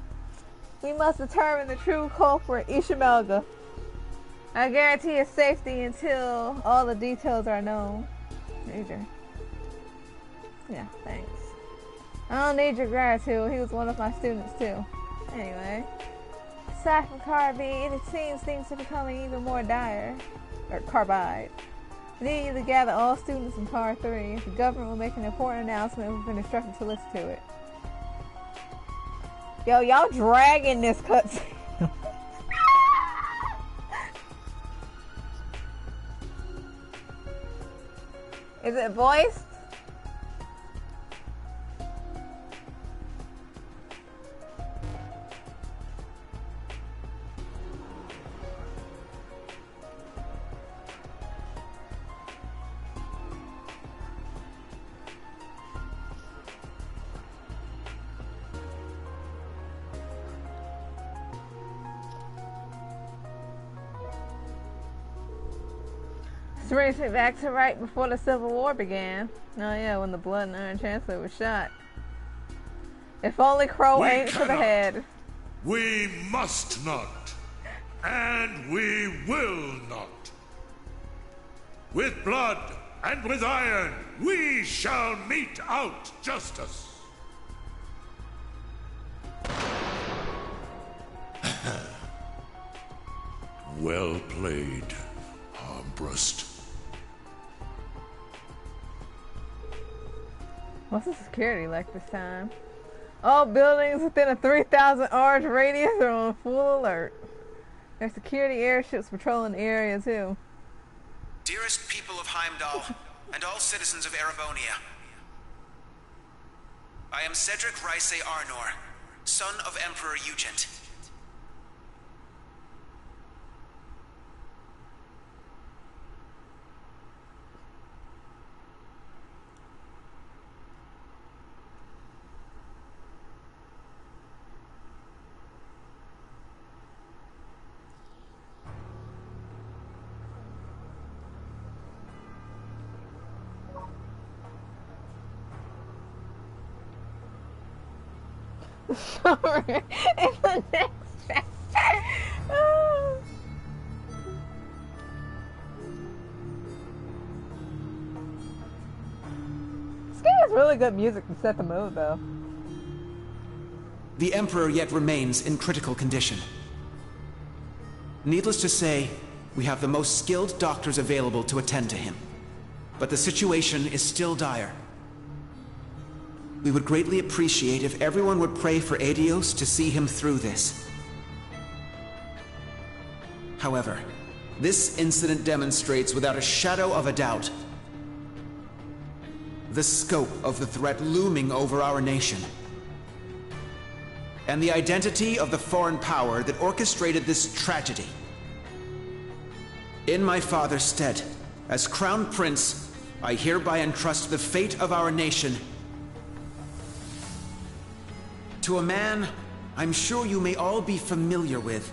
we must determine the true culprit, Ishimelga. I guarantee his safety until all the details are known. Major. Yeah, thanks. I don't need your gratitude. He was one of my students too. Anyway. Aside from Carbide, it seems things are becoming even more dire. Or Carbide. We need you to gather all students in Car 3. The government will make an important announcement and we've been instructed to listen to it. Yo, y'all dragging this cutscene. Is it voiced? This brings me back to right before the Civil War began. Oh yeah, when the Blood and Iron Chancellor was shot. If only Crow aimed for the head. We must not. And we will not. With blood and with iron, we shall mete out justice. Well played, Armbrust. What's the security like this time? All buildings within a 3,000 orange radius are on full alert. There's security airships patrolling the area too. Dearest people of Heimdall, and all citizens of Erebonia, I am Cedric Rice Arnor, son of Emperor Eugent. Sorry, in the next chapter. Oh. This game has really good music to set the mood, though. The Emperor yet remains in critical condition. Needless to say, we have the most skilled doctors available to attend to him. But the situation is still dire. We would greatly appreciate if everyone would pray for Adios to see him through this. However, this incident demonstrates without a shadow of a doubt the scope of the threat looming over our nation, and the identity of the foreign power that orchestrated this tragedy. In my father's stead, as Crown Prince, I hereby entrust the fate of our nation to a man I'm sure you may all be familiar with,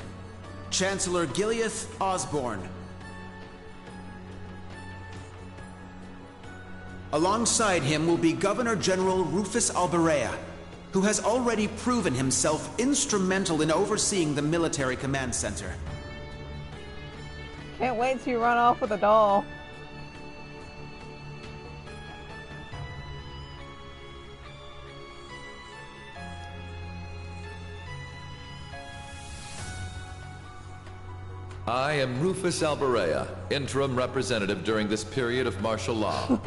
Chancellor Gileath Osborne. Alongside him will be Governor General Rufus Alberea, who has already proven himself instrumental in overseeing the military command center. Can't wait till you run off with a doll. I am Rufus Alberea, interim representative during this period of martial law.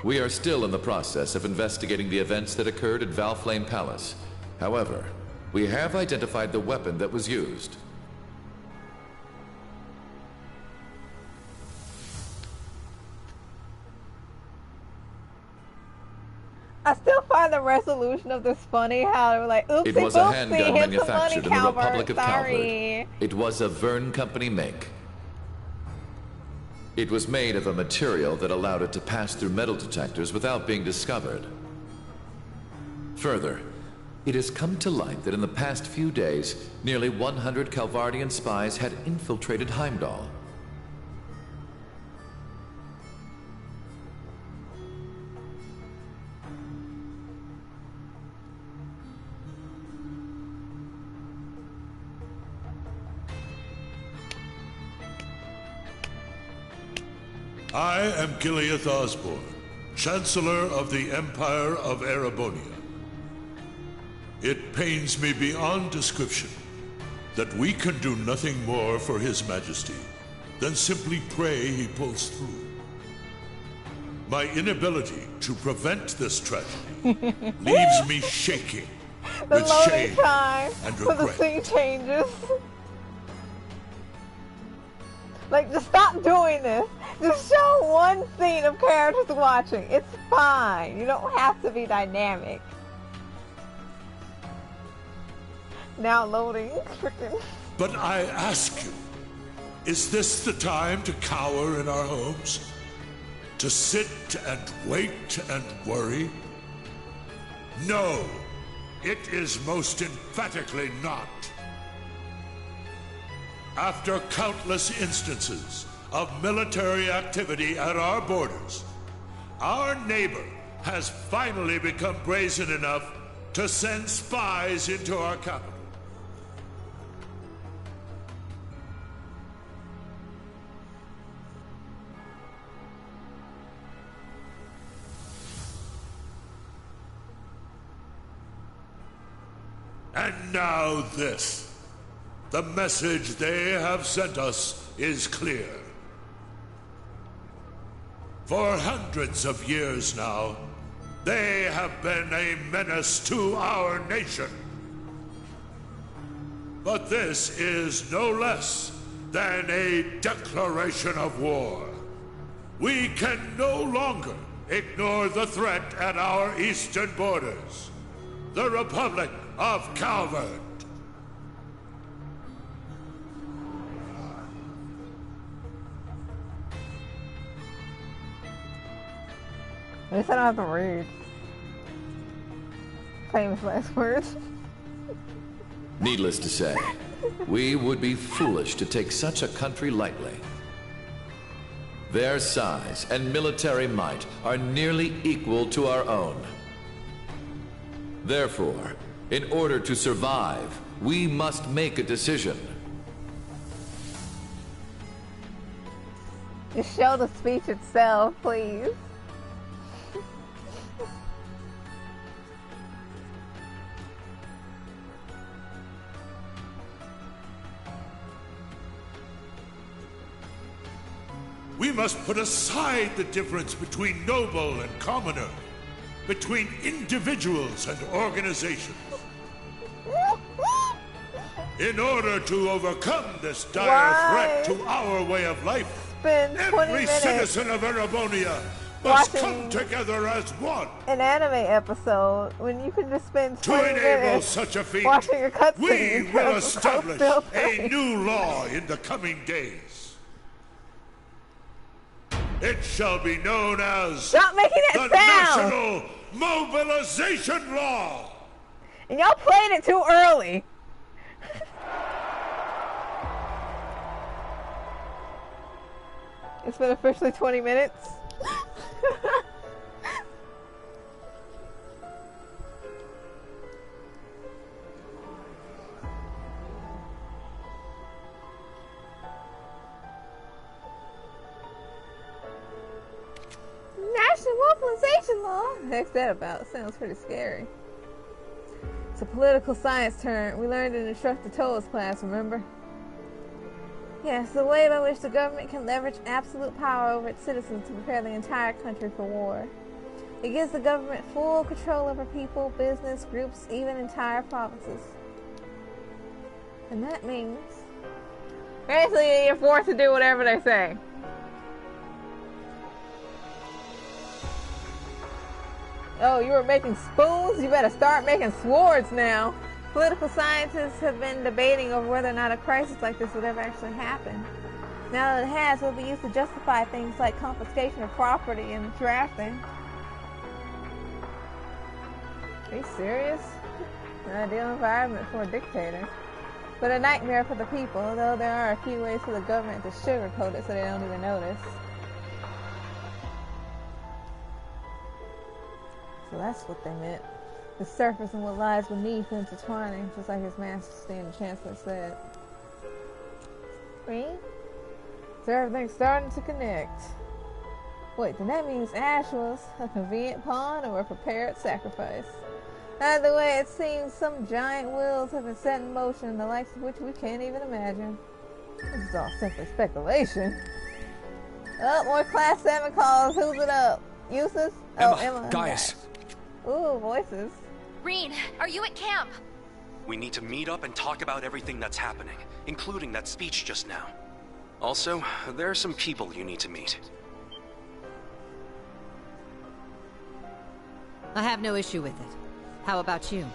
We are still in the process of investigating the events that occurred at Valflame Palace. However, we have identified the weapon that was used. I still find the resolution of this funny, how they were like, oopsie, It was a handgun hit some money, manufactured in the Republic of Sorry. Calvard. It was a Verne Company make. It was made of a material that allowed it to pass through metal detectors without being discovered. Further, it has come to light that in the past few days, nearly 100 Calvardian spies had infiltrated Heimdall. I am Gileath Osborne, Chancellor of the Empire of Erebonia. It pains me beyond description that we can do nothing more for His Majesty than simply pray he pulls through. My inability to prevent this tragedy leaves me shaking with shame and for the regret. scene changes. Like, just stop doing this. Just show one scene of characters watching. It's fine. You don't have to be dynamic. Now loading. Freaking. But I ask you, is this the time to cower in our homes? To sit and wait and worry? No, it is most emphatically not. After countless instances of military activity at our borders, our neighbor has finally become brazen enough to send spies into our capital. And now this. The message they have sent us is clear. For hundreds of years now, they have been a menace to our nation. But this is no less than a declaration of war. We can no longer ignore the threat at our eastern borders. The Republic of Calvert. At least I don't have to read famous last words. Needless to say, we would be foolish to take such a country lightly. Their size and military might are nearly equal to our own. Therefore, in order to survive, we must make a decision. Just show the speech itself, please. We must put aside the difference between noble and commoner, between individuals and organizations. In order to overcome this dire threat to our way of life, every citizen of Erebonia must come together as one. An anime episode when you can just spend 20 To enable minutes such a feat, watching your cutscenes. we will establish a new law in the coming days. It shall be known as Stop making the that sound! National Mobilization Law. And y'all played it too early. It's been officially 20 minutes. National Mobilization Law? What the heck's that about? Sounds pretty scary. It's a political science term. We learned it in Instructor Toa's class, remember? Yes, the way by which the government can leverage absolute power over its citizens to prepare the entire country for war. It gives the government full control over people, business, groups, even entire provinces. And that means basically you're forced to do whatever they say. Oh, you were making spoons? You better start making swords now. Political scientists have been debating over whether or not a crisis like this would ever actually happen. Now that it has, it will be used to justify things like confiscation of property and drafting. Are you serious? An ideal environment for a dictator. But a nightmare for the people, though there are a few ways for the government to sugarcoat it so they don't even notice. So that's what they meant. The surface and what lies beneath intertwining, just like His Majesty and the Chancellor said. Green? So everything's starting to connect. Wait, then that means Ash was a convenient pawn or a prepared sacrifice. Either way, it seems some giant wheels have been set in motion, the likes of which we can't even imagine. This is all simply speculation. Oh, more Class 7 calls. Who's it up? Eustace? Oh, Emma. Gaius. Ooh, voices. Reen, are you at camp? We need to meet up and talk about everything that's happening, including that speech just now. Also, there are some people you need to meet. I have no issue with it. How about you?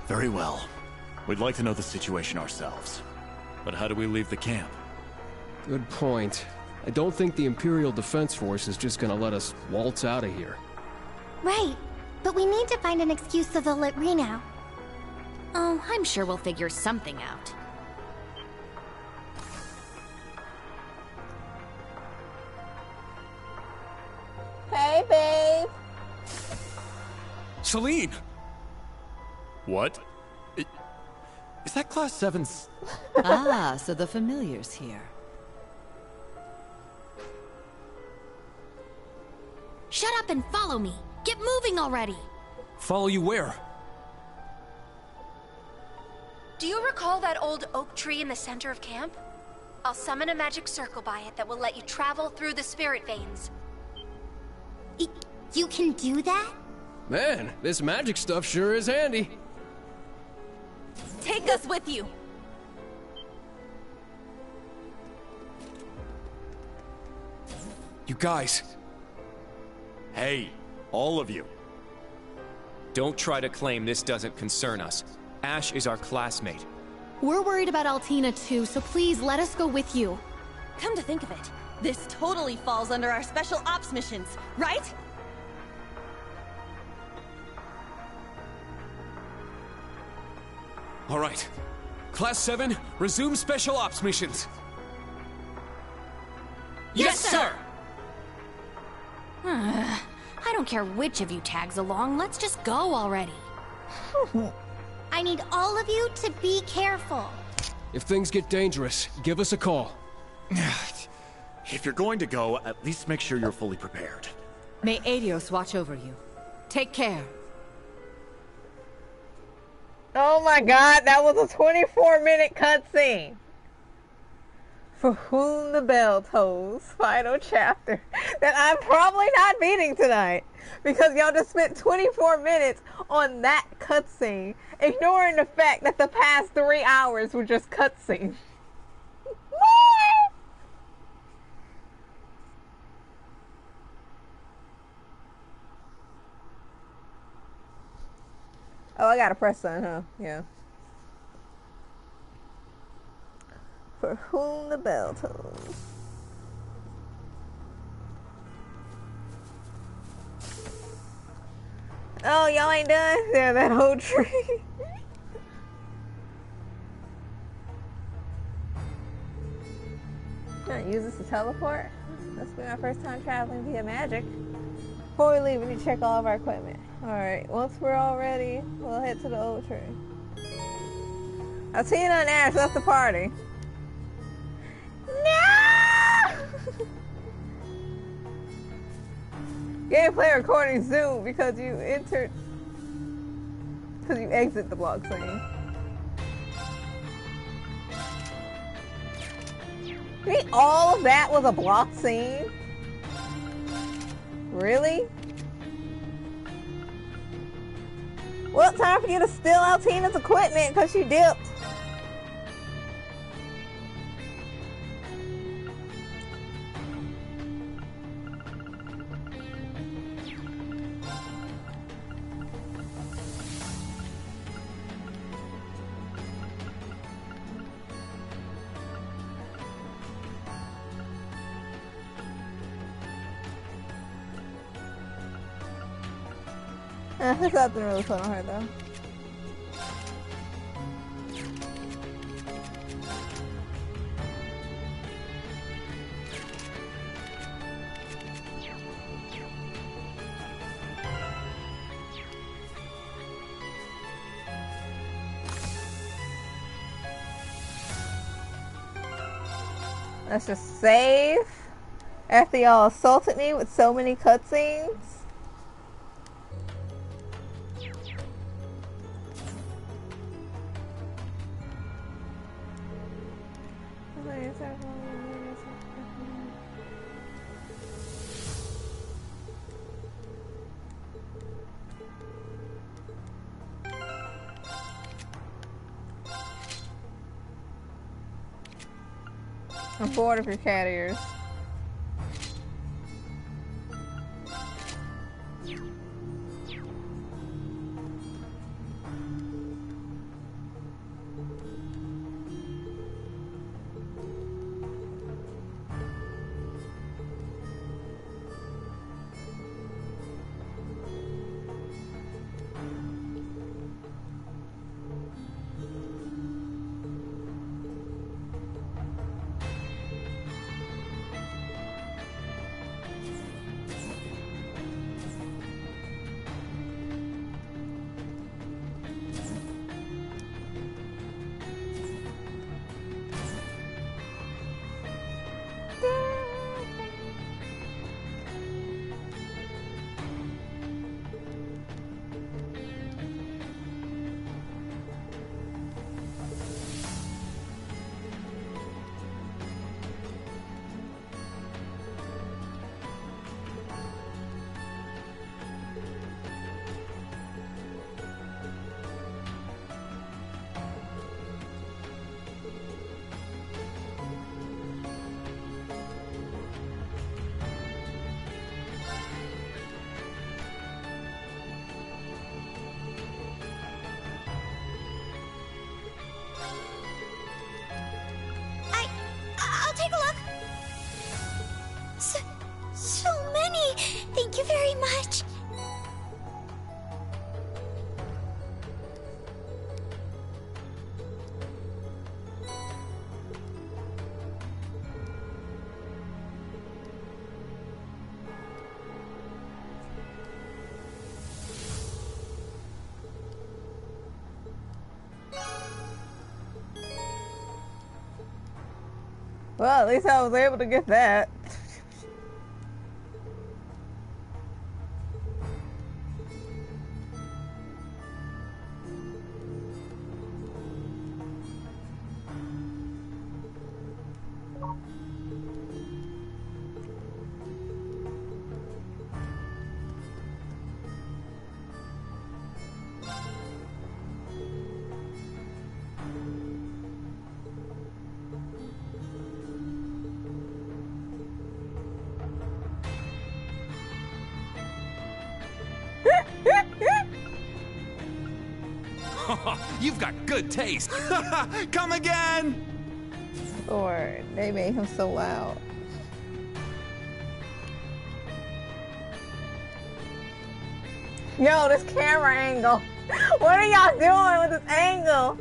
Very well. We'd like to know the situation ourselves. But how do we leave the camp? Good point. I don't think the Imperial Defense Force is just gonna let us waltz out of here. Right. But we need to find an excuse so they'll let Reen out. Oh, I'm sure we'll figure something out. Celine! What? Is that Class 7's... Ah, so the familiar's here. Shut up and follow me. Get moving already. Follow you where? Do you recall that old oak tree in the center of camp? I'll summon a magic circle by it that will let you travel through the spirit veins. You can do that? Man, this magic stuff sure is handy. Take us with you. You guys. Hey, all of you. Don't try to claim this doesn't concern us. Ash is our classmate. We're worried about Altina too, so please let us go with you. Come to think of it, this totally falls under our special ops missions, right? All right. Class 7, resume special ops missions. Yes, sir! I don't care which of you tags along, let's just go already. I need all of you to be careful. If things get dangerous, give us a call. If you're going to go, at least make sure you're fully prepared. May Adios watch over you. Take care. Oh my god, that was a 24-minute cutscene. For Whom the Bell Tolls, final chapter that I'm probably not beating tonight because y'all just spent 24 minutes on that cutscene, ignoring the fact that the past 3 hours were just cutscenes. Oh, I gotta press on, huh? Yeah. For Whom the Bell Tolls. Oh, y'all ain't done? Yeah, that whole tree. Can I use this to teleport? This will be my first time traveling via magic. Before we leave, we need to check all of our equipment. Alright, once we're all ready, we'll head to the old tree. Altina and Ash left the party. No! Gameplay recording Zoom because you entered. Because you exit the block scene. You mean all of that was a block scene? Really? Well, time for you to steal Altina's equipment because she dipped. There's nothing really fun on her though. Let's just save after y'all assaulted me with so many cutscenes. I'm bored of your cat ears. Well, at least I was able to get that. You've got good taste. Come again! Or they made him so loud. Yo, this camera angle. What are y'all doing with this angle?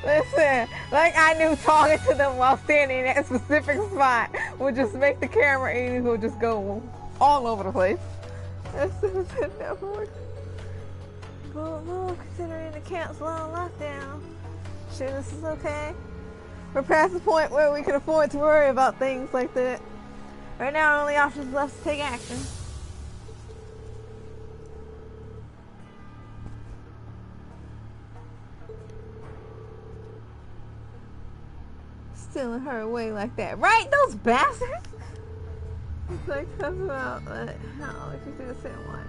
Listen, like I knew talking to them while standing in that specific spot would just make the camera angle just go all over the place. That's never worked. Well, considering the camp's long lockdown, sure this is okay. We're past the point where we can afford to worry about things like that. Right now, our only option is left to take action. Stealing her away like that, right? Those bastards! It's like, talk about, how if you do the same watch.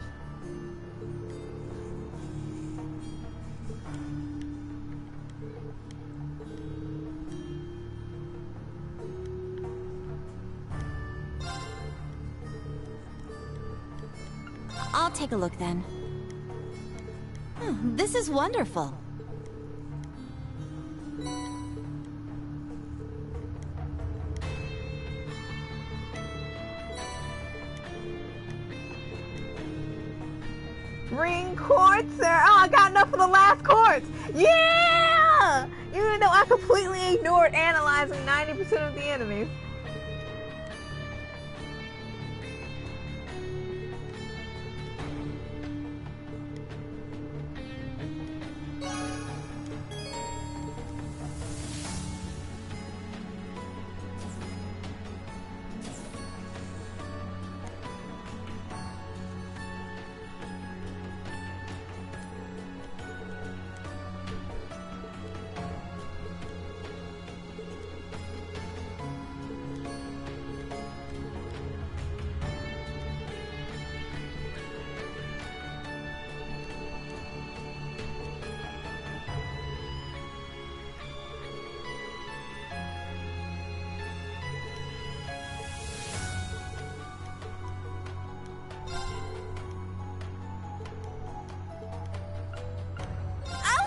I'll take a look then. This is wonderful. Ring quartz there. Oh, I got enough for the last quartz. Yeah! Even though I completely ignored analyzing 90% of the enemies.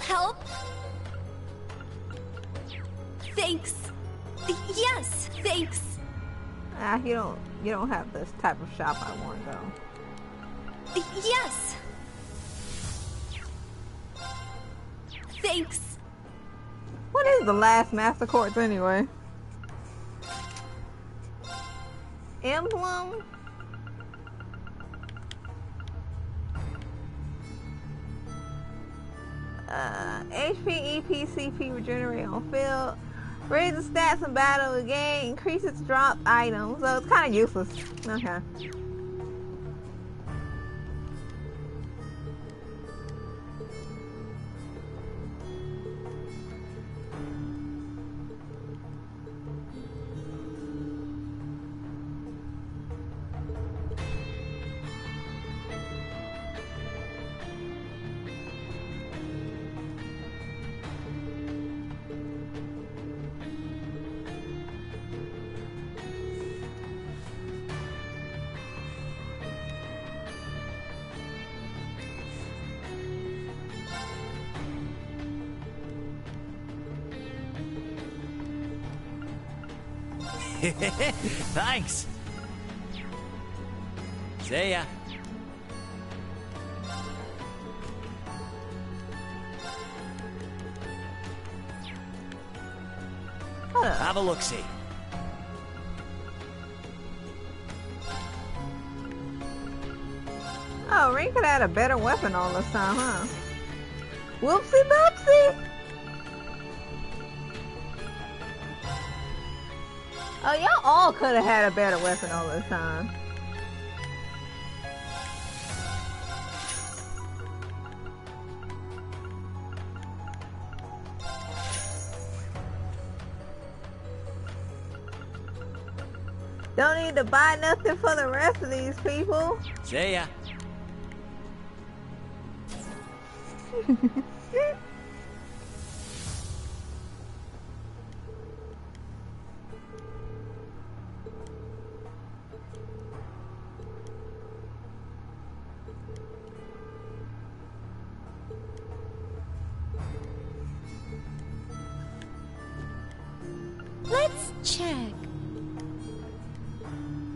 Help? Thanks. Yes, thanks. You don't have this type of shop I want though. Yes. Thanks. What is the last master quartz anyway? Emblem? HP, EP, CP regenerate on field. Raise the stats in battle again. Increase its drop items. So it's kind of useless. Okay. Thanks. See ya. Have a look-see. Oh, Ring could have had a better weapon all this time, huh? Whoopsie boopsie! Oh, y'all all could have had a better weapon all this time. Don't need to buy nothing for the rest of these people. See ya. Let's check.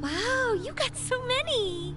Wow, you got so many!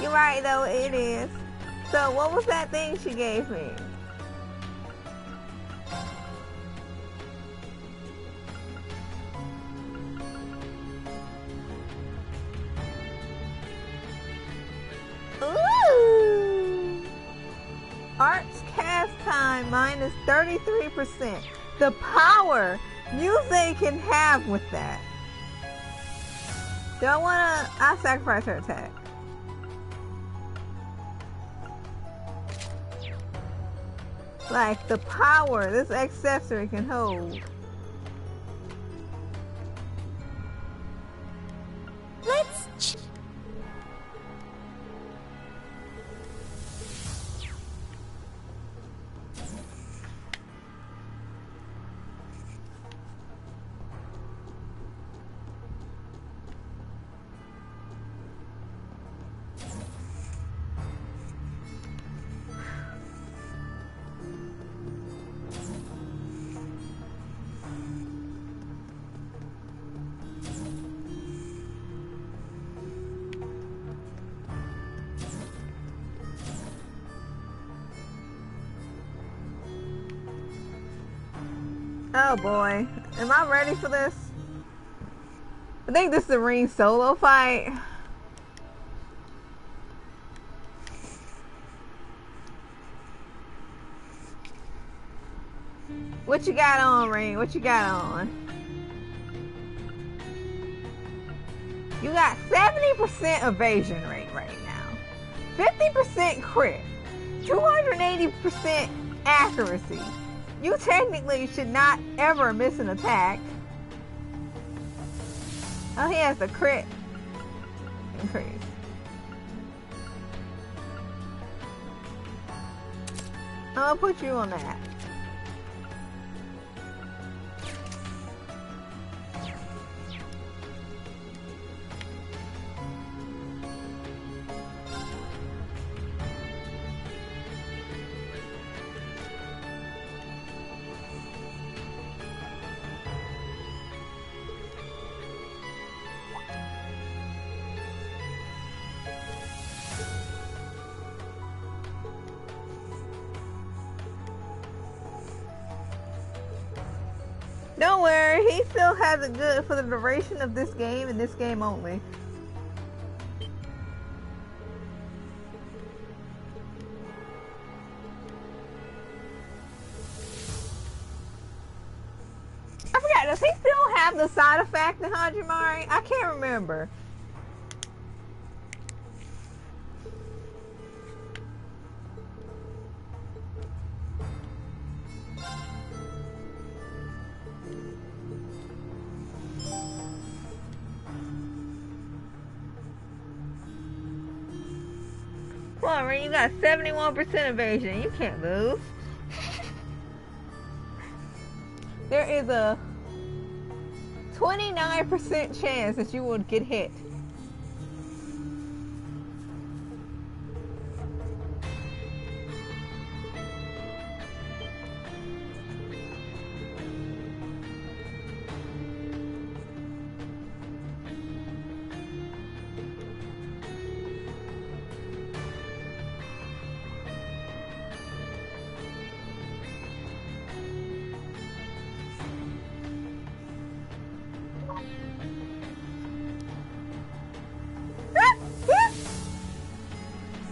You're right though, it is. So what was that thing she gave me? Ooh! Arts cast time minus 33%. The power Muse can have with that. Do I wanna... I'll sacrifice her attack. Like, the power this accessory can hold. Let's... Oh boy, am I ready for this? I think this is the Ring solo fight. What you got on, Ring? What you got on? You got 70% evasion rate right now. 50% crit. 280% accuracy. You technically should not ever miss an attack. Oh, he has the crit increase. I'll put you on that. Don't worry, he still has it good for the duration of this game and this game only. have the side effect in Hajimari? I can't remember. Come on, Rin, you got 71% evasion. You can't lose. There is a 29% chance that you would get hit.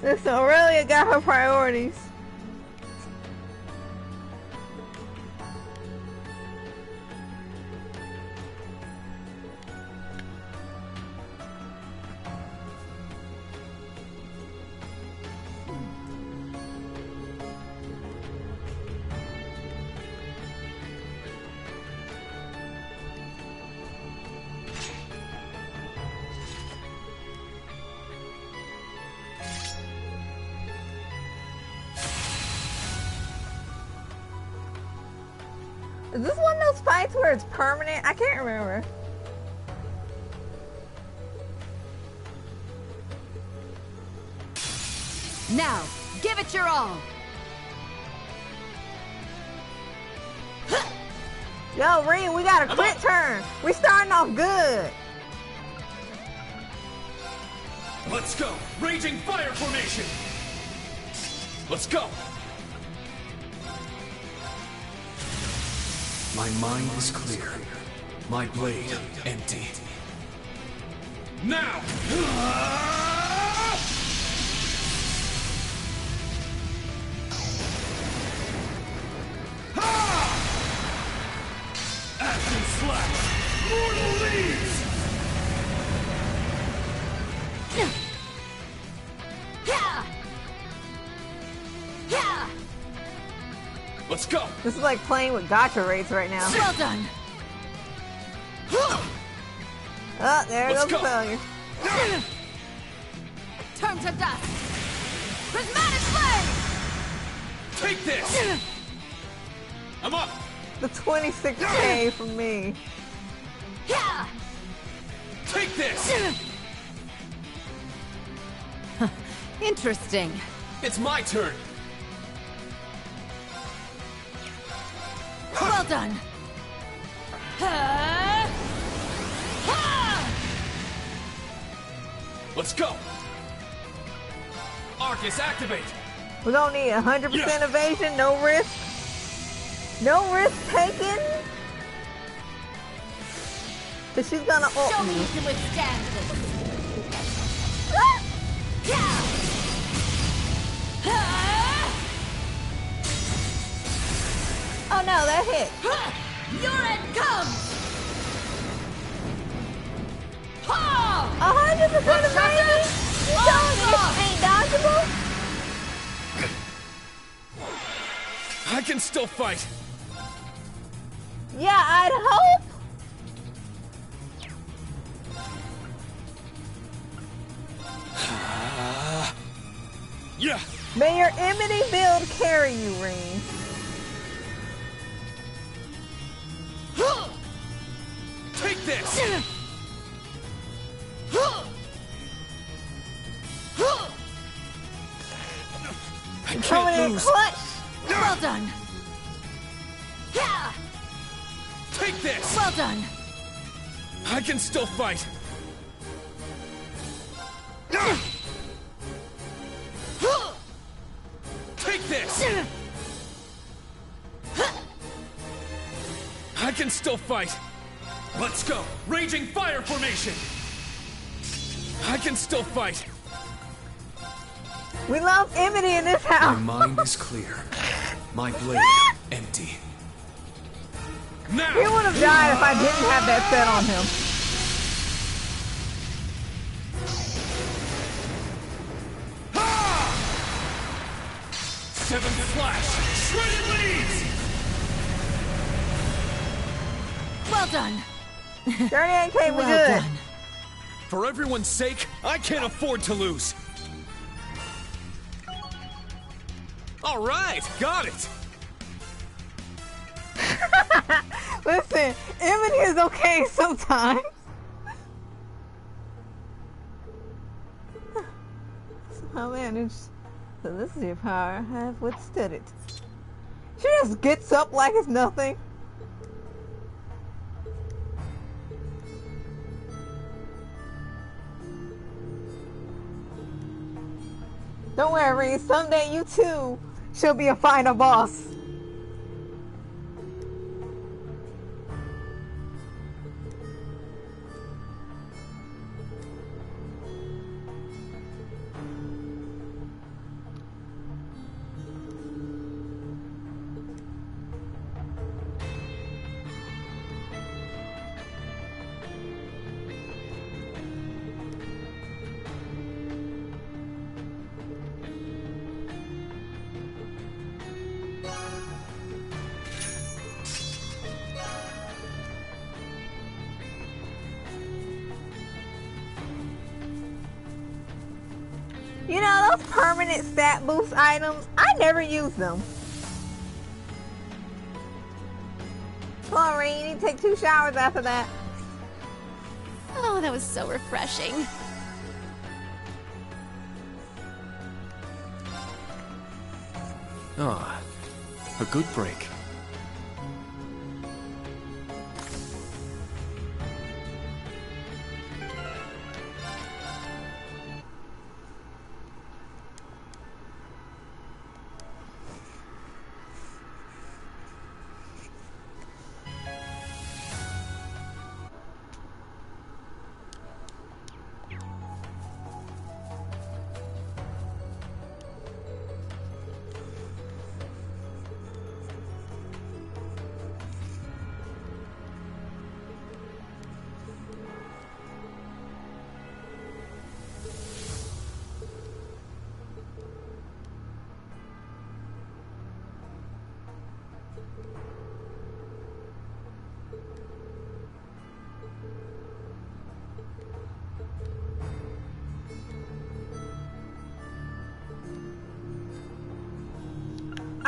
Listen, Aurelia got her priorities. Is this one of those fights where it's permanent? I can't remember. Now, give it your all. Yo, Rin, we got a crit turn. We starting off good. Let's go. Raging fire formation. Let's go. My mind is clear. My blade empty. Now! Action slash! Mortal leaves! Let's go! This is like playing with gacha rates right now. Well done! Oh, there Let's goes go. the failure. Turn to dust! Prismatic flame! Take this! I'm up! The 26k from me. Take this! Interesting. It's my turn! Well done! Let's go! Arcus, activate! We don't need 100% evasion, no risk. No risk taken. Cause she's gonna ult Show me. me you can withstand this. Oh no, that hit. Your end comes! 100% evasion? You telling me this ain't dodgeable? I can still fight! Yeah, I'd hope. Yeah! May your Emily build carry you, Ring. Take this! I Coming can't in lose! clutch. Well done! Take this! Well done! I can still fight! Take this! I can still fight! Let's go! Raging fire formation! I can still fight! We love Emily in this house. My mind is clear. My blade empty. Now. He would have died if I didn't have that set on him. Seventh Flash! Shredded leads! Well done. Journey ain't came Well good. done. For everyone's sake, I can't afford to lose. All right, got it. Listen, Emily is okay sometimes. I managed. So this is your power. I have withstood it. She just gets up like it's nothing. Don't worry, someday you too shall be a final boss. You know, those permanent stat boost items, I never use them. Come on, Rain, you need to take 2 showers after that. Oh, that was so refreshing. Ah, a good break.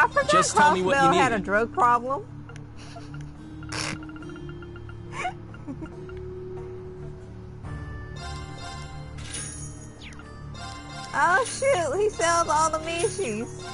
I forgot Just tell me what you Crossbell need. had a drug problem. Oh shoot, he sells all the Mishies.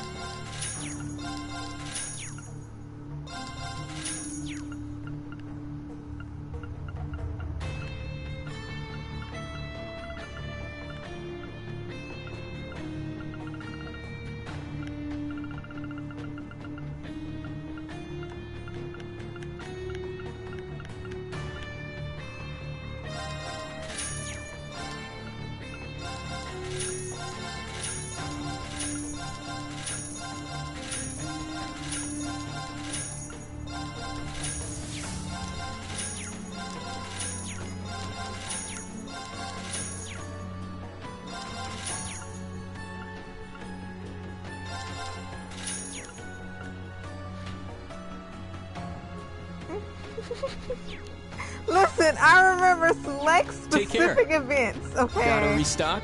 Listen, I remember select Take care. specific events, okay? Gotta restock?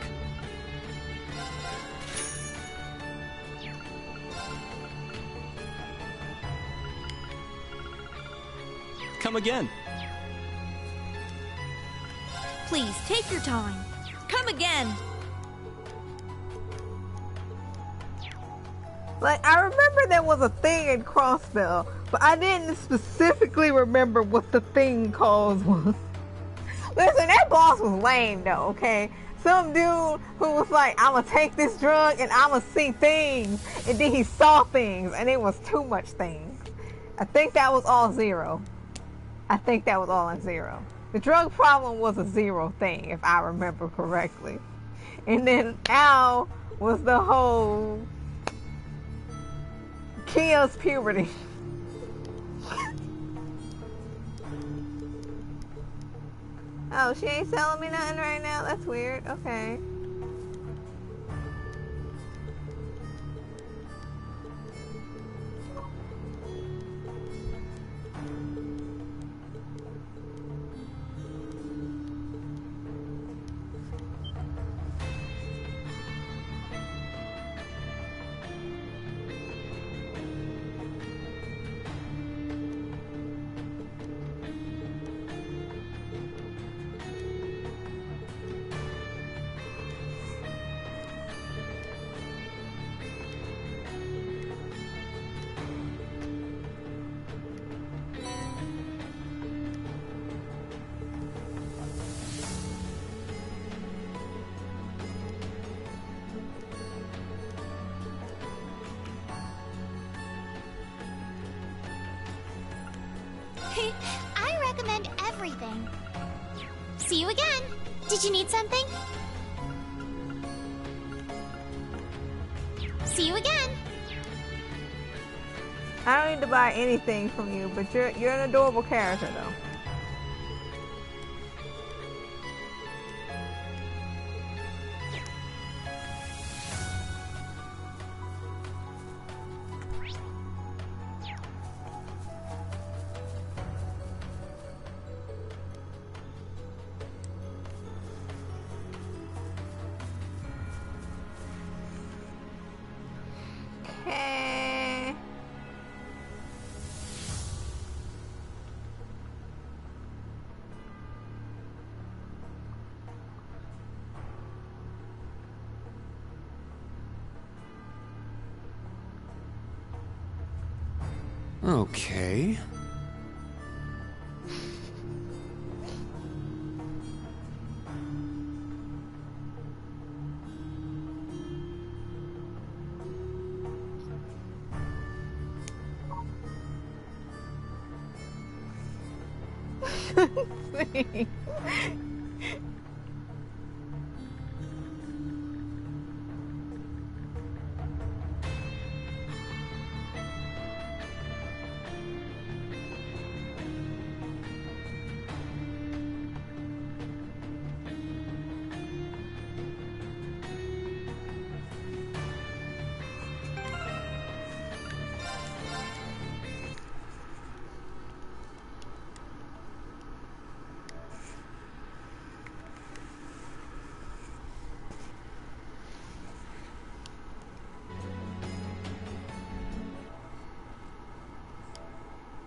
Come again. Please, take your time. Come again. Like, I remember there was a thing in Crossbell, but I didn't specifically remember what the thing cause was. Listen, that boss was lame though, okay? Some dude who was like, I'ma take this drug and I'ma see things, and then he saw things, and it was too much things. I think that was all Zero. I think that was all in Zero. The drug problem was a Zero thing, if I remember correctly. And then Al was the whole Kia's puberty. Oh, she ain't selling me nothing right now? That's weird. Okay. I recommend everything. See you again. Did you need something? See you again. I don't need to buy anything from you, but you're an adorable character though. Okay. Okay.